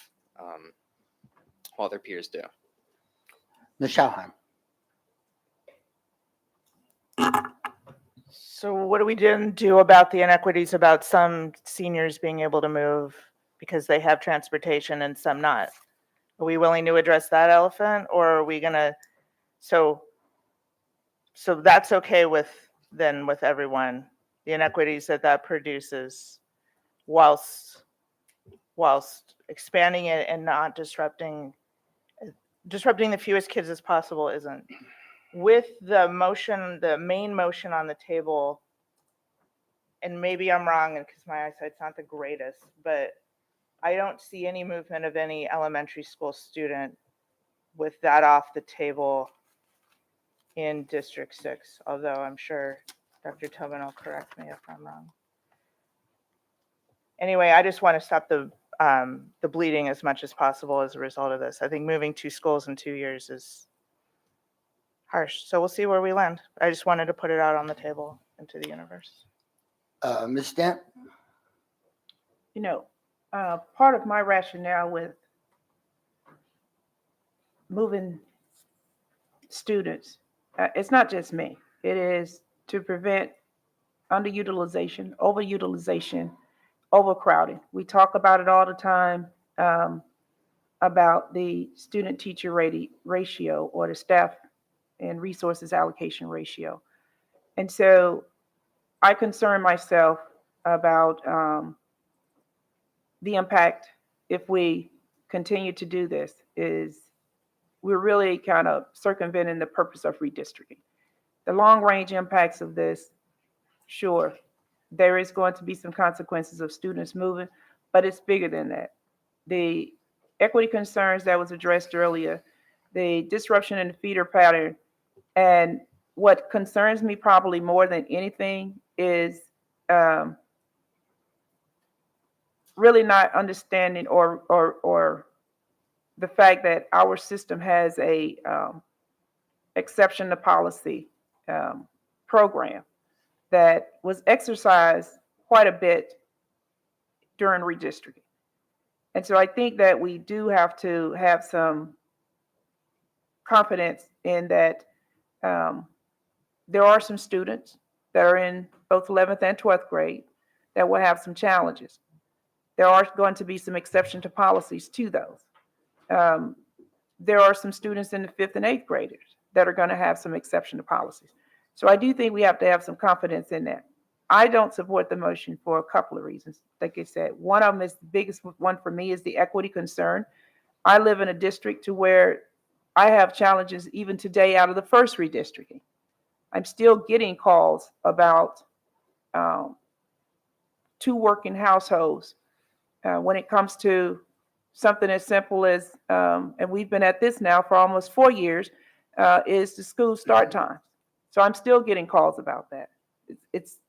while their peers do. Ms. Schauheim. So what do we do about the inequities about some seniors being able to move because they have transportation and some not? Are we willing to address that elephant, or are we gonna, so that's okay with everyone, the inequities that produces whilst expanding it and not disrupting the fewest kids as possible isn't? With the motion, the main motion on the table, and maybe I'm wrong because my eyesight's not the greatest, but I don't see any movement of any elementary school student with that off the table in District 6, although I'm sure Dr. Tobin will correct me if I'm wrong. Anyway, I just want to stop the bleeding as much as possible as a result of this. I think moving 2 schools in 2 years is harsh. So we'll see where we land. I just wanted to put it out on the table into the universe. Ms. Dent? You know, part of my rationale with moving students, it's not just me. It is to prevent underutilization, overutilization, overcrowding. We talk about it all the time, about the student-teacher ratio, or the staff and resources allocation ratio. And so I concern myself about the impact if we continue to do this. Is we're really kind of circumventing the purpose of redistricting. The long-range impacts of this, sure, there is going to be some consequences of students moving, but it's bigger than that. The equity concerns that was addressed earlier, the disruption in the feeder pattern, and what concerns me probably more than anything is really not understanding or the fact that our system has a exception to policy program that was exercised quite a bit during redistricting. And so I think that we do have to have some confidence in that there are some students that are in both 11th and 12th grade that will have some challenges. There are going to be some exception to policies to those. There are some students in the 5th and 8th graders that are going to have some exception to policies. So I do think we have to have some confidence in that. I don't support the motion for a couple of reasons. Like I said, one of them is the biggest one for me is the equity concern. I live in a district to where I have challenges even today out of the first redistricting. I'm still getting calls about 2 working households when it comes to something as simple as, and we've been at this now for almost 4 years, is the school start time. So I'm still getting calls about that. It's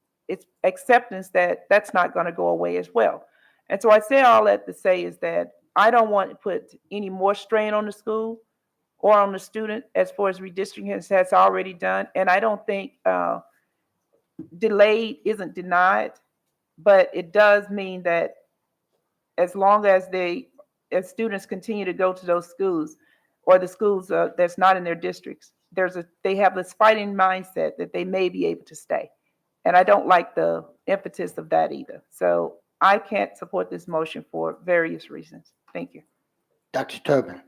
acceptance that that's not going to go away as well. And so I say all that to say is that I don't want to put any more strain on the school or on the student as far as redistricting has already done. And I don't think delayed isn't denied, but it does mean that as long as students continue to go to those schools or the schools that's not in their districts, they have this fighting mindset that they may be able to stay. And I don't like the impetus of that either. So I can't support this motion for various reasons. Thank you. Dr. Tobin.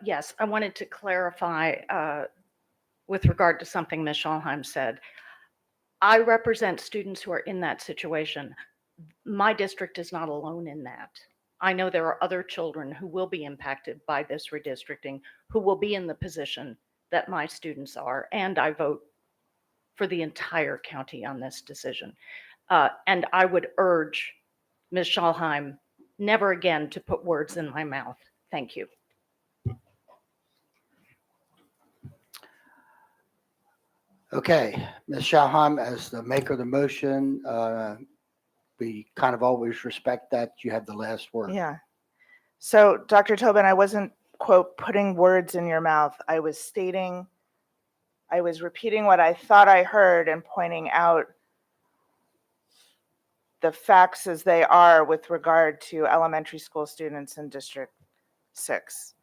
Yes, I wanted to clarify with regard to something Ms. Schalheim said. I represent students who are in that situation. My district is not alone in that. I know there are other children who will be impacted by this redistricting, who will be in the position that my students are, and I vote for the entire county on this decision. And I would urge Ms. Schalheim never again to put words in my mouth. Thank you. Okay, Ms. Schalheim, as the maker of the motion, we kind of always respect that you have the last word. Yeah. So, Dr. Tobin, I wasn't, quote, putting words in your mouth. I was repeating what I thought I heard and pointing out the facts as they are with regard to elementary school students in District 6.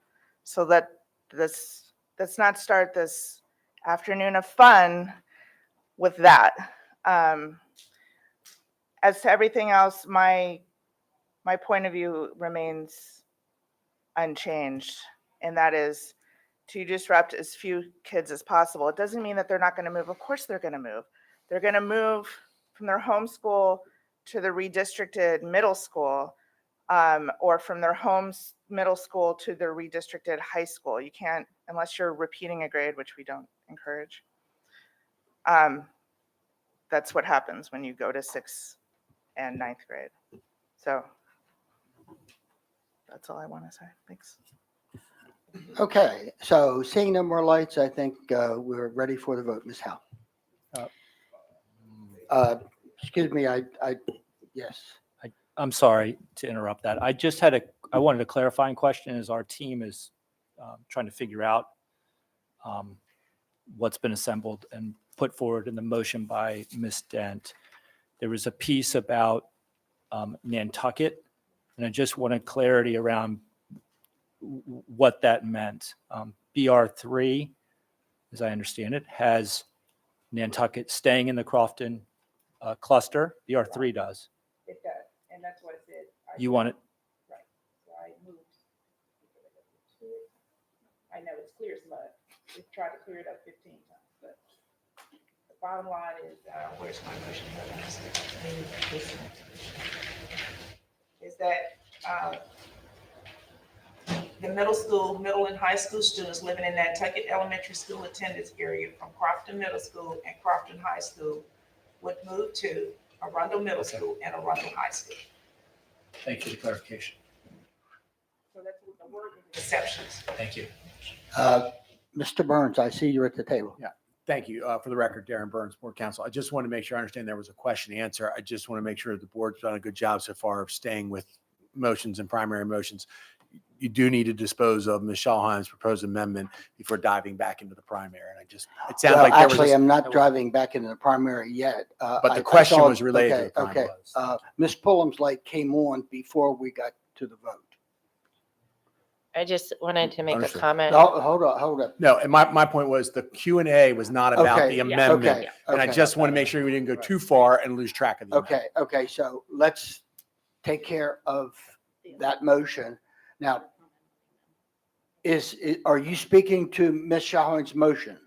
So let's not start this afternoon of fun with that. As to everything else, my point of view remains unchanged, and that is to disrupt as few kids as possible. It doesn't mean that they're not going to move. Of course they're going to move. They're going to move from their home school to the redistricted middle school, or from their home middle school to the redistricted high school. You can't, unless you're repeating a grade, which we don't encourage. That's what happens when you go to 6th and 9th grade. So that's all I want to say. Thanks. Okay, so seeing no more lights, I think we're ready for the vote. Ms. Howe. Excuse me, yes. I'm sorry to interrupt that. I wanted a clarifying question as our team is trying to figure out what's been assembled and put forward in the motion by Ms. Dent. There was a piece about Nantucket, and I just wanted clarity around what that meant. BR3, as I understand it, has Nantucket staying in the Crofton cluster. BR3 does. It does, and that's what it said. You want it? Right, so I moved. I know it's clear as mud. We've tried to clear it up 15 times, but the bottom line is, where's my motion? Is that the middle and high school students living in Nantucket Elementary School attendance area from Crofton Middle School and Crofton High School would move to Arundel Middle School and Arundel High School. Thank you for the clarification. So that's what the word is, exceptions. Thank you. Mr. Burns, I see you're at the table. Yeah, thank you. For the record, Darren Burns, Board Counsel. I just want to make sure I understand there was a question answer. I just want to make sure the board's done a good job so far of staying with motions and primary motions. You do need to dispose of Ms. Schalheim's proposed amendment before diving back into the primary. And it sounds Well, like there actually, was I'm not driving back into the primary yet. But the question was related to the primary. Okay. Ms. Pullum's light came on before we got to the vote. I just wanted to make Understood. a comment. Oh, hold on. No, and my point was the Q&A was not about Okay, the yeah, amendment. okay, And I okay. just want to make sure we didn't go too far and lose track of the amendment. Okay, so let's take care of that motion. Now, are you speaking to Ms. Schalheim's motion?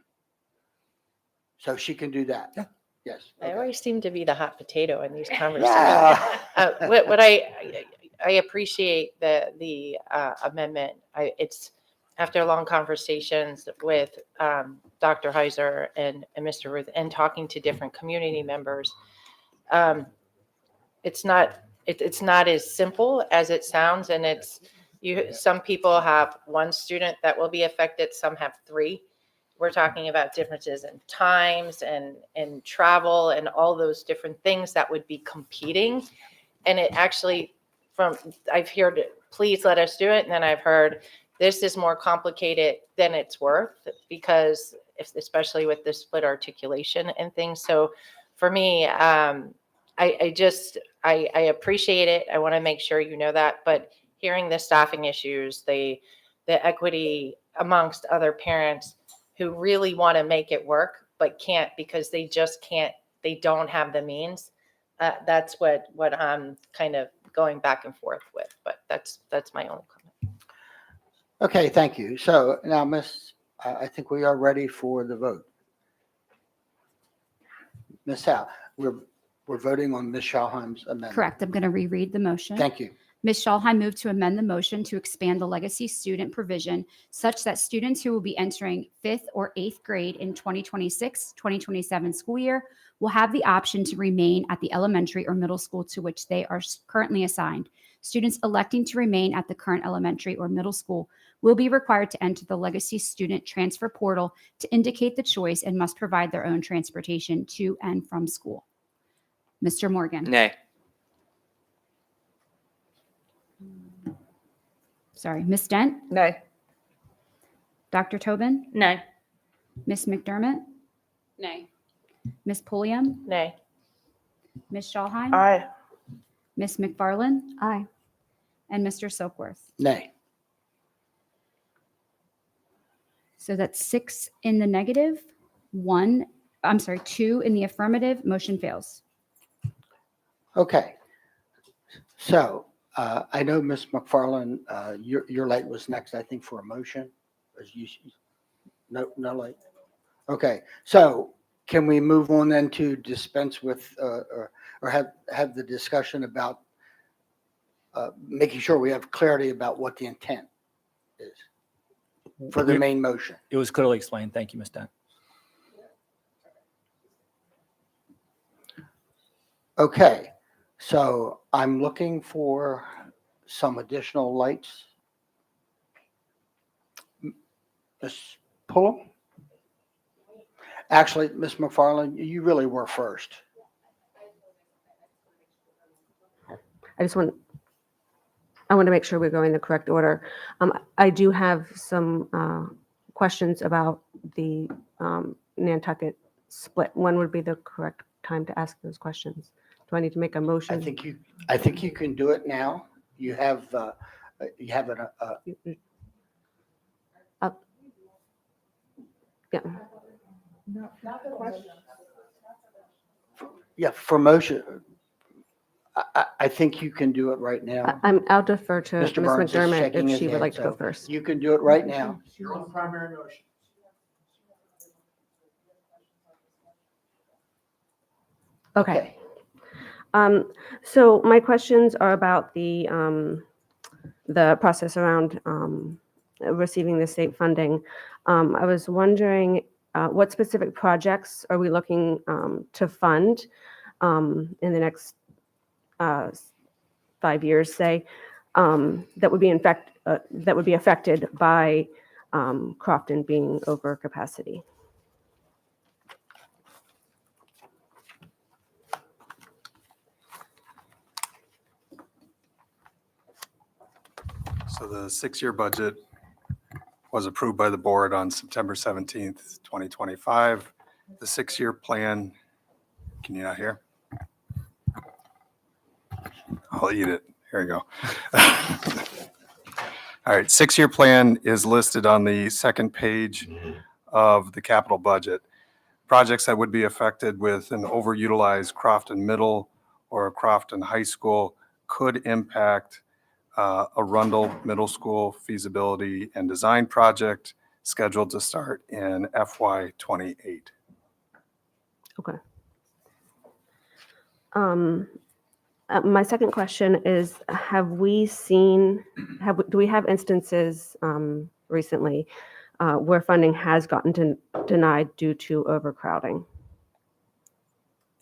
So she can do that? Yeah. Yes. I always seem to be the hot potato in these conversations. Yeah. What I appreciate the amendment. It's after long conversations with Dr. Heiser and Mr. Ruth and talking to different community members. It's not as simple as it sounds, and some people have one student that will be affected, some have 3. We're talking about differences in times and travel and all those different things that would be competing. And it actually, I've heard, please let us do it. And then I've heard, this is more complicated than it's worth, because especially with the split articulation and things. So for me, I appreciate it. I want to make sure you know that, but hearing the staffing issues, the equity amongst other parents who really want to make it work, but can't because they just can't, they don't have the means. That's what I'm kind of going back and forth with, but that's my only comment. Okay, thank you. So now, I think we are ready for the vote. Ms. Howe, we're voting on Ms. Schallheim's amendment. Correct. I'm going to reread the motion. Thank you. Ms. Schallheim moved to amend the motion to expand the legacy student provision such that students who will be entering 5th or 8th grade in 2026-2027 school year will have the option to remain at the elementary or middle school to which they are currently assigned. Students electing to remain at the current elementary or middle school will be required to enter the legacy student transfer portal to indicate the choice and must provide their own transportation to and from school. Mr. Morgan. Nay. Sorry, Ms. Dent, Nay. Dr. Tobin, No. Ms. McDermott, Nay. Ms. Pulliam, Nay. Ms. Schallheim, Aye. Ms. McFarland, Aye. and Mr. Silkworth. Nay. So that's 6 in the negative, 2 in the affirmative, motion fails. Okay. So I know Ms. McFarland, your light was next, I think, for a motion. No light. Okay. So can we move on then to dispense with or have the discussion about making sure we have clarity about what the intent is for the main motion? It was clearly explained. Thank you, Ms. Dent. Okay. So I'm looking for some additional lights. Ms. Pullum? Actually, Ms. McFarland, you really were first. I want to make sure we're going in the correct order. I do have some questions about the Nantucket split. When would be the correct time to ask those questions? Do I need to make a motion? I think you can do it now. You have it. Yeah. Yeah, for motion. I think you can do it right now. I'll defer to Ms. Mr. Burns is McDermott shaking if his she would head, like to go so first. You can do it right now. You're on the primary motion. Okay. So my questions are about the process around receiving the state funding. I was wondering what specific projects are we looking to fund in the next 5 years, say, that would be affected by Crofton being over capacity? So the 6-year budget was approved by the board on September 17th, 2025. The 6-year plan, can you not hear? I'll eat it. Here we go. All right, 6-year plan is listed on the second page of the capital budget. Projects that would be affected with an overutilized Crofton Middle or a Crofton High School could impact a Rundle Middle School feasibility and design project scheduled to start in FY '28. Okay. My second question is, do we have instances recently where funding has gotten denied due to overcrowding?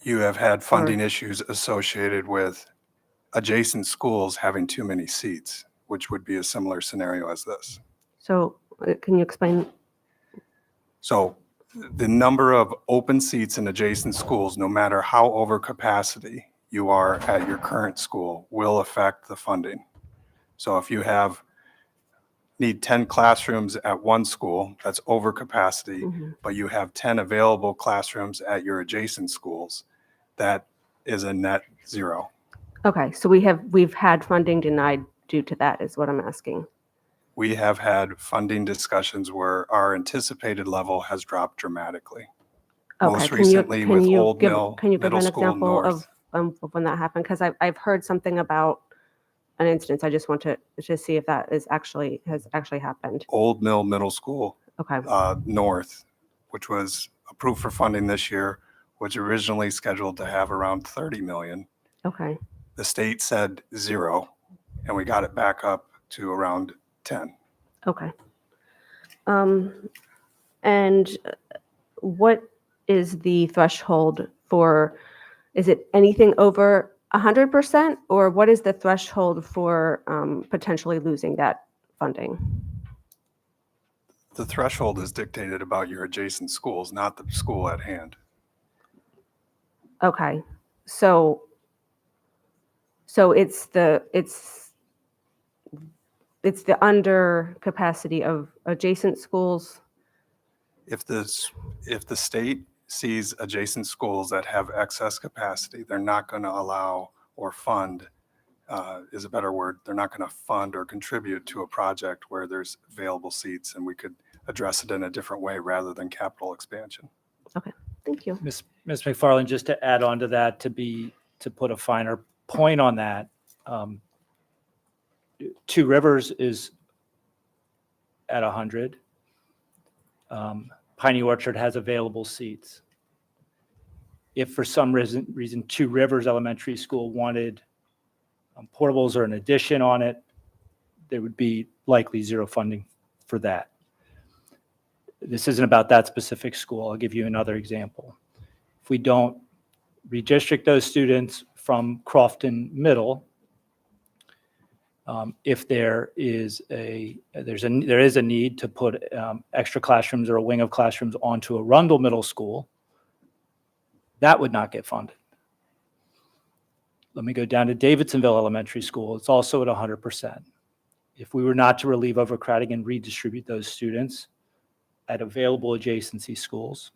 You have had funding issues associated with adjacent schools having too many seats, which would be a similar scenario as this. So can you explain? So the number of open seats in adjacent schools, no matter how over capacity you are at your current school, will affect the funding. So if you need 10 classrooms at one school, that's over capacity, but you have 10 available classrooms at your adjacent schools, that is a net zero. Okay, so we've had funding denied due to that, is what I'm asking. We have had funding discussions where our anticipated level has dropped dramatically. most can recently with Old give, Mill can you give Middle an School example North. of when that happened? Because I've heard something about an instance. I just want to see if that has actually happened. Old Mill Middle School Okay. North, which was approved for funding this year, was originally scheduled to have around 30 million. Okay. The state said 0, and we got it back up to around 10. Okay. And what is the threshold for, is it anything over 100%, or what is the threshold for potentially losing that funding? The threshold is dictated about your adjacent schools, not the school at hand. Okay. So it's the under capacity of adjacent schools. If the state sees adjacent schools that have excess capacity, they're not going to allow or fund, is a better word, they're not going to fund or contribute to a project where there's available seats, and we could address it in a different way rather than capital expansion. Okay, thank you. Ms. McFarland, just to add on to that, to put a finer point on that, Two Rivers is at 100. Piney Orchard has available seats. If for some reason Two Rivers Elementary School wanted portables or an addition on it, there would be likely 0 funding for that. This isn't about that specific school. I'll give you another example. If we don't redistrict those students from Crofton Middle, if there is a need to put extra classrooms or a wing of classrooms onto a Rundle Middle School, that would not get funded. Let me go down to Davidsonville Elementary School. It's also at 100%. If we were not to relieve overcrowding and redistribute those students at available adjacency schools,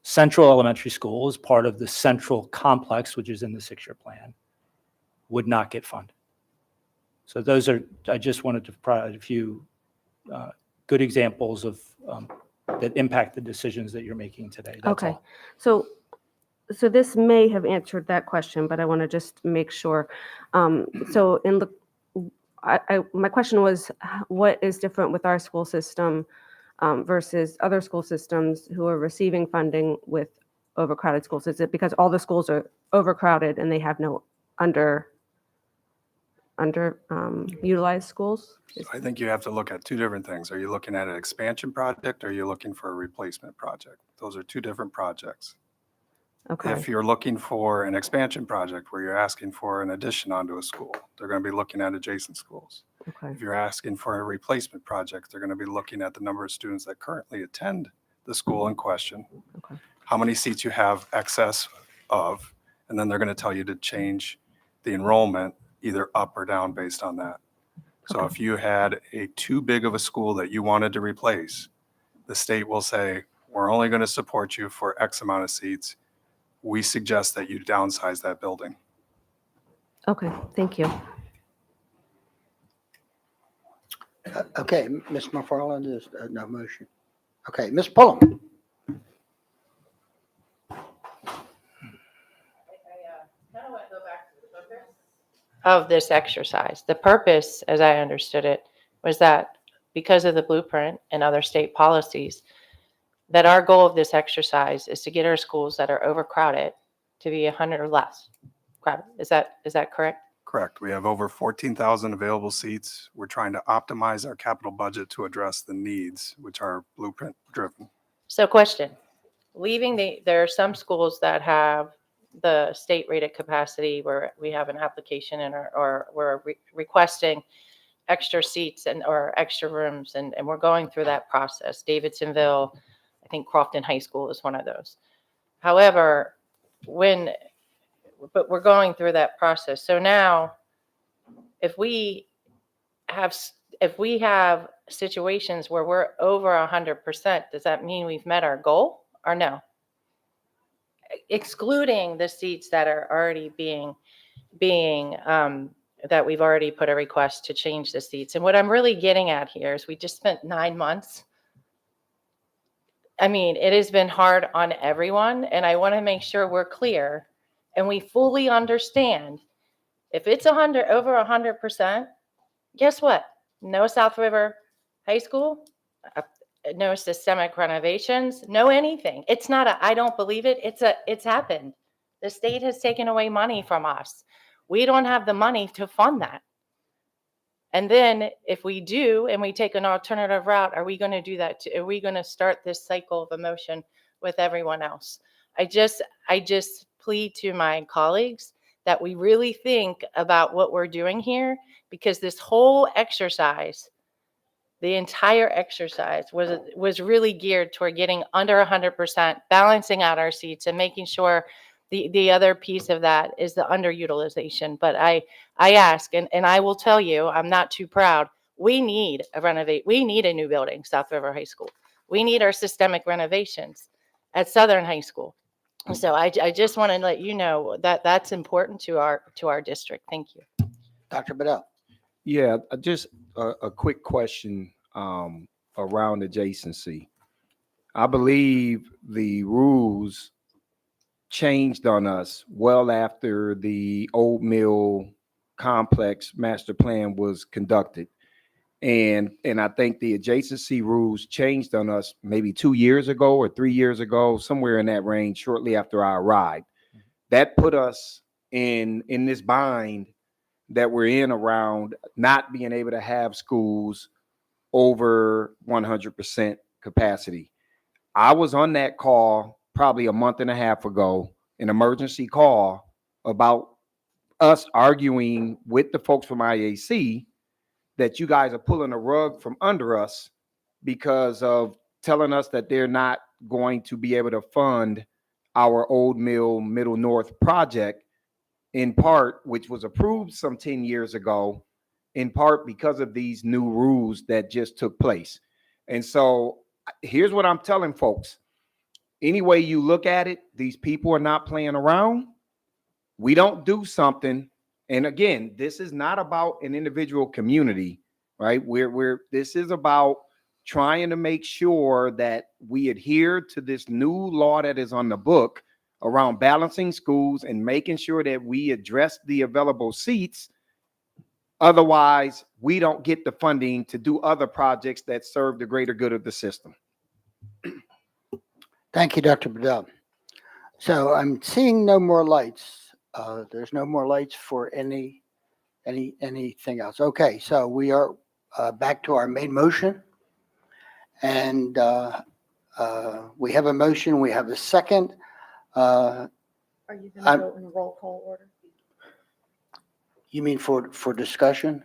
Central Elementary School is part of the Central Complex, which is in the 6-year plan, would not get funded. So those are, I just wanted to provide a few good examples of that impact the decisions that you're making today. That's Okay. all. So this may have answered that question, but I want to just make sure. So my question was, what is different with our school system versus other school systems who are receiving funding with overcrowded schools? Is it because all the schools are overcrowded and they have no utilized schools? I think you have to look at 2 different things. Are you looking at an expansion project, or are you looking for a replacement project? Those are 2 different projects. Okay. If you're looking for an expansion project where you're asking for an addition onto a school, they're going to be looking at adjacent schools. Okay. If you're asking for a replacement project, they're going to be looking at the number of students that currently attend the school in question, Okay. how many seats you have excess of, and then they're going to tell you to change the enrollment either up or down based on that. So Okay. if you had a too big of a school that you wanted to replace, the state will say, we're only going to support you for X amount of seats. We suggest that you downsize that building. Okay, thank you. Okay, Ms. McFarland, is no motion. Okay, Ms. Pullum. Of this exercise. The purpose, as I understood it, was that because of the blueprint and other state policies, that our goal of this exercise is to get our schools that are overcrowded to be 100 or less crowded. Is that correct? Correct. We have over 14,000 available seats. We're trying to optimize our capital budget to address the needs, which are blueprint driven. So question, there are some schools that have the state rated capacity where we have an application in or we're requesting extra seats or extra rooms, and we're going through that process. Davidsonville, I think Crofton High School is one of those. However, but we're going through that process. So now, if we have situations where we're over 100%, does that mean we've met our goal or no? Excluding the seats that are already being that we've already put a request to change the seats. And what I'm really getting at here is we just spent 9 months I mean, it has been hard on everyone, and I want to make sure we're clear and we fully understand. If it's over 100%, guess what? No South River High School, no systemic renovations, no anything. It's not a, I don't believe it. It's happened. The state has taken away money from us. We don't have the money to fund that. And then if we do, and we take an alternative route, are we going to do that? Are we going to start this cycle of emotion with everyone else? I just plead to my colleagues that we really think about what we're doing here, because this whole exercise, the entire exercise was really geared toward getting under 100%, balancing out our seats and making sure the other piece of that is the underutilization. But I ask, and I will tell you, I'm not too proud. We need we need a new building, South River High School. We need our systemic renovations at Southern High School. So I just want to let you know that that's important to our district. Thank you. Dr. Bedell. Yeah, just a quick question around adjacency. I believe the rules changed on us well after the Old Mill Complex master plan was conducted. And I think the adjacency rules changed on us maybe 2 years ago or 3 years ago, somewhere in that range, shortly after I arrived. That put us in this bind that we're in around not being able to have schools over 100% capacity. I was on that call probably a month and a half ago, an emergency call about us arguing with the folks from IAC that you guys are pulling a rug from under us because of telling us that they're not going to be able to fund our Old Mill Middle North project, in part, which was approved some 10 years ago, in part because of these new rules that just took place. And so here's what I'm telling folks. Any way you look at it, these people are not playing around. We don't do something. And again, this is not about an individual community, right? This is about trying to make sure that we adhere to this new law that is on the book around balancing schools and making sure that we address the available seats. Otherwise, we don't get the funding to do other projects that serve the greater good of the system. Thank you, Dr. Bedell. So I'm seeing no more lights. There's no more lights for anything else. Okay, so we are back to our main motion. And we have a motion, we have a second. Are you going to go in roll call order? You mean for discussion?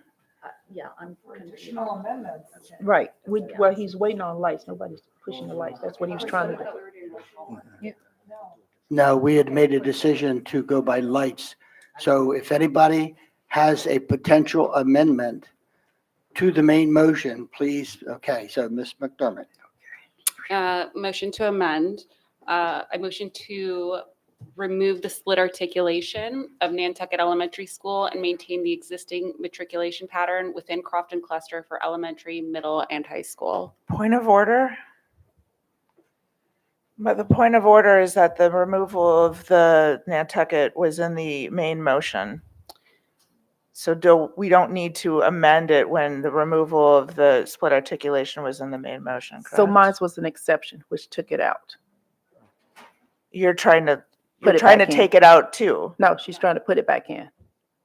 Yeah, I'm. Additional amendments. Right, well, he's waiting on lights, nobody's pushing the lights, that's what he was trying to do. No, we had made a decision to go by lights. So if anybody has a potential amendment to the main motion, please. Okay, so Ms. McDermott. Motion to amend. I motion to remove the split articulation of Nantucket Elementary School and maintain the existing matriculation pattern within Crofton cluster for elementary, middle, and high school. Point of order. But the point of order is that the removal of the Nantucket was in the main motion. So we don't need to amend it when the removal of the split articulation was in the main motion, correct? So mine was an exception, which took it out. You're trying to Put it take back in. it out too. No, she's trying to put it back in.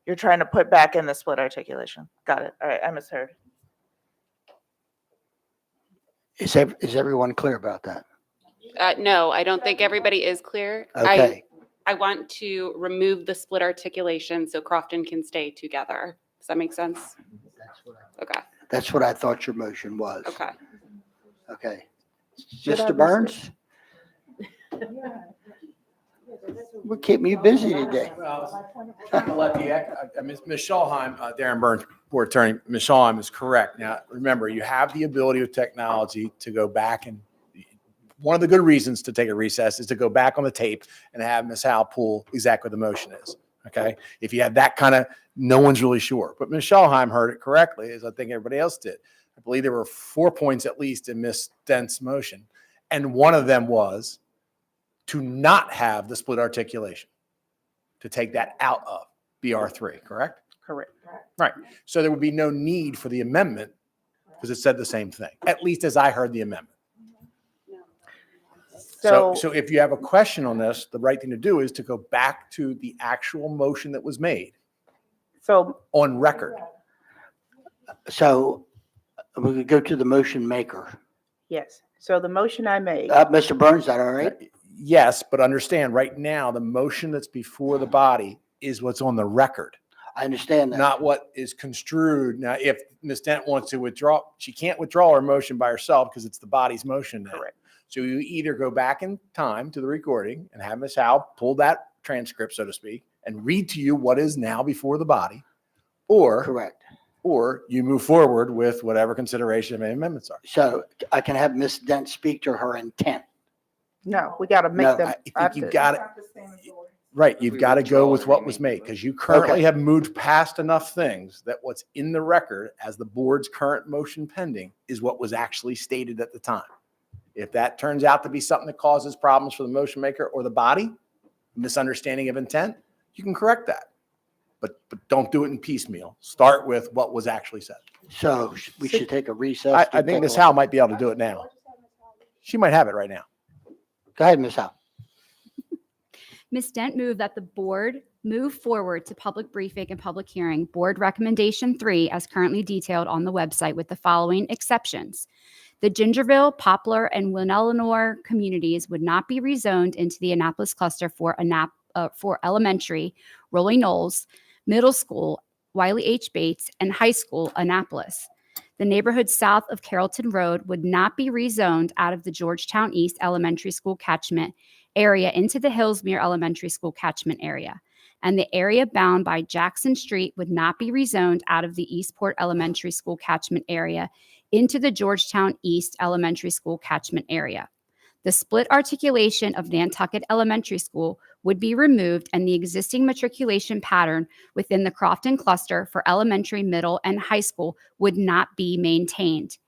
You're trying to put back in the split articulation. Got it. All right, I misheard. Is everyone clear about that? No, I don't think everybody is clear. Okay. I want to remove the split articulation so Crofton can stay together. Does that make sense? Okay. That's what I thought your motion was. Okay. Okay. Should I Mr. Burns? We're keeping you busy today. Trying to let Ms. Schalheim, Darren Burns, Board Attorney, Ms. Schalheim is correct. Now, remember, you have the ability with technology to go back, and one of the good reasons to take a recess is to go back on the tape and have Ms. Howe pull exactly what the motion is. Okay. If you have that kind of, no one's really sure. But Ms. Schalheim heard it correctly, as I think everybody else did. I believe there were 4 points at least in Ms. Dent's motion. And one of them was to not have the split articulation, to take that out of BR3, correct? Correct. Right. So there would be no need for the amendment because it said the same thing, at least as I heard the amendment. So if you have a question on this, the right thing to do is to go back to the actual motion that was made. So on record. So we could go to the motion maker. yes, so the motion I made. Mr. Burns, is that all right? Yes, but understand right now, the motion that's before the body is what's on the record. I understand that. Not what is construed. Now, if Ms. Dent wants to withdraw, she can't withdraw her motion by herself because it's the body's motion now. Correct. So you either go back in time to the recording and have Ms. Howe pull that transcript, so to speak, and read to you what is now before the body, or Correct. Or you move forward with whatever consideration of any amendments are. So I can have Ms. Dent speak to her intent. No, we got to make No, them. I think you've got it. Right, you've got to go with what was made because you currently have moved past enough things that what's in the record as the board's current motion pending is what was actually stated at the time. If that turns out to be something that causes problems for the motion maker or the body, misunderstanding of intent, you can correct that. But don't do it in piecemeal. Start with what was actually said. So we should take a recess. I think Ms. Howe might be able to do it now. She might have it right now. Go ahead, Ms. Howe. Ms. Dent moved that the board move forward to public briefing and public hearing, board recommendation 3, as currently detailed on the website, with the following exceptions. The Gingerville, Poplar, and Winnelanor communities would not be rezoned into the Annapolis cluster for elementary, Rolling Knolls, middle school, Wiley H. Bates, and high school, Annapolis. The neighborhood south of Carrollton Road would not be rezoned out of the Georgetown East Elementary School catchment area into the Hillsmere Elementary School catchment area. And the area bound by Jackson Street would not be rezoned out of the Eastport Elementary School catchment area into the Georgetown East Elementary School catchment area. The split articulation of Nantucket Elementary School would be removed and the existing matriculation pattern within the Crofton cluster for elementary, middle, and high school would not be maintained.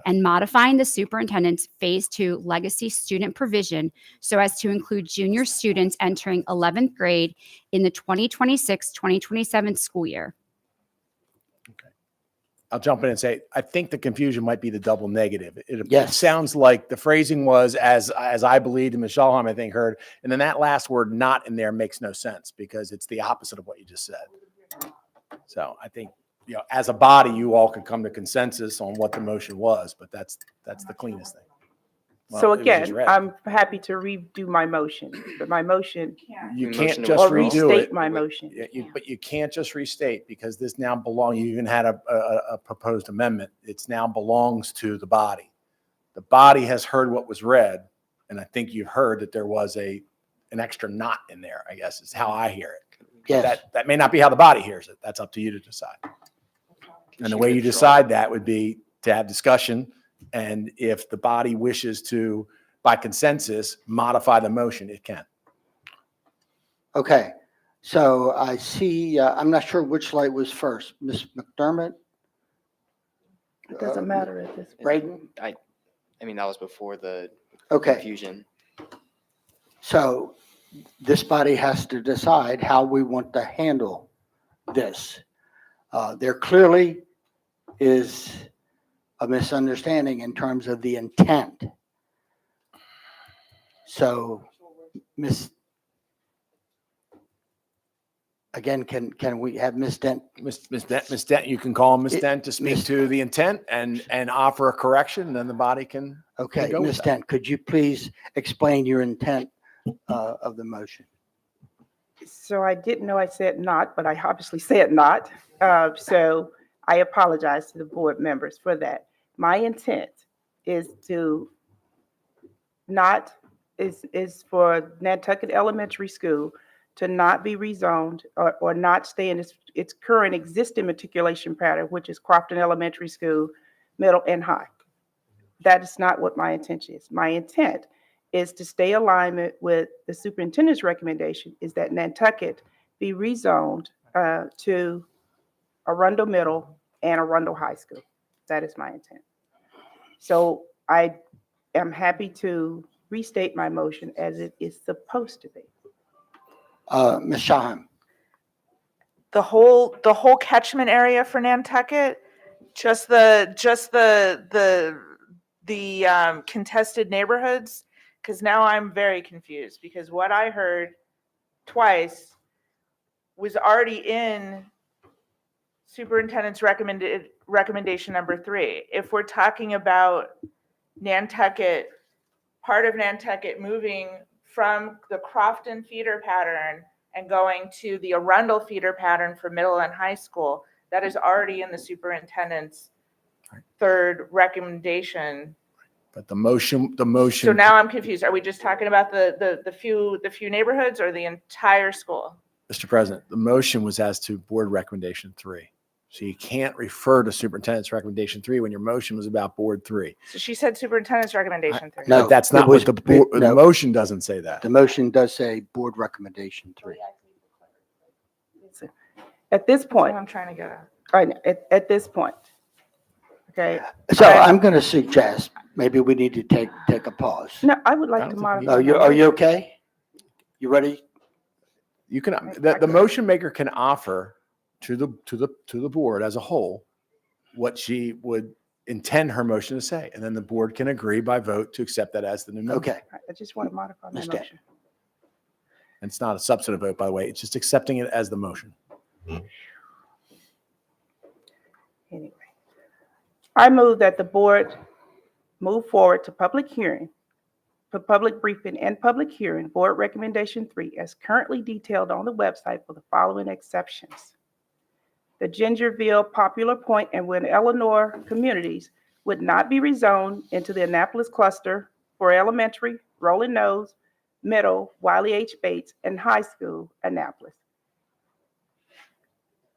And modifying the superintendent's Phase 2 legacy student provision so as to include junior students entering 11th grade in the 2026-2027 school year. I'll jump in and say, I think the confusion might be the double negative. It Yes. sounds like the phrasing was, as I believed, and Michelle Holm, I think, heard, and then that last word "not" in there makes no sense because it's the opposite of what you just said. So I think, as a body, you all could come to consensus on what the motion was, but that's the cleanest thing. Well, So it was just again, read. I'm happy to redo my motion, but my motion. You Motion can't to just Or redo restate it. my motion. But you can't just restate because this now belongs, you even had a proposed amendment. It's now belongs to the body. The body has heard what was read, and I think you've heard that there was an extra "not" in there, I guess is how I hear it. Yes. That may not be how the body hears it. That's up to you to decide. And the way you decide that would be to have discussion. And if the body wishes to, by consensus, modify the motion, it can. Okay. So I see, I'm not sure which light was first. Ms. McDermott? It doesn't matter at this point. Braden? I mean, that was before the Okay. confusion. So this body has to decide how we want to handle this. There clearly is a misunderstanding in terms of the intent. So, again, can we have Ms. Dent? Ms. Dent, you can call Ms. Dent to speak to the intent and offer a correction, and then the body can. Okay, go with Ms. that. Dent, could you please explain your intent of the motion? So I didn't know I said not, but I obviously said not. So I apologize to the board members for that. My intent is to is for Nantucket Elementary School to not be rezoned or not stay in its current existing matriculation pattern, which is Crofton Elementary School, middle and high. That is not what my intention is. My intent is to stay alignment with the superintendent's recommendation is that Nantucket be rezoned to Arundel Middle and Arundel High School. That is my intent. So I am happy to restate my motion as it is supposed to be. Ms. Shahan, The whole catchment area for Nantucket, just the contested neighborhoods, because now I'm very confused, because what I heard twice was already in superintendent's recommendation number 3. If we're talking about Nantucket, part of Nantucket moving from the Crofton feeder pattern and going to the Arundel feeder pattern for middle and high school, that is already in the superintendent's 3rd recommendation. But the motion. So now I'm confused. Are we just talking about the few neighborhoods or the entire school? Mr. President, the motion was as to board recommendation 3. So you can't refer to superintendent's recommendation 3 when your motion was about board 3. So she said superintendent's recommendation 3. No, But that's it not was what the no. motion doesn't say that. the motion does say board recommendation 3. At this That's point, what I'm trying to get at. right, at this point, okay? So I'm going to suggest maybe we need to take a pause. No, I would I like don't to think modify. Are you, my are you motion. okay? You ready? You can, the motion maker can offer to the board as a whole what she would intend her motion to say, and then the board can agree by vote to accept that as the new motion. Okay. I just want to modify my Ms. Dent. motion. And it's not a substantive vote, by the way. It's just accepting it as the motion. Anyway, I move that the board move forward to public hearing, for public briefing and public hearing, board recommendation 3, as currently detailed on the website for the following exceptions. The Gingerville, Popular Point, and Wynn Eleanor communities would not be rezoned into the Annapolis cluster for elementary, Rolling Nose, middle, Wiley H. Bates, and high school, Annapolis.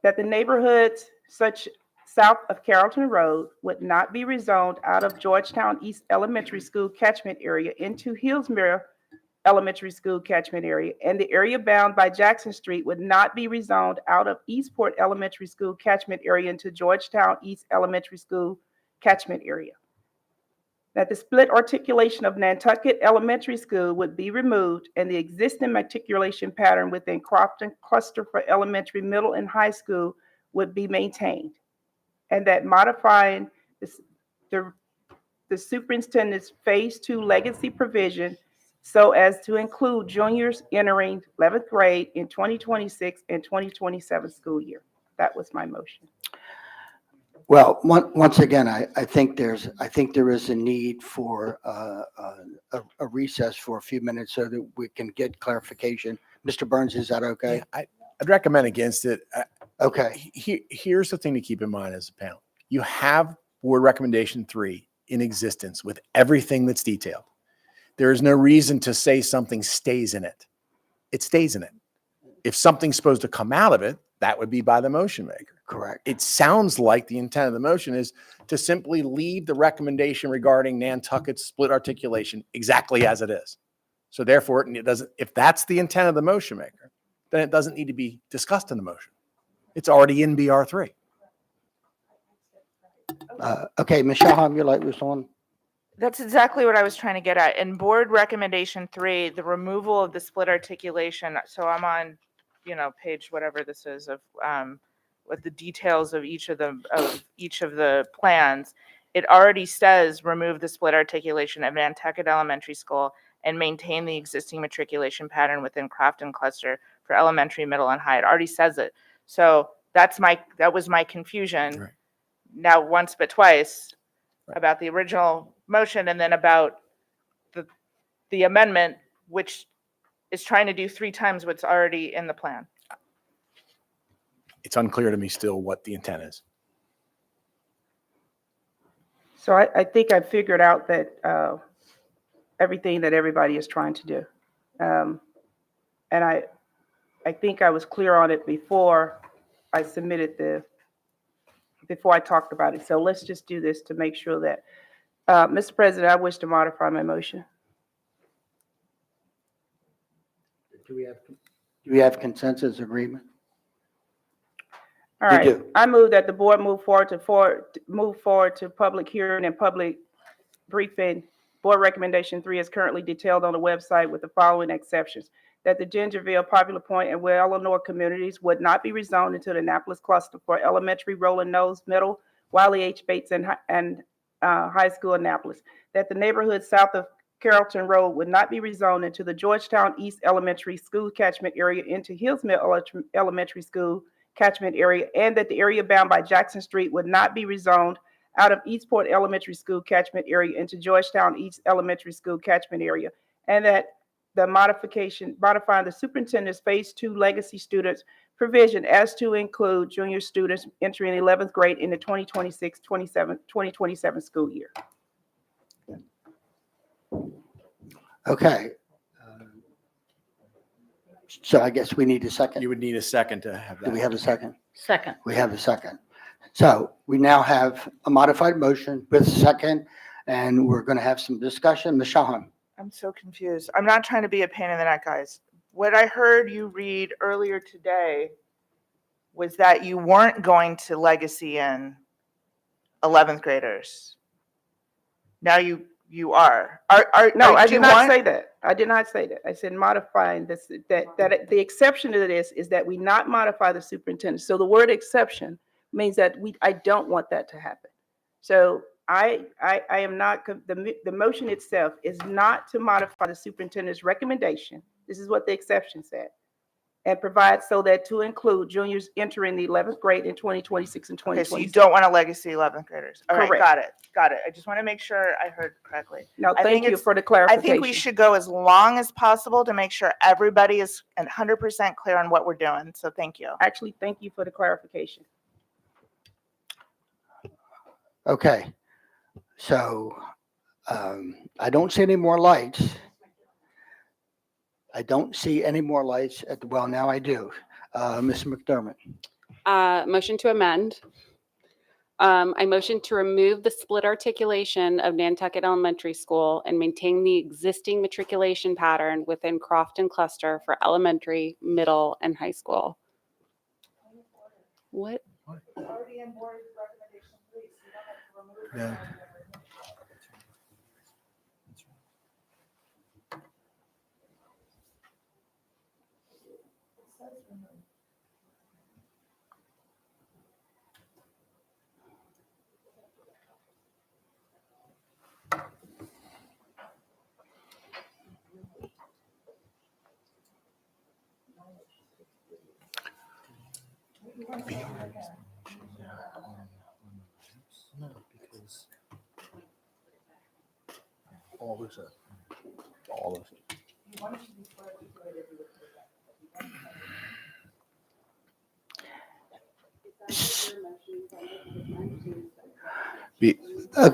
That the neighborhoods such south of Carrollton Road would not be rezoned out of Georgetown East Elementary School catchment area into Hillsmere Elementary School catchment area, and the area bound by Jackson Street would not be rezoned out of Eastport Elementary School catchment area into Georgetown East Elementary School catchment area. That the split articulation of Nantucket Elementary School would be removed and the existing matriculation pattern within Crofton Cluster for elementary, middle, and high school would be maintained. And that modifying the superintendent's Phase 2 legacy provision so as to include juniors entering 11th grade in 2026 and 2027 school year. That was my motion. Well, once again, I think there is a need for a recess for a few minutes so that we can get clarification. Mr. Burns, is that okay? I'd recommend against it. Okay. Here's the thing to keep in mind as a panel. You have board recommendation 3 in existence with everything that's detailed. There is no reason to say something stays in it. It stays in it. If something's supposed to come out of it, that would be by the motion maker. Correct. It sounds like the intent of the motion is to simply leave the recommendation regarding Nantucket's split articulation exactly as it is. So therefore, it doesn't, if that's the intent of the motion maker, then it doesn't need to be discussed in the motion. It's already in BR3. Okay, Ms. Shaham, your light was on. That's exactly what I was trying to get at. In board recommendation 3, the removal of the split articulation. So I'm on, page whatever this is of with the details of each of the plans. It already says remove the split articulation of Nantucket Elementary School and maintain the existing matriculation pattern within Crofton Cluster for elementary, middle, and high. It already says it. So that was my confusion. Right. Now once but twice about the original motion and then about the amendment, which is trying to do 3 times what's already in the plan. It's unclear to me still what the intent is. So I think I figured out that everything that everybody is trying to do. And I think I was clear on it before I submitted before I talked about it. So let's just do this to make sure that, Mr. President, I wish to modify my motion. Do we have consensus agreement? All You right, do. I move that the board move forward to public hearing and public briefing Board Recommendation 3 is currently detailed on the website with the following exceptions. That the Gingerville, Popular Point, and Well Eleanor communities would not be rezoned into the Annapolis cluster for elementary, Rolling Nose, middle, Wiley H. Bates, and high school Annapolis. That the neighborhood south of Carrollton Road would not be rezoned into the Georgetown East Elementary School catchment area into Hillsmill Elementary School catchment area, and that the area bound by Jackson Street would not be rezoned out of Eastport Elementary School catchment area into Georgetown East Elementary School catchment area, and that the modifying the superintendent's Phase 2 legacy students provision as to include junior students entering 11th grade in the 2026-2027 school year. Okay. So I guess we need a second. You would need a second to have that. Do we have a second? Second. We have a second. So we now have a modified motion with a second, and we're going to have some discussion. Ms. Shahan. I'm so confused. I'm not trying to be a pain in the neck, guys. What I heard you read earlier today was that you weren't going to legacy in 11th graders. Now you are. No, I do you did not want- say that. I did not say that. I said modifying this, that the exception to this is that we not modify the superintendent. So the word exception means that I don't want that to happen. So I am not, the motion itself is not to modify the superintendent's recommendation. This is what the exception said. And provide so that to include juniors entering the 11th grade in 2026 and Okay, so 2027. you don't want to legacy 11th graders. All right, Correct. got it. I just want to make sure I heard correctly. No, I thank think you it's- for the I clarification. think we should go as long as possible to make sure everybody is 100% clear on what we're doing. So thank you. Actually, thank you for the clarification. Okay. So I don't see any more lights. I don't see any more lights well, now I do. Ms. McDermott. Motion to amend. I motion to remove the split articulation of Nantucket Elementary School and maintain the existing matriculation pattern within Crofton cluster for elementary, middle, and high school. What? Yeah. No, because all this, all of it.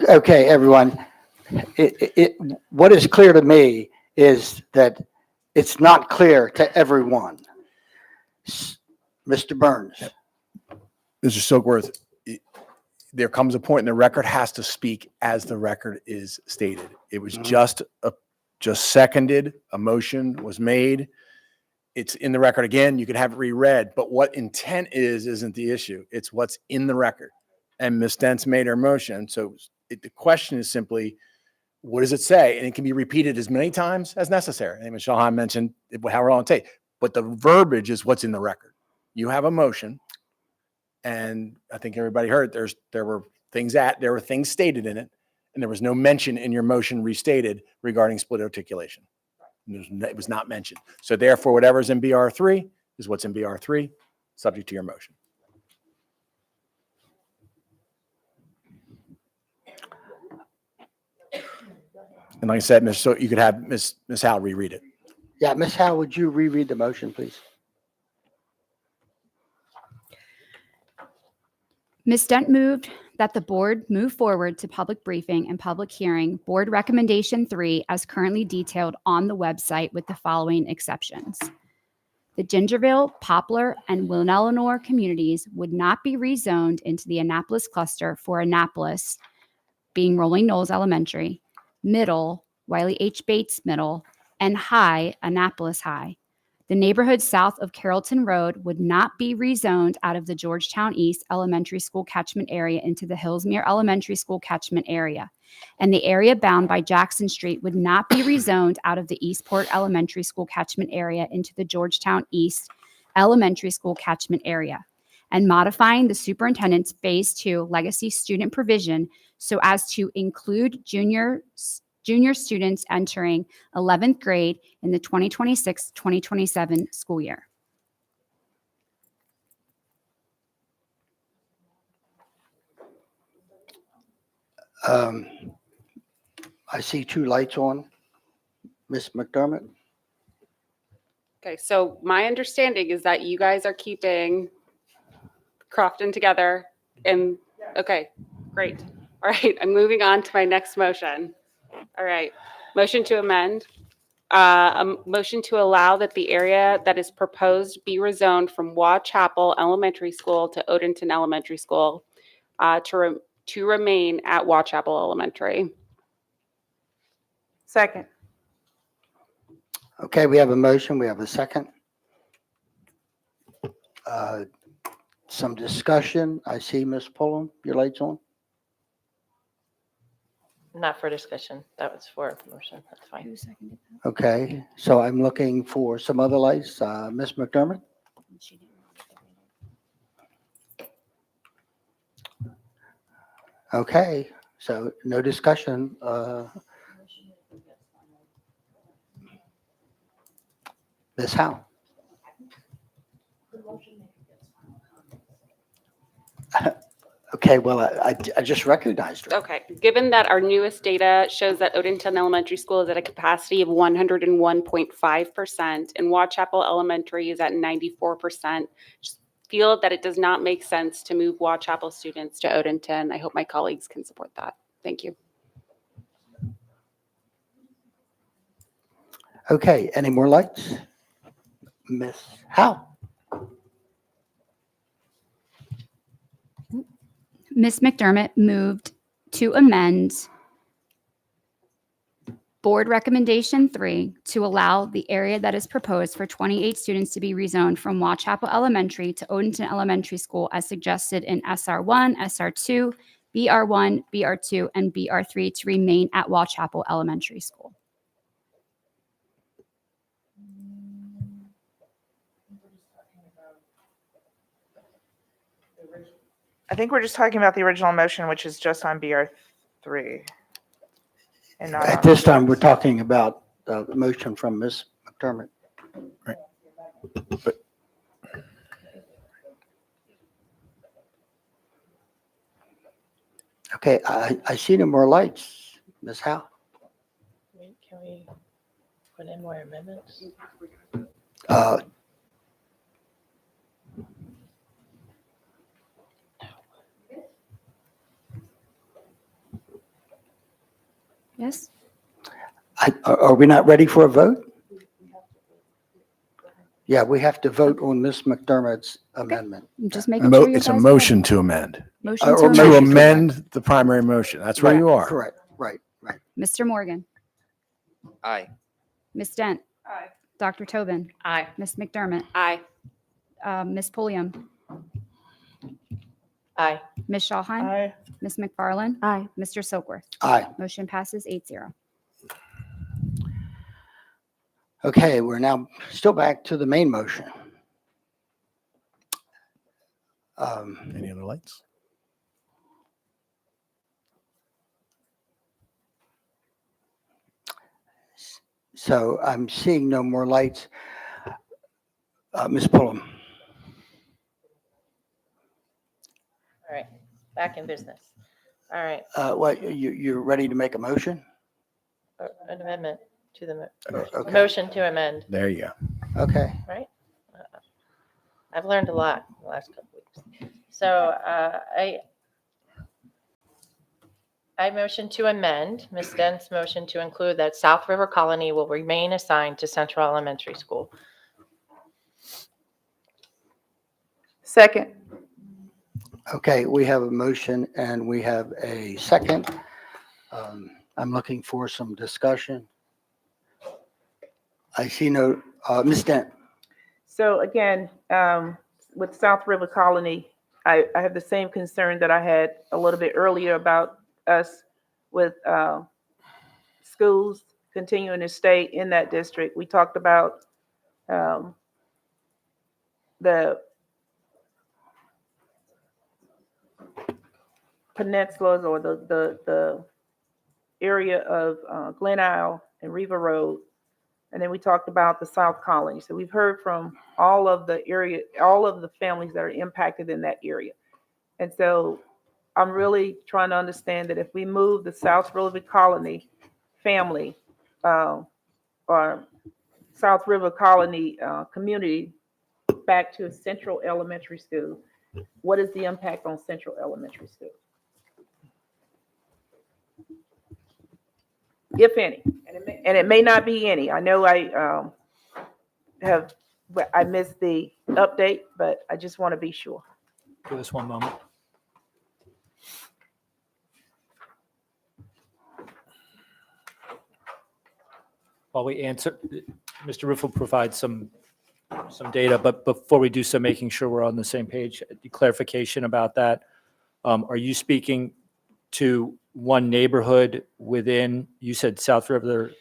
Okay, everyone. What is clear to me is that it's not clear to everyone. Mr. Burns. Mr. Silkworth, there comes a point and the record has to speak as the record is stated. It was just seconded, a motion was made. It's in the record again, you can have it reread, but what intent isn't the issue. It's what's in the record. And Ms. Dent's made her motion. So the question is simply, what does it say? And it can be repeated as many times as necessary. I think Ms. Shahan mentioned however long it takes, but the verbiage is what's in the record. You have a motion. And I think everybody heard there were things stated in it, and there was no mention in your motion restated regarding split articulation. It was not mentioned. So therefore, whatever's in BR3 is what's in BR3, subject to your motion. And like I said, so you could have Ms. Howe reread it. Yeah, Ms. Howe, would you reread the motion, please? Ms. Dent moved that the board move forward to public briefing and public hearing Board Recommendation 3 as currently detailed on the website with the following exceptions. The Gingerville, Poplar, and Eleanor communities would not be rezoned into the Annapolis cluster for Annapolis, being Rolling Knolls Elementary, Middle, Wiley H. Bates Middle, and High, Annapolis High. The neighborhood south of Carrollton Road would not be rezoned out of the Georgetown East Elementary School catchment area into the Hillsmere Elementary School catchment area, and the area bound by Jackson Street would not be rezoned out of the Eastport Elementary School catchment area into the Georgetown East Elementary School catchment area, and modifying the superintendent's Phase 2 legacy student provision so as to include junior students entering 11th grade in the 2026-2027 school year. I see two lights on. Ms. McDermott? Okay, so my understanding is that you guys are keeping Crofton together and, okay, great. All right, I'm moving on to my next motion. All right, motion to amend. A motion to allow that the area that is proposed be rezoned from Waugh Chapel Elementary School to Odenton Elementary School to remain at Waugh Chapel Elementary. Second. Okay, we have a motion. We have a second. Some discussion. I see Ms. Pullum, your light's on. Not for discussion. That was for motion. That's fine. Okay, so I'm looking for some other lights. Ms. McDermott? Okay, so no discussion. Ms. Howe? Okay, well, I just recognized her. Okay, given that our newest data shows that Odenton Elementary School is at a capacity of 101.5% and Waugh Chapel Elementary is at 94%, just feel that it does not make sense to move Waugh Chapel students to Odenton. I hope my colleagues can support that. Thank you. Okay, any more lights? Ms. Howe? Ms. McDermott moved to amend Board Recommendation 3 to allow the area that is proposed for 28 students to be rezoned from Waugh Chapel Elementary to Odenton Elementary School as suggested in SR1, SR2, BR1, BR2, and BR3 to remain at Waugh Chapel Elementary School. I think we're just talking about the original motion, which is just on BR3. And not At on- this time, we're talking about the motion from Ms. McDermott. Right. Okay, I see no more lights. Ms. Howe? Can we put in more amendments? Yes? Are we not ready for a vote? Yeah, we have to vote on Ms. McDermott's amendment. I'm just making sure you It's a guys are motion ready. to amend. Motion Or to To motion amend. to amend the primary motion. That's where Right, you are. Correct, right. Mr. Morgan, Aye. Ms. Dent, Aye. Dr. Tobin, Aye. Ms. McDermott, Aye. Ms. Pulliam, Aye. Ms. Shawheim, Aye. Ms. McFarland, Aye. Mr. Silkworth. Aye. Motion passes 8-0. Okay, we're now still back to the main motion. Any other lights? So I'm seeing no more lights. Ms. Pullum? All right, back in business. All right, What, you're ready to make a motion? an amendment to the Okay. motion to amend, There you go. Okay. right? I've learned a lot in the last couple weeks. So I motion to amend Ms. Dent's motion to include that South River Colony will remain assigned to Central Elementary School. Second. Okay, we have a motion and we have a second. I'm looking for some discussion. I see no, Ms. Dent. So again, with South River Colony, I have the same concern that I had a little bit earlier about us with schools continuing to stay in that district. We talked about the peninsulas or the area of Glen Isle and Riva Road. And then we talked about the South Colony. So we've heard from all of the area, all of the families that are impacted in that area. And so I'm really trying to understand that if we move the South River Colony family or South River Colony community back to Central Elementary School, what is the impact on Central Elementary School? If any, and it may not be any. I know I missed the update, but I just want to be sure. Give us one moment. While we answer, Mr. Roof will provide some data, but before we do so, making sure we're on the same page, clarification about that. Are you speaking to one neighborhood within, you said South River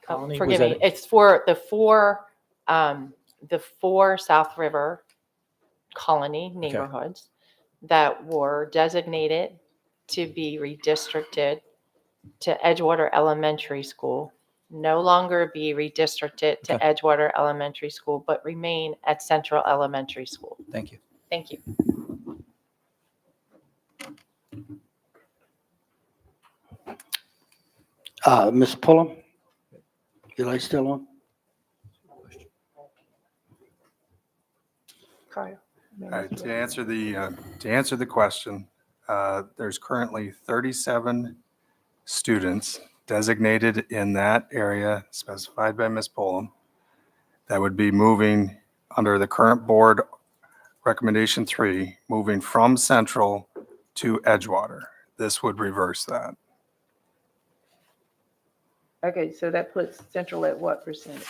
Colony? Was Forgive that me, it's for the four South River Colony neighborhoods that were designated to be redistricted to Edgewater Elementary School, no longer be redistricted to Edgewater Elementary School, but remain at Central Elementary School. Thank you. Thank you. Ms. Pullum, your light still on? Kyle. All right, to answer the question, there's currently 37 students designated in that area specified by Ms. Pullum that would be moving under the current board recommendation 3, moving from Central to Edgewater. This would reverse that. Okay, so that puts Central at what percentage?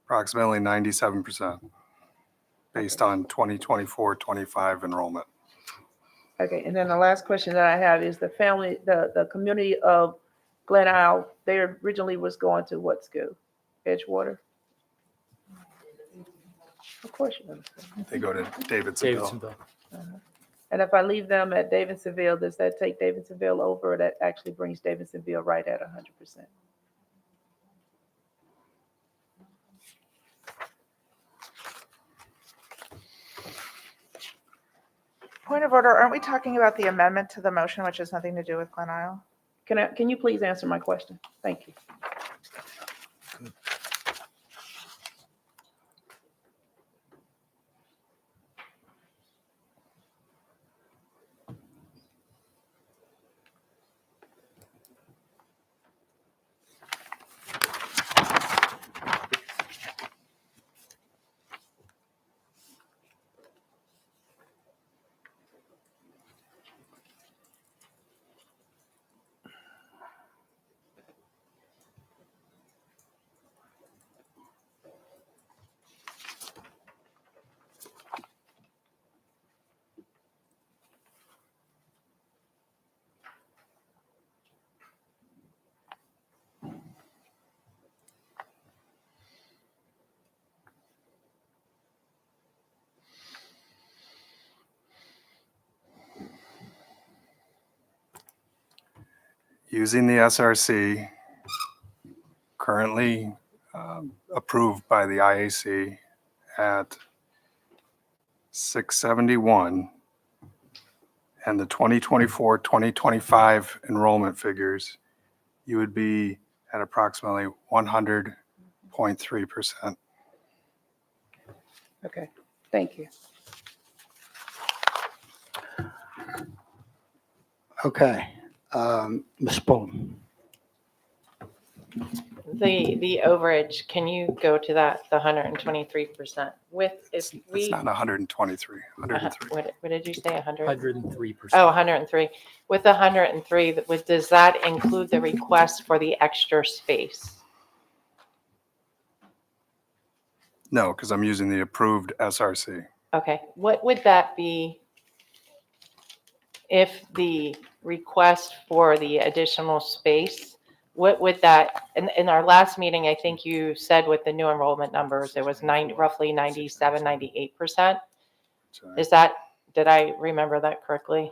Approximately 97% based on 2024-25 enrollment. Okay, and then the last question that I have is the family, the community of Glen Isle, they originally was going to what school? Edgewater? Of course you understand. They go to Davidsonville. Uh-huh. And if I leave them at Davidsonville, does that take Davidsonville over, or that actually brings Davidsonville right at 100%? Point of order, aren't we talking about the amendment to the motion, which has nothing to do with Glen Isle? Can you please answer my question? Thank you. Using the SRC currently approved by the IAC at 671 and the 2024-2025 enrollment figures, you would be at approximately 100.3%. Okay. Ms. Pullum. The overage, can you go to that, the 123% with, if It's we, not 123, 103. what did you say, 100? 103%. Oh, 103. With the 103, does that include the request for the extra space? No, because I'm using the approved SRC. Okay, what would that be if the request for the additional space, what would that, in our last meeting, I think you said with the new enrollment numbers, it was roughly 97, 98%. Is that, did I remember that correctly?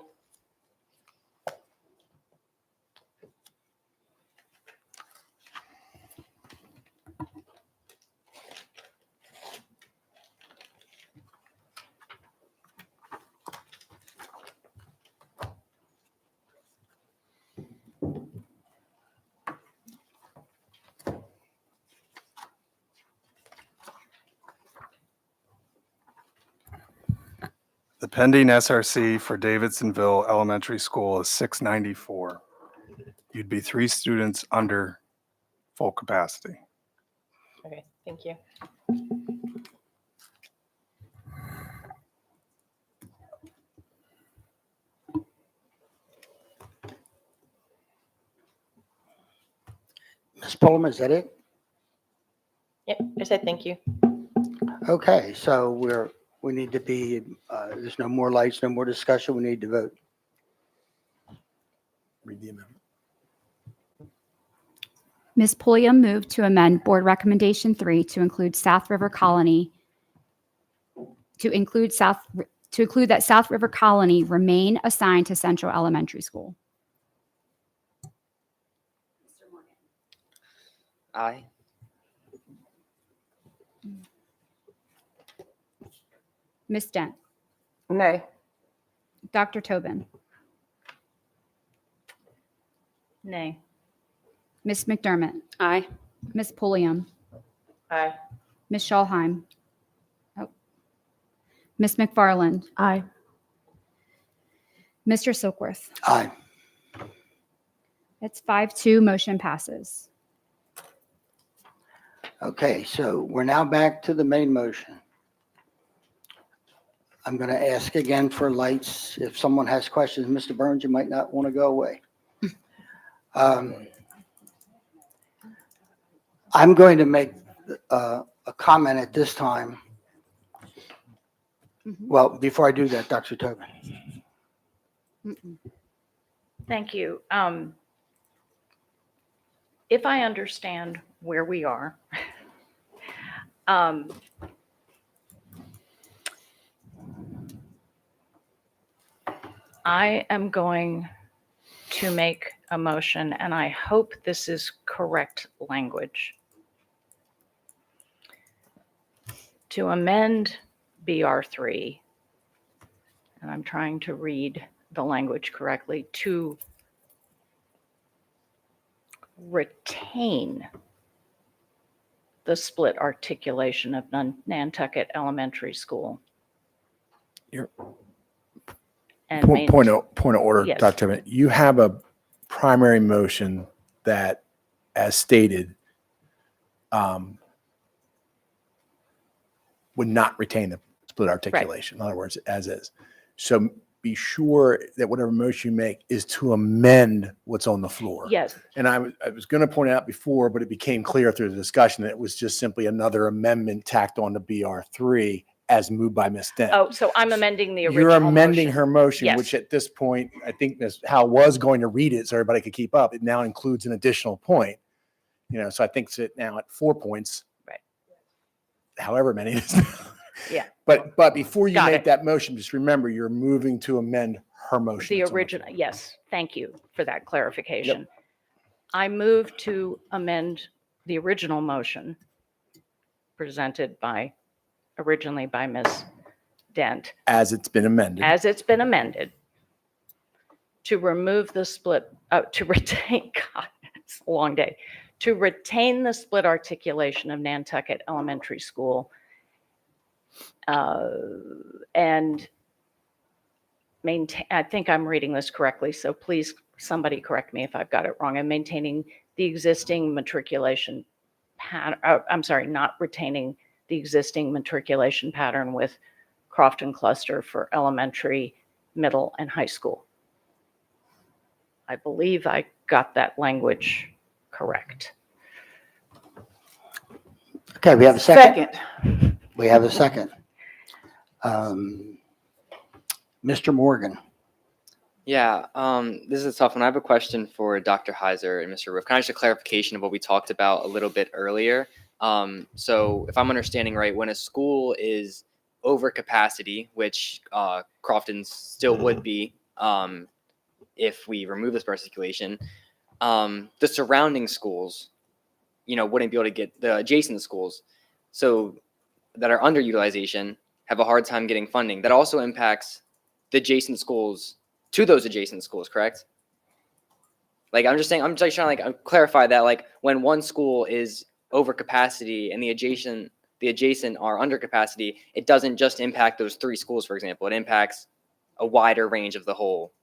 The pending SRC for Davidsonville Elementary School is 694. You'd be 3 students under full capacity. Okay, thank you. Ms. Pullum, is that it? Yep, I said thank you. Okay, so we need to be, there's no more lights, no more discussion. We need to vote. Read the amendment. Ms. Pulliam moved to amend Board Recommendation 3 to include South River Colony, to include that South River Colony remain assigned to Central Elementary School. Aye. Ms. Dent, Nay. Dr. Tobin, Nay. Ms. McDermott, Aye. Ms. Pulliam, Aye. Ms. Schallheim, Ms. McFarland, Aye. Mr. Silkworth. Aye. It's 5-2, motion passes. Okay, so we're now back to the main motion. I'm going to ask again for lights. If someone has questions, Mr. Burns, you might not want to go away. I'm going to make a comment at this time. Well, before I do that, Dr. Tobin. Thank you. If I understand where we are, I am going to make a motion, and I hope this is correct language, to amend BR3, and I'm trying to read the language correctly, to retain the split articulation of Nantucket Elementary School. And Point of order, Yes. Dr. Tobin. You have a primary motion that, as stated, would not retain the split articulation. In other words, as is. So be sure that whatever motion you make is to amend what's on the floor. Yes. And I was going to point out before, but it became clear through the discussion that it was just simply another amendment tacked on to BR3 as moved by Ms. Dent. Oh, so I'm amending the original You're amending motion. her motion, Yes. which at this point, I think Ms. Howe was going to read it so everybody could keep up. It now includes an additional point. So I think it's now at 4 points. Right. However many it is now. Yeah. But before you Got make it. that motion, just remember you're moving to amend her motion. The that's on original, floor. yes, thank you for that clarification. I move to amend the original motion presented originally by Ms. Dent, As it's been amended. as it's been amended, to remove the split, to retain, God, it's a long day, to retain the split articulation of Nantucket Elementary School and maintain, I think I'm reading this correctly, so please, somebody correct me if I've got it wrong. I'm maintaining the existing matriculation pattern, I'm sorry, not retaining the existing matriculation pattern with Crofton Cluster for elementary, middle, and high school. I believe I got that language correct. Okay, we have a second. Second. We have a second. Mr. Morgan. Yeah, this is a tough one. I have a question for Dr. Heiser and Mr. Roof. Kind of just a clarification of what we talked about a little bit earlier. So if I'm understanding right, when a school is over capacity, which Crofton still would be if we remove this particulation, the surrounding schools, wouldn't be able to get the adjacent schools. So that are underutilization have a hard time getting funding. That also impacts the adjacent schools to those adjacent schools, correct? Like, I'm just saying, I'm just trying to clarify that, like, when one school is over capacity and the adjacent are under capacity, it doesn't just impact those 3 schools, for example. It impacts a wider range of the whole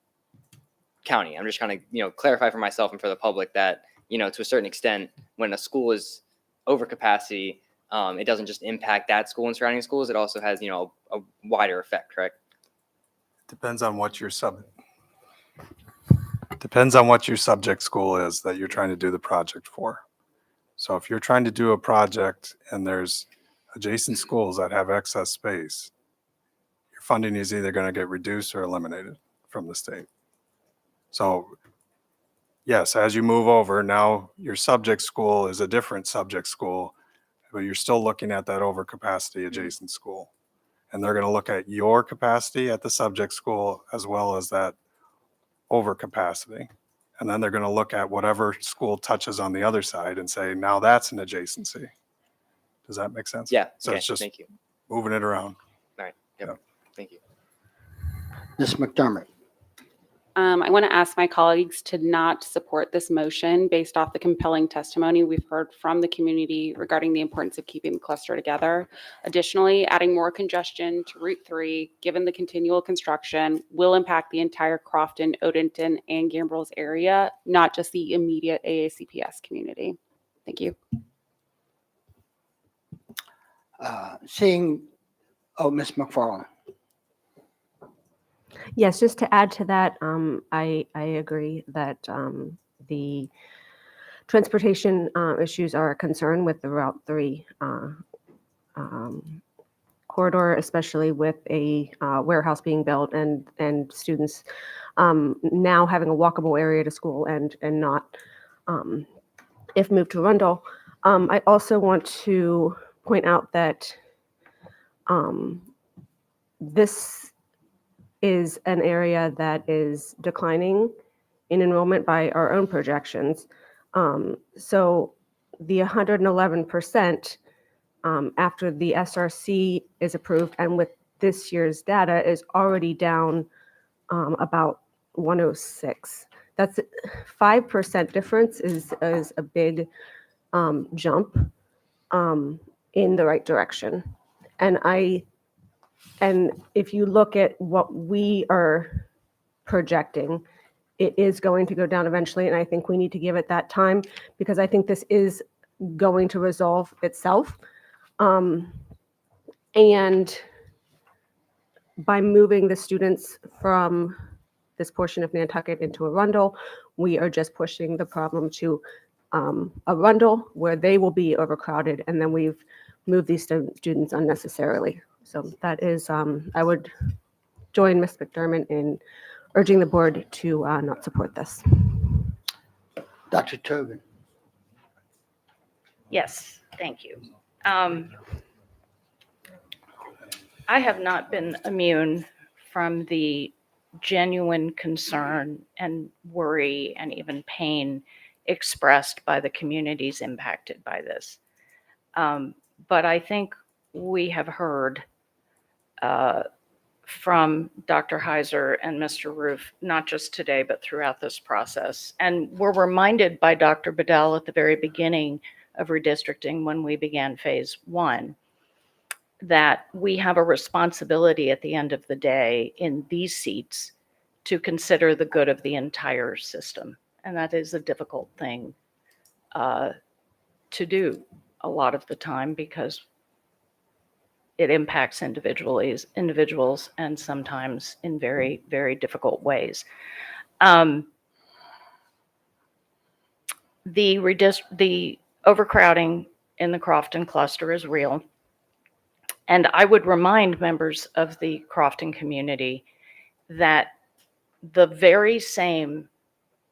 county. I'm just trying to, clarify for myself and for the public that, to a certain extent, when a school is over capacity, it doesn't just impact that school and surrounding schools. It also has, a wider effect, correct? Depends on what your subject school is that you're trying to do the project for. So if you're trying to do a project and there's adjacent schools that have excess space, your funding is either going to get reduced or eliminated from the state. So yes, as you move over, now your subject school is a different subject school, but you're still looking at that overcapacity adjacent school. And they're going to look at your capacity at the subject school as well as that overcapacity. And then they're going to look at whatever school touches on the other side and say, now that's an adjacency. Does that make sense? Yeah. So Okay, it's just thank you. moving it around. All right. Yep. Thank you. Ms. McDermott. I want to ask my colleagues to not support this motion based off the compelling testimony we've heard from the community regarding the importance of keeping the cluster together. Additionally, adding more congestion to Route 3, given the continual construction, will impact the entire Crofton, Odenton, and Gambrills area, not just the immediate AACPS community. Thank you. Ms. McFarland. Yes, just to add to that, I agree that the transportation issues are a concern with the Route 3 corridor, especially with a warehouse being built and students now having a walkable area to school and not if moved to Arundel. I also want to point out that this is an area that is declining in enrollment by our own projections. So the 111% after the SRC is approved and with this year's data is already down about 106. That's 5% difference is a big jump in the right direction. And if you look at what we are projecting, it is going to go down eventually. And I think we need to give it that time because I think this is going to resolve itself. And by moving the students from this portion of Nantucket into Arundel, we are just pushing the problem to Arundel where they will be overcrowded. And then we've moved these students unnecessarily. So that is, I would join Ms. McDermott in urging the board to not support this. Dr. Tobin. Yes, thank you. I have not been immune from the genuine concern and worry and even pain expressed by the communities impacted by this. But I think we have heard from Dr. Heiser and Mr. Roof, not just today, but throughout this process. And we're reminded by Dr. Bedell at the very beginning of redistricting when we began phase 1, that we have a responsibility at the end of the day in these seats to consider the good of the entire system. And that is a difficult thing to do a lot of the time because it impacts individuals and sometimes in very, very difficult ways. The overcrowding in the Crofton cluster is real. And I would remind members of the Crofton community that the very same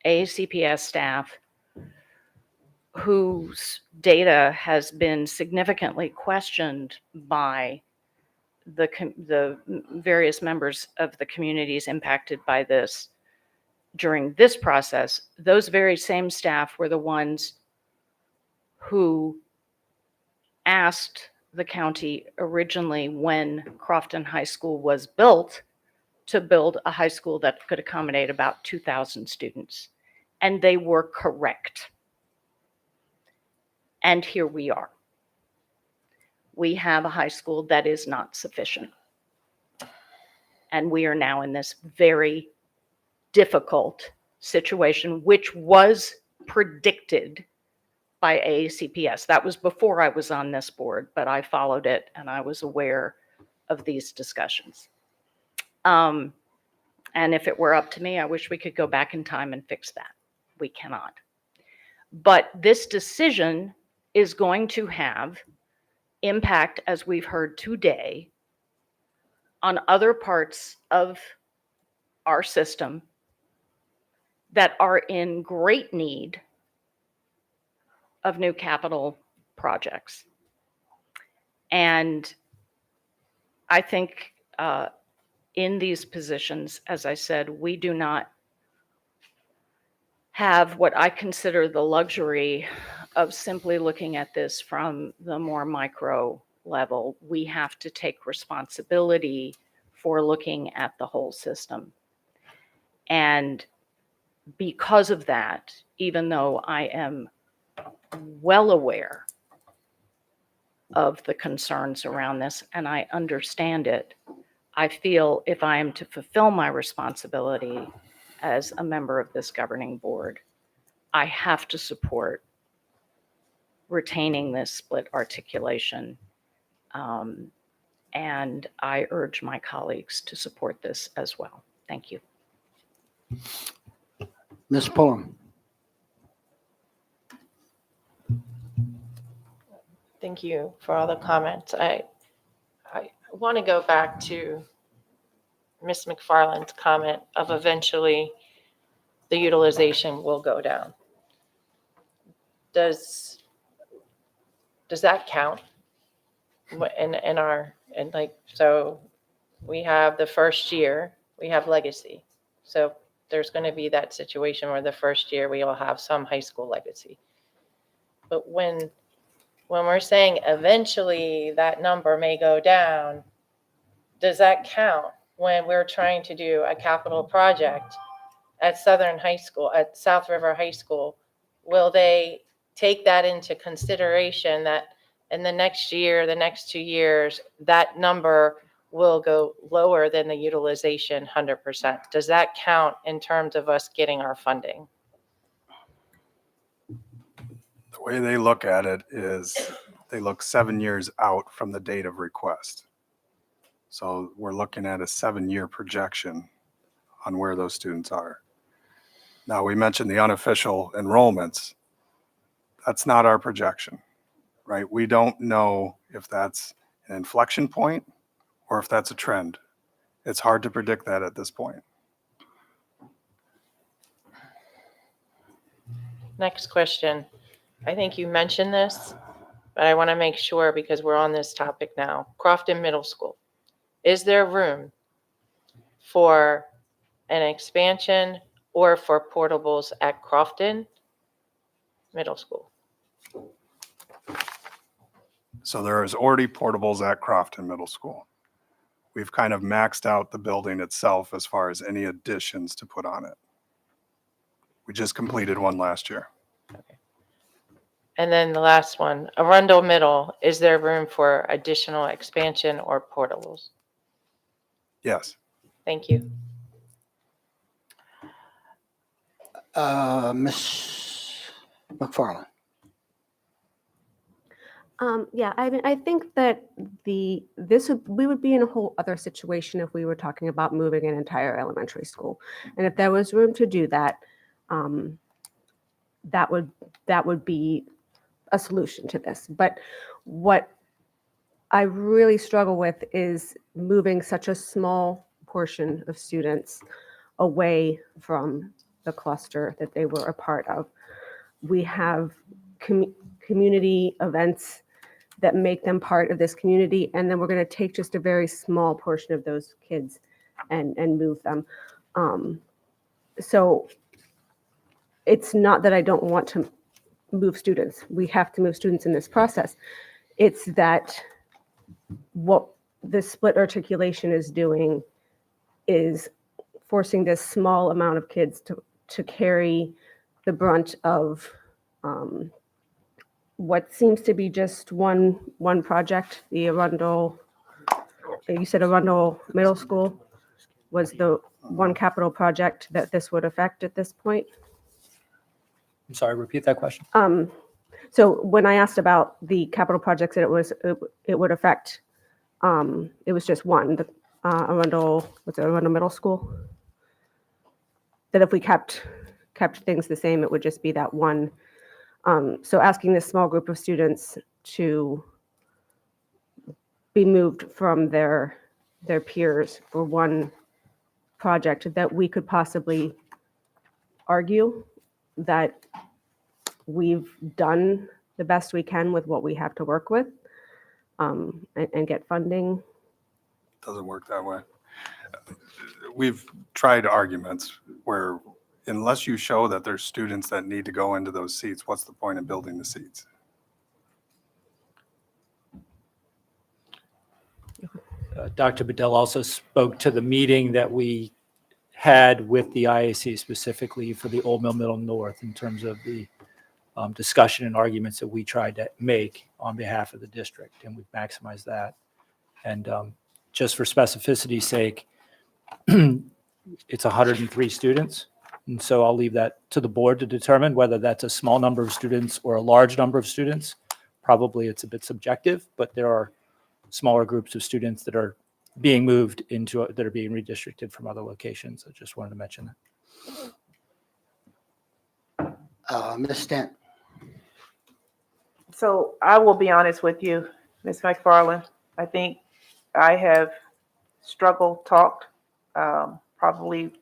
AACPS staff whose data has been significantly questioned by the various members of the communities impacted by this during this process, those very same staff were the ones who asked the county originally when Crofton High School was built to build a high school that could accommodate about 2,000 students. And they were correct. And here we are. We have a high school that is not sufficient. And we are now in this very difficult situation, which was predicted by AACPS. That was before I was on this board, but I followed it and I was aware of these discussions. And if it were up to me, I wish we could go back in time and fix that. We cannot. But this decision is going to have impact, as we've heard today, on other parts of our system that are in great need of new capital projects. And I think in these positions, as I said, we do not have what I consider the luxury of simply looking at this from the more micro level. We have to take responsibility for looking at the whole system. And because of that, even though I am well aware of the concerns around this and I understand it, I feel if I am to fulfill my responsibility as a member of this governing board, I have to support retaining this split articulation. And I urge my colleagues to support this as well. Thank you. Ms. Pullum. Thank you for all the comments. I want to go back to Ms. McFarland's comment of eventually the utilization will go down. Does that count so we have the first year, we have legacy. So there's going to be that situation where the first year we will have some high school legacy. But when we're saying eventually that number may go down, does that count when we're trying to do a capital project at Southern High School, at South River High School? Will they take that into consideration that in the next year, the next 2 years, that number will go lower than the utilization 100%? Does that count in terms of us getting our funding? The way they look at it is they look 7 years out from the date of request. So we're looking at a 7-year projection on where those students are. Now, we mentioned the unofficial enrollments. That's not our projection, right? We don't know if that's an inflection point or if that's a trend. It's hard to predict that at this point. Next question. I think you mentioned this, but I want to make sure because we're on this topic now. Crofton Middle School. Is there room for an expansion or for portables at Crofton Middle School? So there is already portables at Crofton Middle School. We've kind of maxed out the building itself as far as any additions to put on it. We just completed one last year. Okay. And then the last one, Arundel Middle, is there room for additional expansion or portables? Yes. Thank you. Ms. McFarland. Yeah, I mean, I think that we would be in a whole other situation if we were talking about moving an entire elementary school. And if there was room to do that, that would be a solution to this. But what I really struggle with is moving such a small portion of students away from the cluster that they were a part of. We have community events that make them part of this community, and then we're going to take just a very small portion of those kids and move them. So it's not that I don't want to move students. We have to move students in this process. It's that what the split articulation is doing is forcing this small amount of kids to carry the brunt of what seems to be just one project. The Arundel, you said Arundel Middle School was the one capital project that this would affect at this point. I'm sorry, repeat that question. So when I asked about the capital projects that it would affect, it was just one, the Arundel Middle School. That if we kept things the same, it would just be that one. So asking this small group of students to be moved from their peers for one project that we could possibly argue that we've done the best we can with what we have to work with, and get funding. Doesn't work that way. We've tried arguments where unless you show that there's students that need to go into those seats, what's the point of building the seats? Dr. Bedell also spoke to the meeting that we had with the IAC specifically for the Old Mill Middle North in terms of the discussion and arguments that we tried to make on behalf of the district, and we've maximized that. And just for specificity's sake, it's 103 students. And so I'll leave that to the board to determine whether that's a small number of students or a large number of students. Probably it's a bit subjective, but there are smaller groups of students that are being moved into, that are being redistricted from other locations. I just wanted to mention that. Ms. Stent. So I will be honest with you, Ms. McFarland. I think I have struggled, talked, probably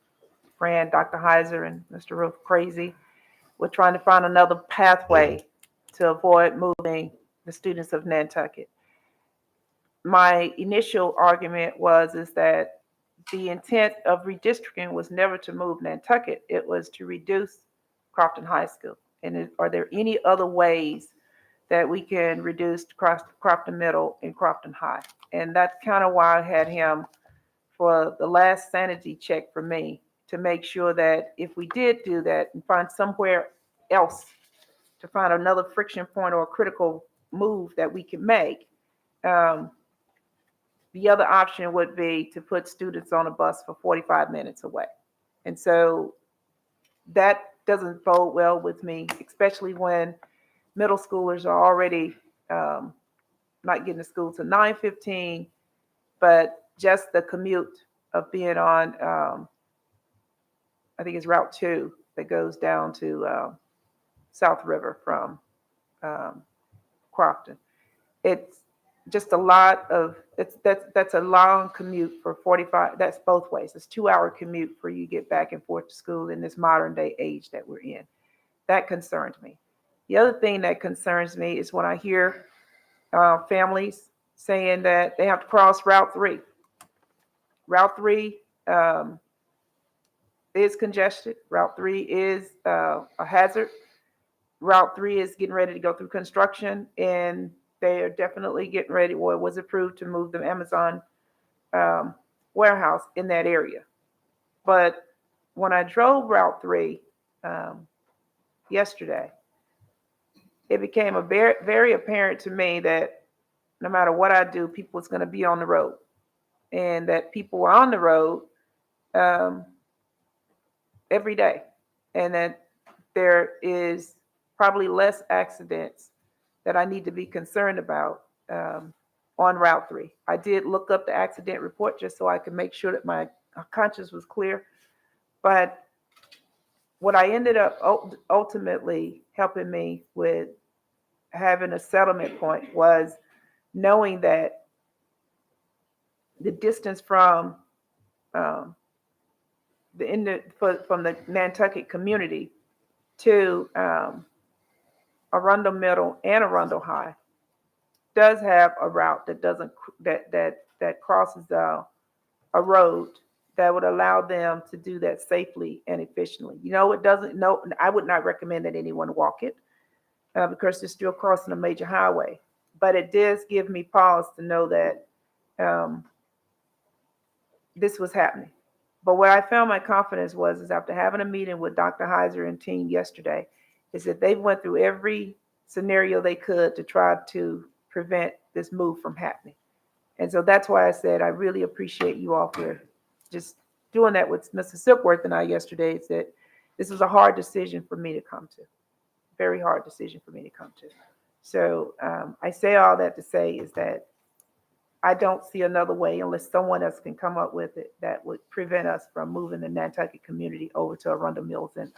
ran Dr. Heiser and Mr. Roof crazy with trying to find another pathway to avoid moving the students of Nantucket. My initial argument is that the intent of redistricting was never to move Nantucket. It was to reduce Crofton High School. And are there any other ways that we can reduce Crofton Middle and Crofton High? And that's kind of why I had him for the last sanity check for me, to make sure that if we did do that and find somewhere else to find another friction point or a critical move that we can make, the other option would be to put students on a bus for 45 minutes away. And so that doesn't bode well with me, especially when middle schoolers are already not getting to school till 9:15, but just the commute of being on, I think it's Route 2 that goes down to South River from Crofton. It's just a lot of, that's a long commute for 45, that's both ways. It's 2-hour commute for you to get back and forth to school in this modern day age that we're in. That concerns me. The other thing that concerns me is when I hear families saying that they have to cross Route 3. Route 3 is congested. Route 3 is a hazard. Route 3 is getting ready to go through construction, and they are definitely getting ready, or it was approved to move the Amazon warehouse in that area. But when I drove Route 3 yesterday, it became very, very apparent to me that no matter what I do, people is going to be on the road, and that people are on the road every day, and that there is probably less accidents that I need to be concerned about on Route 3. I did look up the accident report just so I could make sure that my conscience was clear. But what I ended up ultimately helping me with having a settlement point was knowing that the distance from from the Nantucket community to Arundel Middle and Arundel High does have a route that crosses a road that would allow them to do that safely and efficiently. It doesn't. No, I would not recommend that anyone walk it because they're still crossing a major highway. But it does give me pause to know that this was happening. But where I found my confidence is after having a meeting with Dr. Heiser and team yesterday, is that they went through every scenario they could to try to prevent this move from happening. And so that's why I said I really appreciate you all for just doing that with Mr. Silkworth and I yesterday. It's that this was a hard decision for me to come to. Very hard decision for me to come to. So I say all that to say is that I don't see another way unless someone else can come up with it that would prevent us from moving the Nantucket community over to Arundel Mills and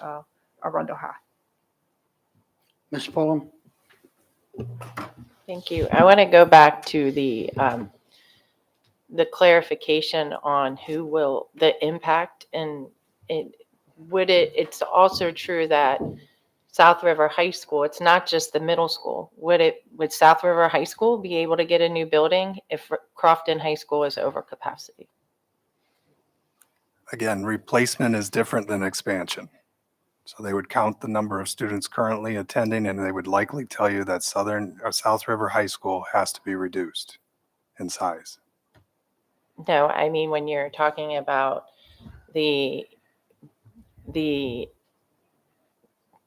Arundel High. Ms. Pullum? Thank you. I want to go back to the clarification on who will the impact and it's also true that South River High School, it's not just the middle school. Would South River High School be able to get a new building if Crofton High School is over capacity? Again, replacement is different than expansion. So they would count the number of students currently attending, and they would likely tell you that South River High School has to be reduced in size. No, I mean, when you're talking about the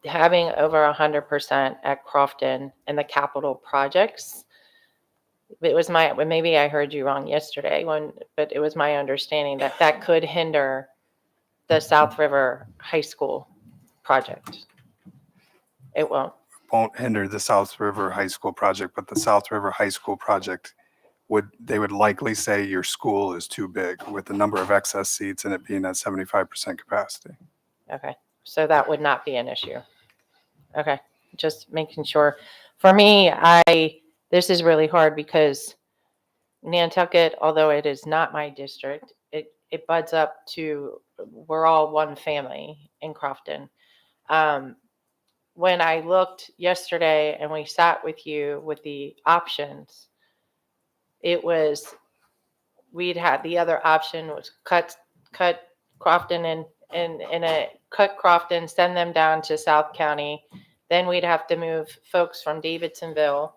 having over 100% at Crofton and the capital projects, it was maybe I heard you wrong yesterday but it was my understanding that could hinder the South River High School project. It won't. Won't hinder the South River High School project, but the South River High School project they would likely say your school is too big with the number of excess seats and it being at 75% capacity. Okay, so that would not be an issue. Okay, just making sure. For me, this is really hard because Nantucket, although it is not my district, it buds up to, we're all one family in Crofton. When I looked yesterday and we sat with you with the options, we'd had the other option was cut Crofton cut Crofton, send them down to South County. Then we'd have to move folks from Davidsonville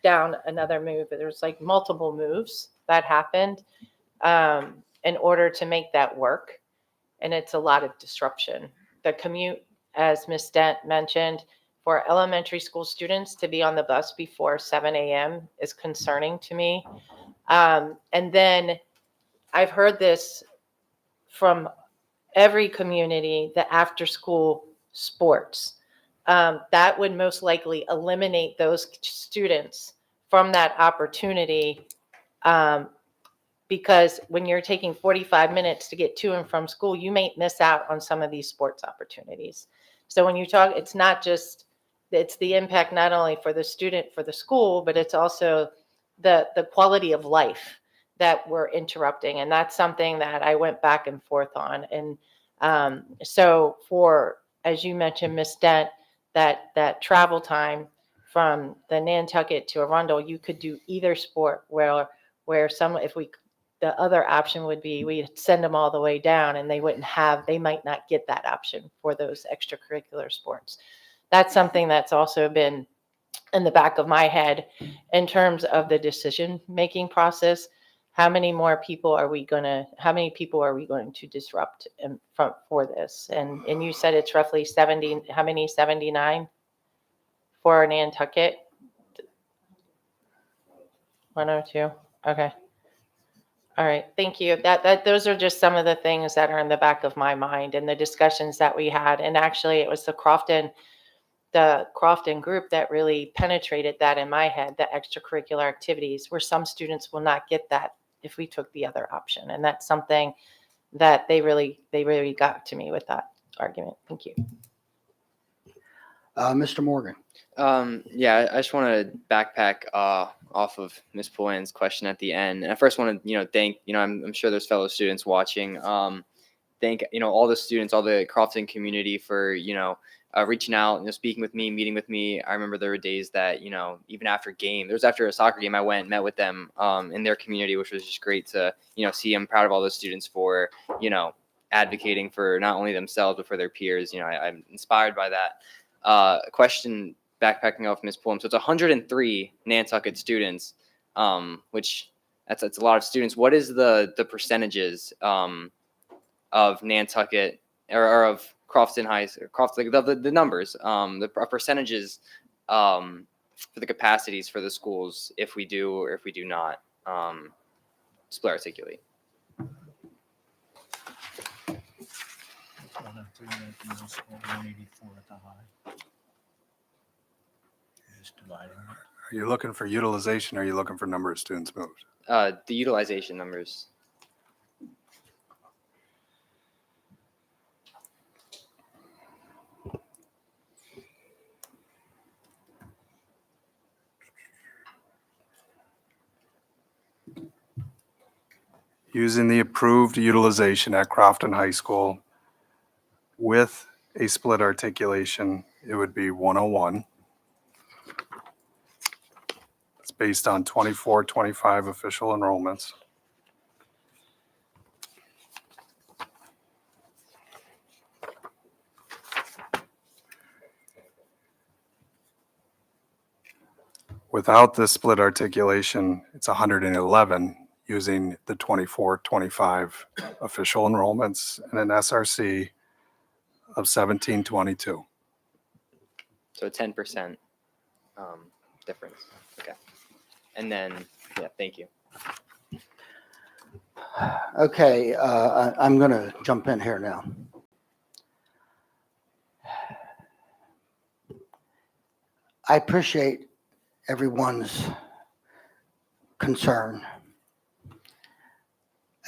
down another move. But there's like multiple moves that happened in order to make that work. And it's a lot of disruption. The commute, as Ms. Dent mentioned, for elementary school students to be on the bus before 7 a.m. is concerning to me. And then I've heard this from every community, the after school sports. That would most likely eliminate those students from that opportunity because when you're taking 45 minutes to get to and from school, you may miss out on some of these sports opportunities. So when you talk, it's the impact not only for the student, for the school, but it's also the quality of life that we're interrupting. And that's something that I went back and forth on. And so as you mentioned, Ms. Dent, that travel time from the Nantucket to Arundel, you could do either sport where the other option would be we'd send them all the way down and they might not get that option for those extracurricular sports. That's something that's also been in the back of my head in terms of the decision-making process. How many people are we going to disrupt for this? And you said it's roughly 70, how many, 79 for Nantucket? 102, okay. All right, thank you. Those are just some of the things that are in the back of my mind and the discussions that we had. And actually, it was the Crofton group that really penetrated that in my head, the extracurricular activities, where some students will not get that if we took the other option. And that's something that they really got to me with that argument. Thank you. Mr. Morgan. Yeah, I just want to backpack off of Ms. Polan's question at the end. And I first want to, thank, I'm sure there's fellow students watching. Thank, all the students, all the Crofton community for, reaching out, speaking with me, meeting with me. I remember there were days that, even after after a soccer game, I went and met with them in their community, which was just great to, see. I'm proud of all those students for, advocating for not only themselves, but for their peers. I'm inspired by that. Question backpacking off Ms. Pullum. So it's 103 Nantucket students, which that's a lot of students. What is the percentages of Nantucket or of Crofton High, Crofton, the numbers, the percentages for the capacities for the schools if we do or if we do not split articulate? Are you looking for utilization or are you looking for number of students moved? The utilization numbers. Using the approved utilization at Crofton High School with a split articulation, it would be 101. It's based on 24-25 official enrollments. Without this split articulation, it's 111 using the 24-25 official enrollments and an SRC of 1722. So 10% difference. Okay. And then, yeah, thank you. Okay, I'm going to jump in here now. I appreciate everyone's concern.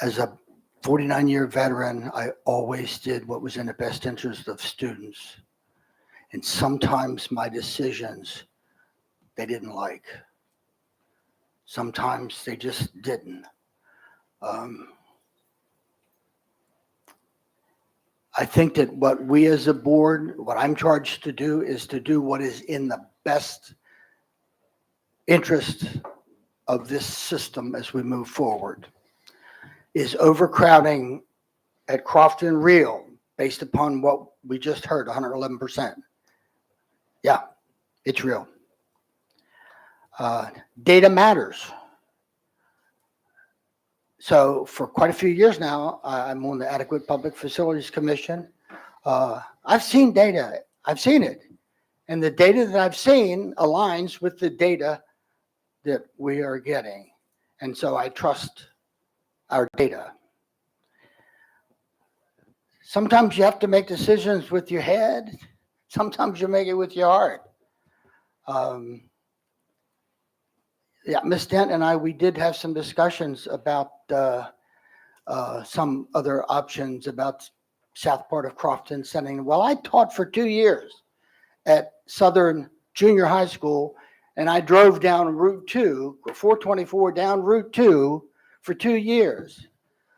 As a 49-year veteran, I always did what was in the best interest of students. And sometimes my decisions, they didn't like. Sometimes they just didn't. I think that what we as a board, what I'm charged to do is to do what is in the best interest of this system as we move forward. Is overcrowding at Crofton real based upon what we just heard, 111%? Yeah, it's real. Data matters. So for quite a few years now, I'm on the Adequate Public Facilities Commission. I've seen data. I've seen it. And the data that I've seen aligns with the data that we are getting. And so I trust our data. Sometimes you have to make decisions with your head. Sometimes you make it with your heart. Yeah, Ms. Dent and I, we did have some discussions about some other options about south part of Crofton sending. Well, I taught for 2 years at Southern Junior High School, and I drove down Route 2, 424 down Route 2 for 2 years.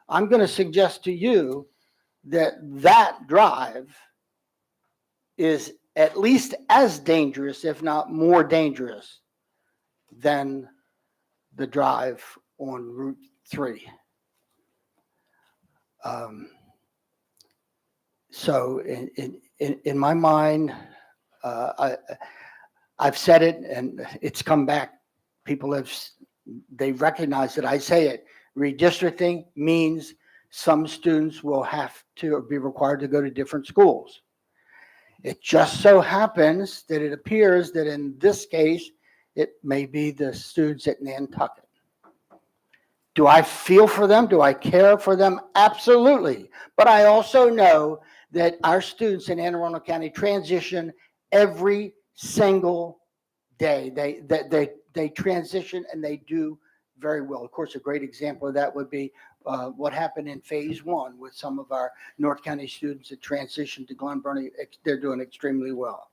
I'm going to suggest to you that that drive is at least as dangerous, if not more dangerous, than the drive on Route 3. So in my mind, I've said it and it's come back. People they recognize that I say it. Redistricting means some students will have to be required to go to different schools. It just so happens that it appears that in this case, it may be the students at Nantucket. Do I feel for them? Do I care for them? Absolutely. But I also know that our students in Anne Arundel County transition every single day. They transition and they do very well. Of course, a great example of that would be what happened in phase one with some of our North County students that transitioned to Glen Burnie. They're doing extremely well.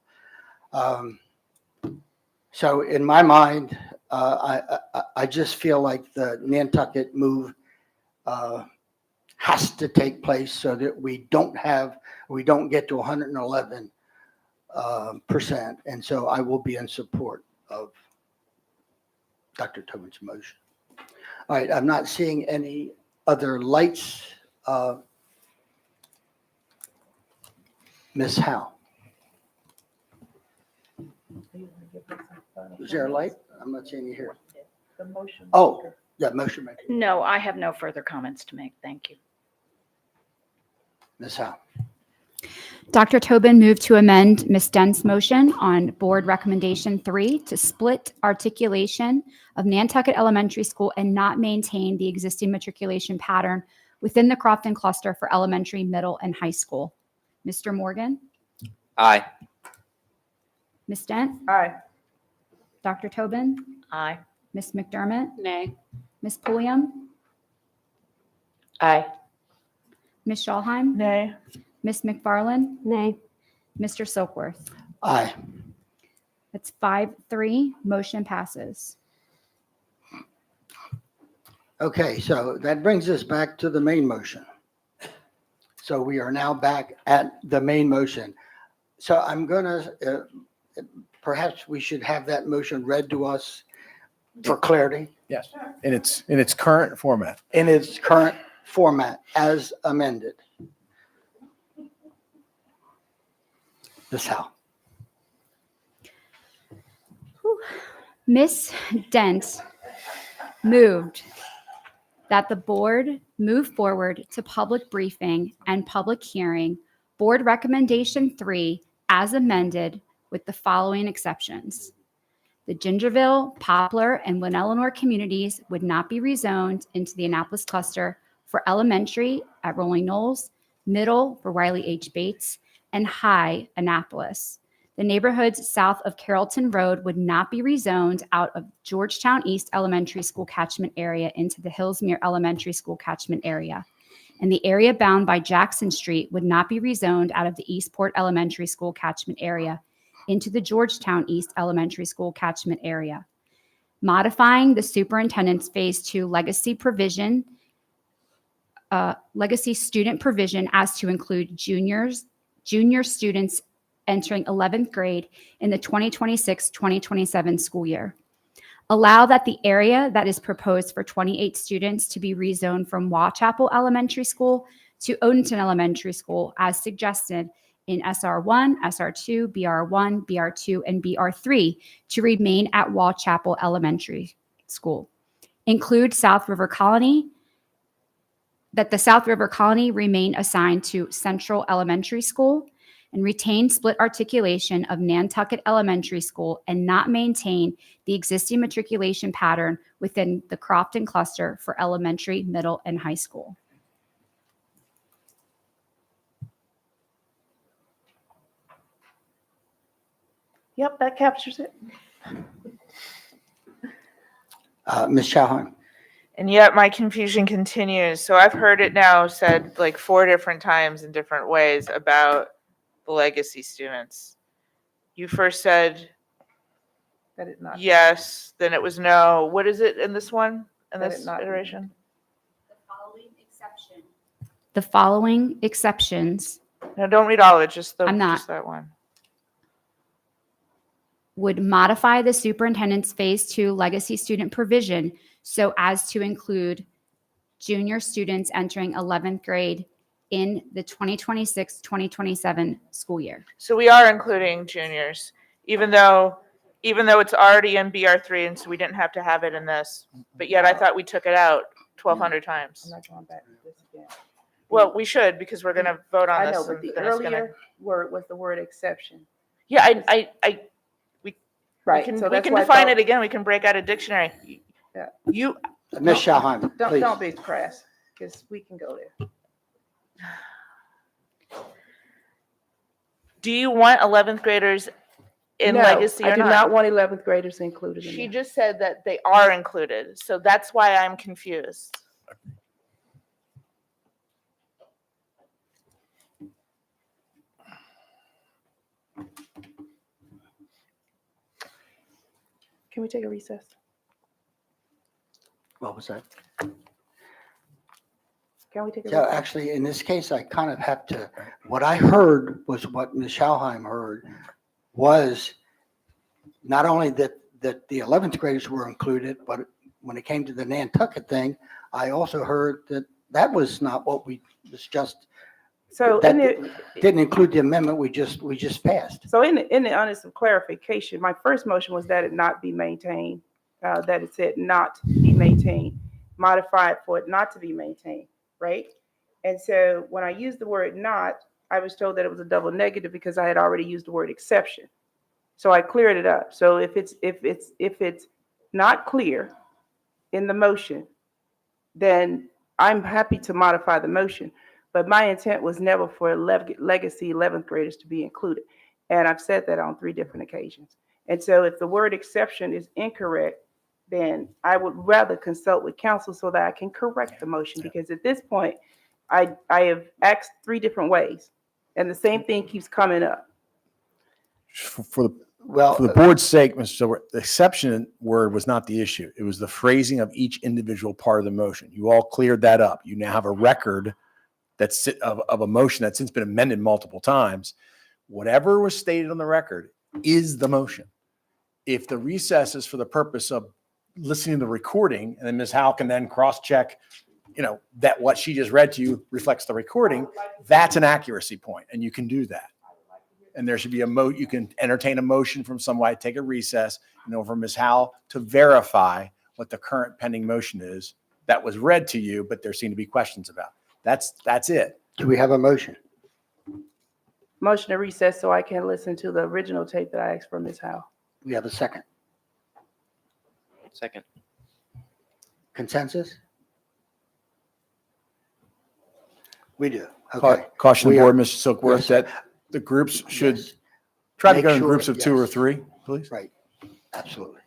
So in my mind, I just feel like the Nantucket move has to take place so that we don't get to 111%. And so I will be in support of Dr. Tobin's motion. All right, I'm not seeing any other lights. Ms. Howe. Is there a light? I'm not seeing you here. The motion. Oh, yeah, motion maker. No, I have no further comments to make. Thank you. Ms. Howe. Dr. Tobin moved to amend Ms. Dent's motion on Board Recommendation 3 to split articulation of Nantucket Elementary School and not maintain the existing matriculation pattern within the Crofton cluster for elementary, middle, and high school. Mr. Morgan? Aye. Ms. Dent? Aye. Dr. Tobin? Aye. Ms. McDermott? Nay. Ms. Pulliam? Aye. Ms. Schallheim? Nay. Ms. McFarland? Nay. Mr. Silkworth? Aye. That's 5-3. Motion passes. Okay, so that brings us back to the main motion. So we are now back at the main motion. So I'm going to, perhaps we should have that motion read to us for clarity Yes, in its current format. in its current format as amended. Ms. Howe. Ms. Dent moved that the board move forward to public briefing and public hearing Board Recommendation 3 as amended with the following exceptions. The Gingerville, Poplar, and Winnelanor communities would not be rezoned into the Annapolis cluster for elementary at Rolling Knolls, middle for Wiley H. Bates, and high Annapolis. The neighborhoods south of Carrollton Road would not be rezoned out of Georgetown East Elementary School catchment area into the Hillsmere Elementary School catchment area. And the area bound by Jackson Street would not be rezoned out of the Eastport Elementary School catchment area into the Georgetown East Elementary School catchment area. Modifying the superintendent's Phase 2 legacy student provision as to include junior students entering 11th grade in the 2026-2027 school year. Allow that the area that is proposed for 28 students to be rezoned from Wauchapel Elementary School to Odenton Elementary School as suggested in SR1, SR2, BR1, BR2, and BR3 to remain at Wauchapel Elementary School. Include South River Colony, that the South River Colony remain assigned to Central Elementary School, and retain split articulation of Nantucket Elementary School and not maintain the existing matriculation pattern within the Crofton cluster for elementary, middle, and high school. Yep, that captures it. Ms. Schallheim. And yet my confusion continues. So I've heard it now said like 4 different times in different ways about the legacy students. You first said That it not. yes, then it was no. What is it in this one, in That this it not be. iteration? The following exceptions No, don't read all of it, just I'm not. just that one. would modify the superintendent's Phase 2 legacy student provision so as to include junior students entering 11th grade in the 2026-2027 school year. So we are including juniors, even though it's already in BR3, and so we didn't have to have it in this. But yet I thought we took it out 1,200 times. I'm not going back to this again. Well, we should, because we're gonna vote on I this. know, but and the then it's gonna- earlier word was the word exception. Yeah, we Right, can, so we that's can why I define thought- it again. We can break out a dictionary. Yeah. You, Ms. Schauheim, please. Don't be pressed, because we can go there. Do you want 11th graders in No, legacy or I do not want 11th graders included in She there. just said that they are included, so that's why I'm confused. Can we take a recess? What was that? Can we take a So recess? actually, in this case, I kind of have to, what I heard was what Ms. Schauheim heard was not only that the 11th graders were included, but when it came to the Nantucket thing, I also heard that was not what we discussed. So That in the, didn't include the amendment we just passed. so in the honest of clarification, my first motion was that it not be maintained, that it said not be maintained, modified for it not to be maintained, right? And so when I used the word not, I was told that it was a double negative because I had already used the word exception. So I cleared it up. So if it's not clear in the motion, then I'm happy to modify the motion. But my intent was never for legacy 11th graders to be included. And I've said that on 3 different occasions. And so if the word exception is incorrect, then I would rather consult with counsel so that I can correct the motion. Because at this point, I have asked 3 different ways, and the same thing keeps coming up. For the board's sake, Mr. Silver, the exception word was not the issue. It was the phrasing of each individual part of the motion. You all cleared that up. You now have a record of a motion that's since been amended multiple times. Whatever was stated on the record is the motion. If the recess is for the purpose of listening to the recording, and then Ms. Howe can then cross-check, that what she just read to you reflects the recording, that's an accuracy point, and you can do that. And there should be you can entertain a motion from somebody, take a recess, for Ms. Howe to verify what the current pending motion is that was read to you, but there seem to be questions about. That's it. Do we have a motion? Motion to recess so I can listen to the original tape that I asked from Ms. Howe. We have a second. Second. Consensus? We do. Okay. Caution the We board, are- Mr. Silkworth, Yes. that the groups should Yes. try to Make go in sure- groups of 2 or yes. 3, please. Right. Absolutely.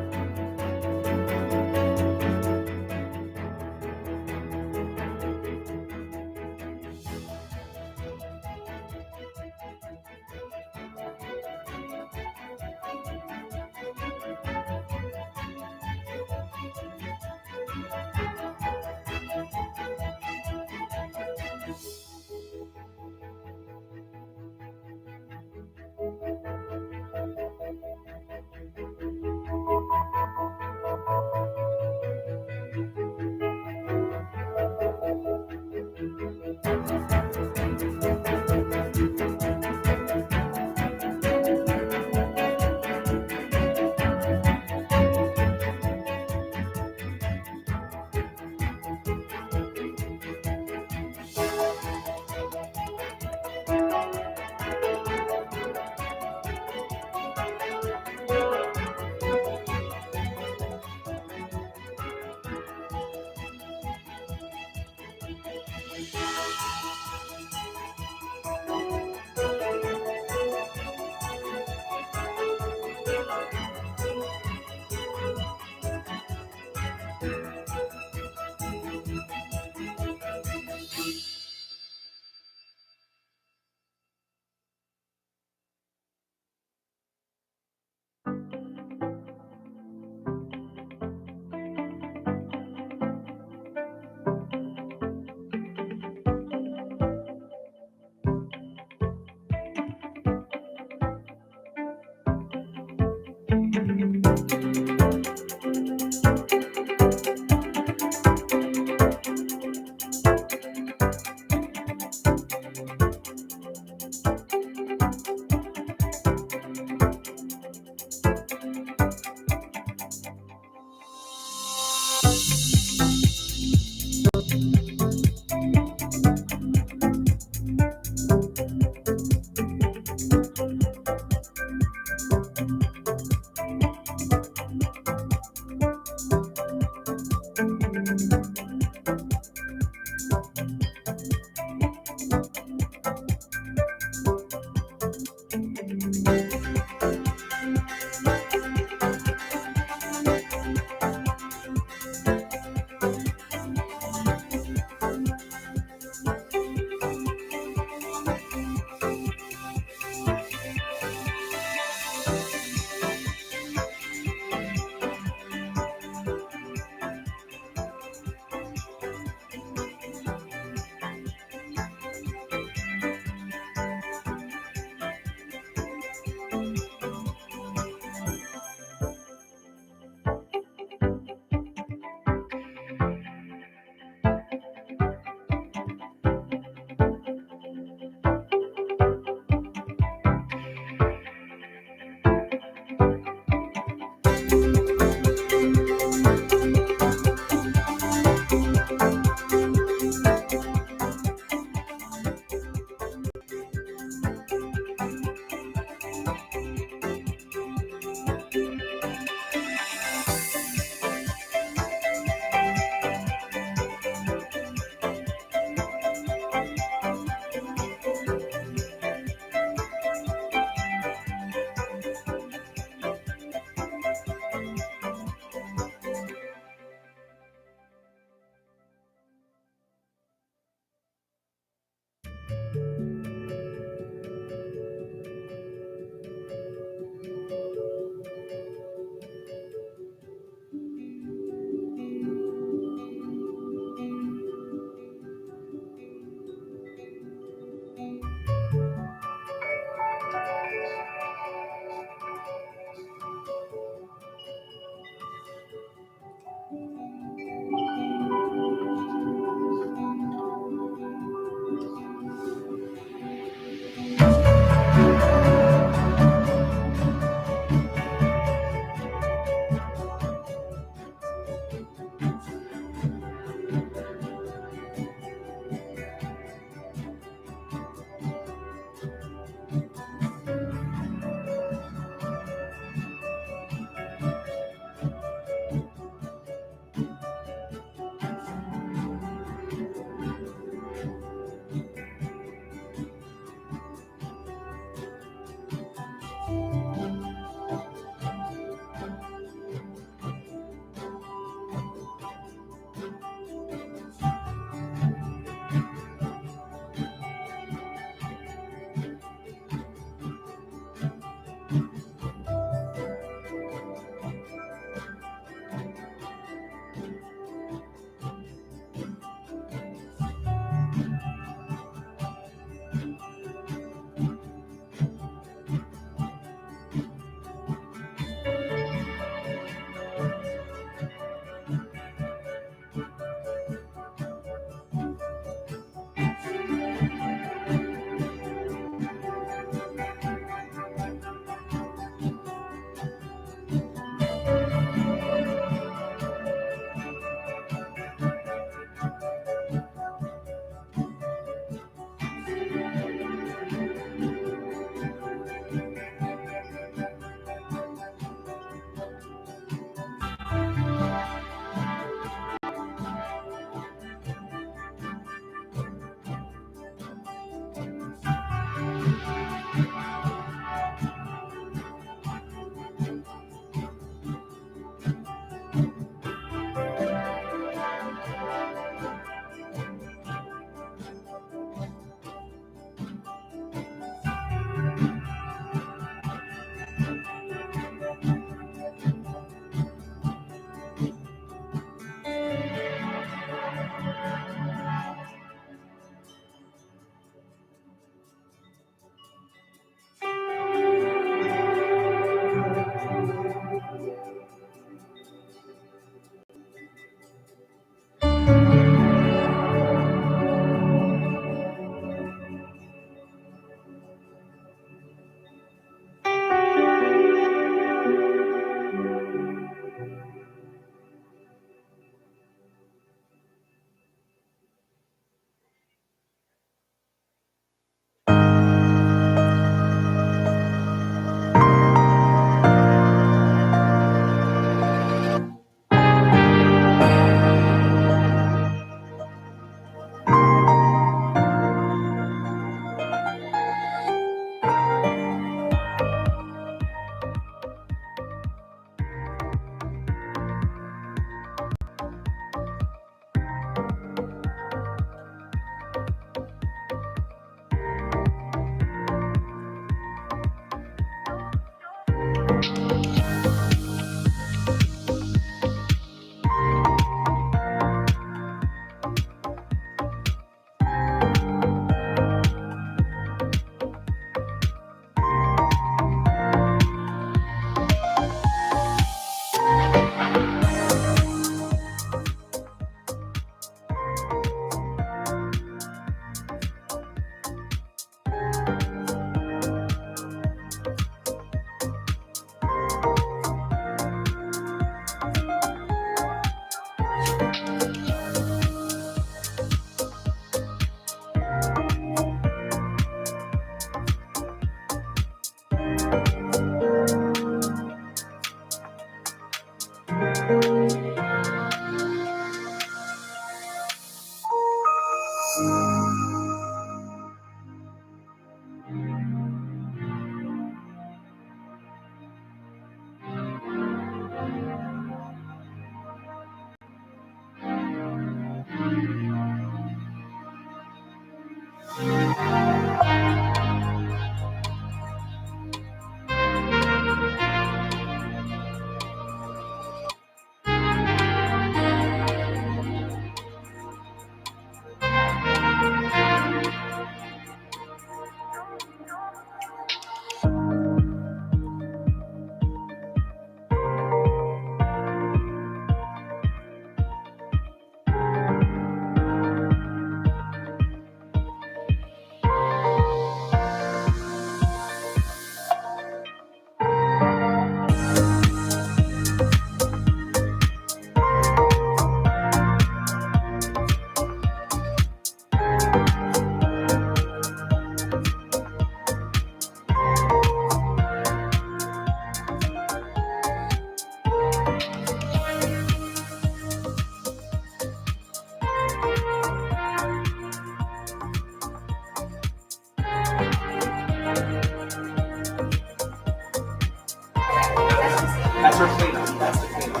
her cleanup. That's the cleanup.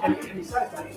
And besides that,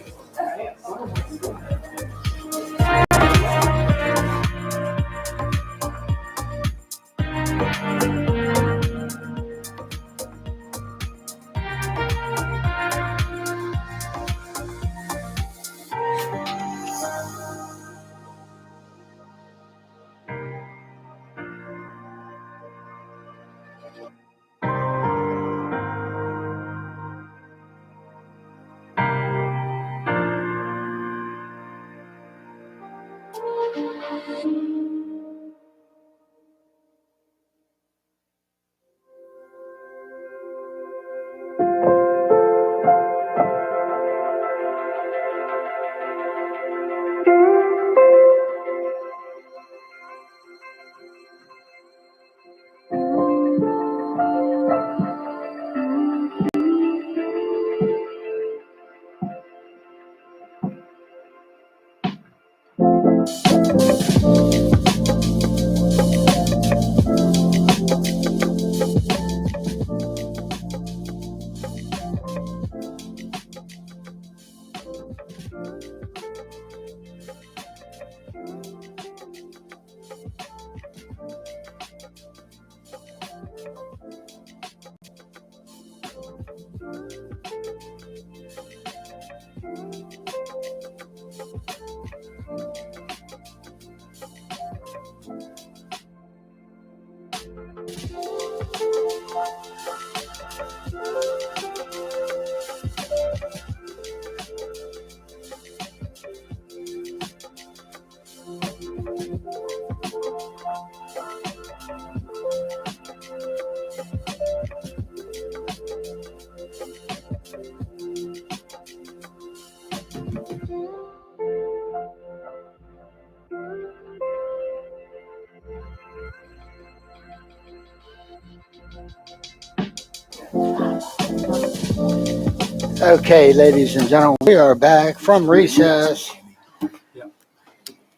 Okay, ladies and gentlemen, we are back from recess.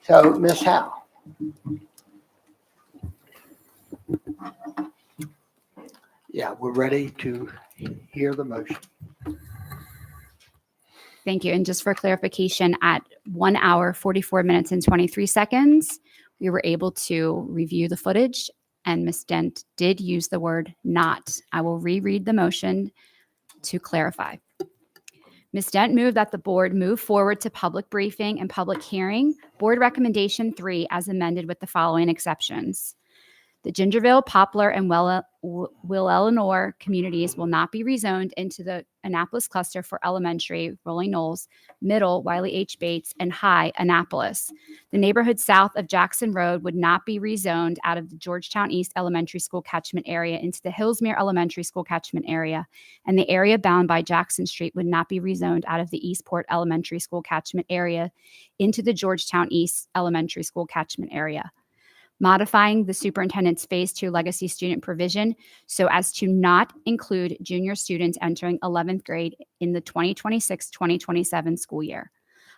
So, Ms. Howe. Yeah, we're ready to hear the motion. Thank you. And just for clarification, at 1 hour, 44 minutes and 23 seconds, we were able to review the footage, and Ms. Dent did use the word not. I will reread the motion to clarify. Ms. Dent moved that the board move forward to public briefing and public hearing, board recommendation 3 as amended with the following exceptions. The Gingerville, Poplar, and Will Eleanor communities will not be rezoned into the Annapolis cluster for elementary, Rolling Knolls, middle, Wiley H. Bates, and high, Annapolis. The neighborhood south of Jackson Road would not be rezoned out of the Georgetown East Elementary School catchment area into the Hillsmere Elementary School catchment area, and the area bound by Jackson Street would not be rezoned out of the Eastport Elementary School catchment area into the Georgetown East Elementary School catchment area. Modifying the superintendent's Phase 2 legacy student provision so as to not include junior students entering 11th grade in the 2026-2027 school year.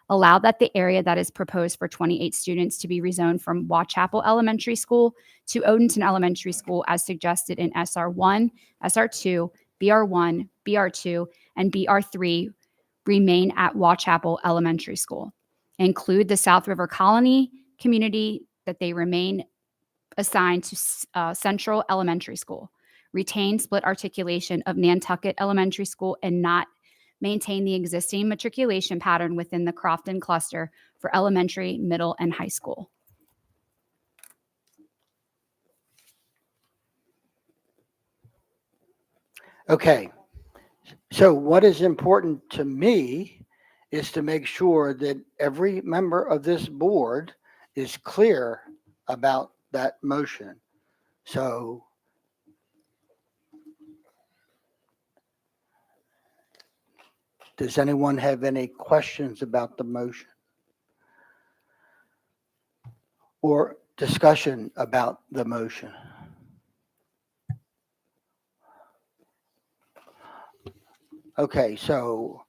Allow that the area that is proposed for 28 students to be rezoned from Watchapel Elementary School to Odenton Elementary School as suggested in SR1, SR2, BR1, BR2, and BR3 remain at Watchapel Elementary School. Include the South River Colony community that they remain assigned to Central Elementary School. Retain split articulation of Nantucket Elementary School and not maintain the existing matriculation pattern within the Crofton cluster for elementary, middle, and high school. Okay, so what is important to me is to make sure that every member of this board is clear about that motion. So does anyone have any questions about the motion or discussion about the motion? Okay, so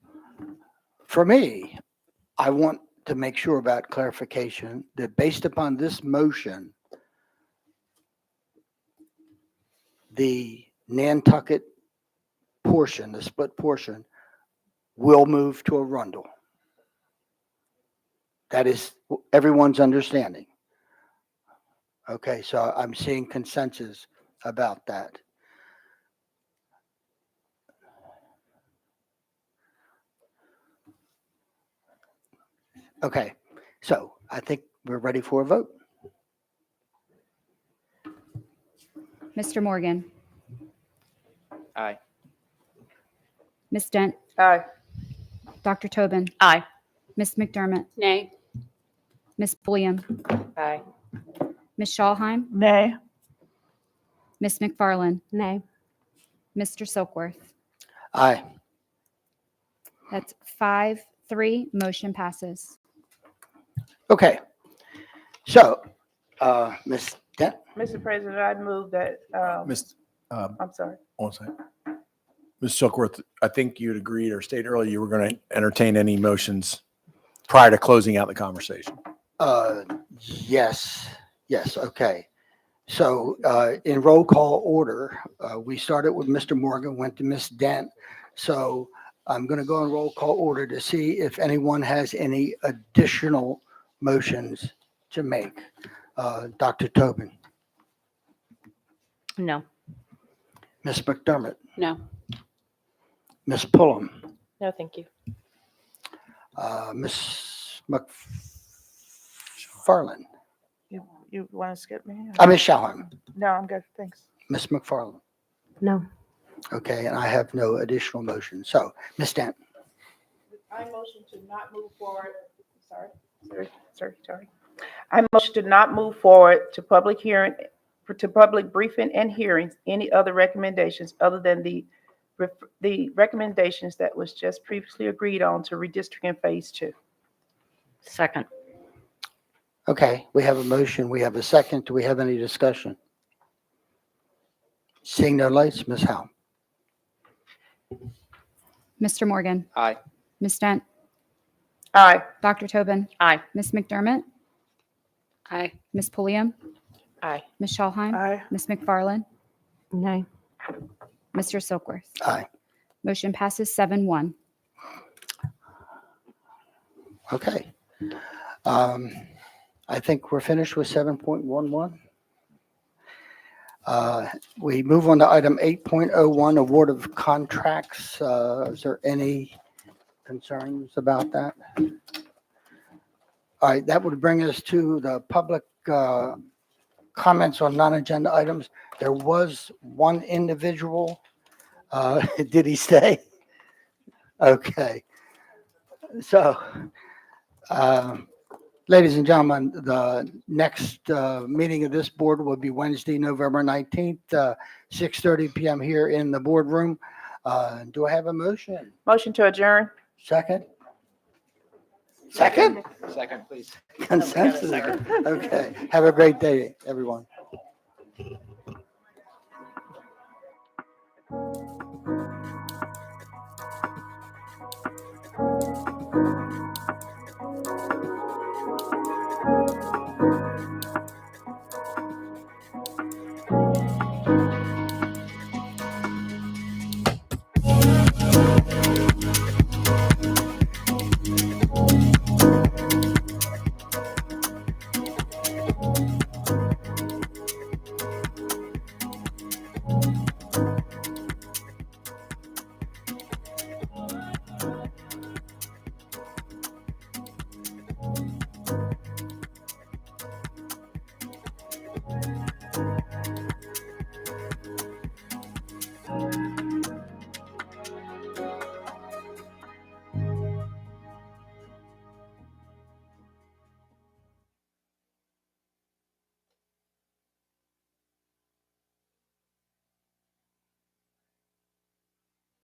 for me, I want to make sure about clarification that based upon this motion, the Nantucket portion, the split portion, will move to Arundel. That is everyone's understanding. Okay, so I'm seeing consensus about that. Okay, so I think we're ready for a vote. Mr. Morgan, Aye. Ms. Dent, Aye. Dr. Tobin, Aye. Ms. McDermott, Nay. Ms. Pulliam, Aye. Ms. Schallheim, Nay. Ms. McFarland, Nay. Mr. Silkworth. Aye. That's 5-3, motion passes. Okay, so Ms. Dent, Mr. President, I move that, Ms. I'm sorry. One second. Ms. Silkworth, I think you'd agreed or stated earlier you were going to entertain any motions prior to closing out the conversation. yes, okay. So in roll call order, we started with Mr. Morgan, went to Ms. Dent. So I'm going to go in roll call order to see if anyone has any additional motions to make. Dr. Tobin, No. Ms. McDermott, No. Ms. Pullum, No, thank you. Ms. McFarland, You want to skip me? Ms. Schallheim, No, I'm good. Thanks. Ms. McFarland. No. Okay, and I have no additional motions. So, Ms. Dent, I motion to not move forward. Sorry. I motion to not move forward to public hearing, to public briefing and hearings, any other recommendations other than the recommendations that was just previously agreed on to redistricting phase 2. Second. okay, we have a motion, we have a second. Do we have any discussion? Seeing no lights, Ms. Howe. Mr. Morgan, Aye. Ms. Dent, Aye. Dr. Tobin, Aye. Ms. McDermott, Aye. Ms. Pulliam, Aye. Ms. Schallheim, Aye. Ms. McFarland, Nay. Mr. Silkworth. Aye. Motion passes 7-1. Okay. I think we're finished with 7.11. We move on to item 8.01, award of contracts. Is there any concerns about that? All right, that would bring us to the public comments on non-agenda items. There was one individual. Did he stay? Okay. So, ladies and gentlemen, the next meeting of this board will be Wednesday, November 19th, 6:30 p.m. here in the boardroom. Do I have a motion? Motion to adjourn. Second? Second? Second, please. Consensus. Okay. Have a great day, everyone.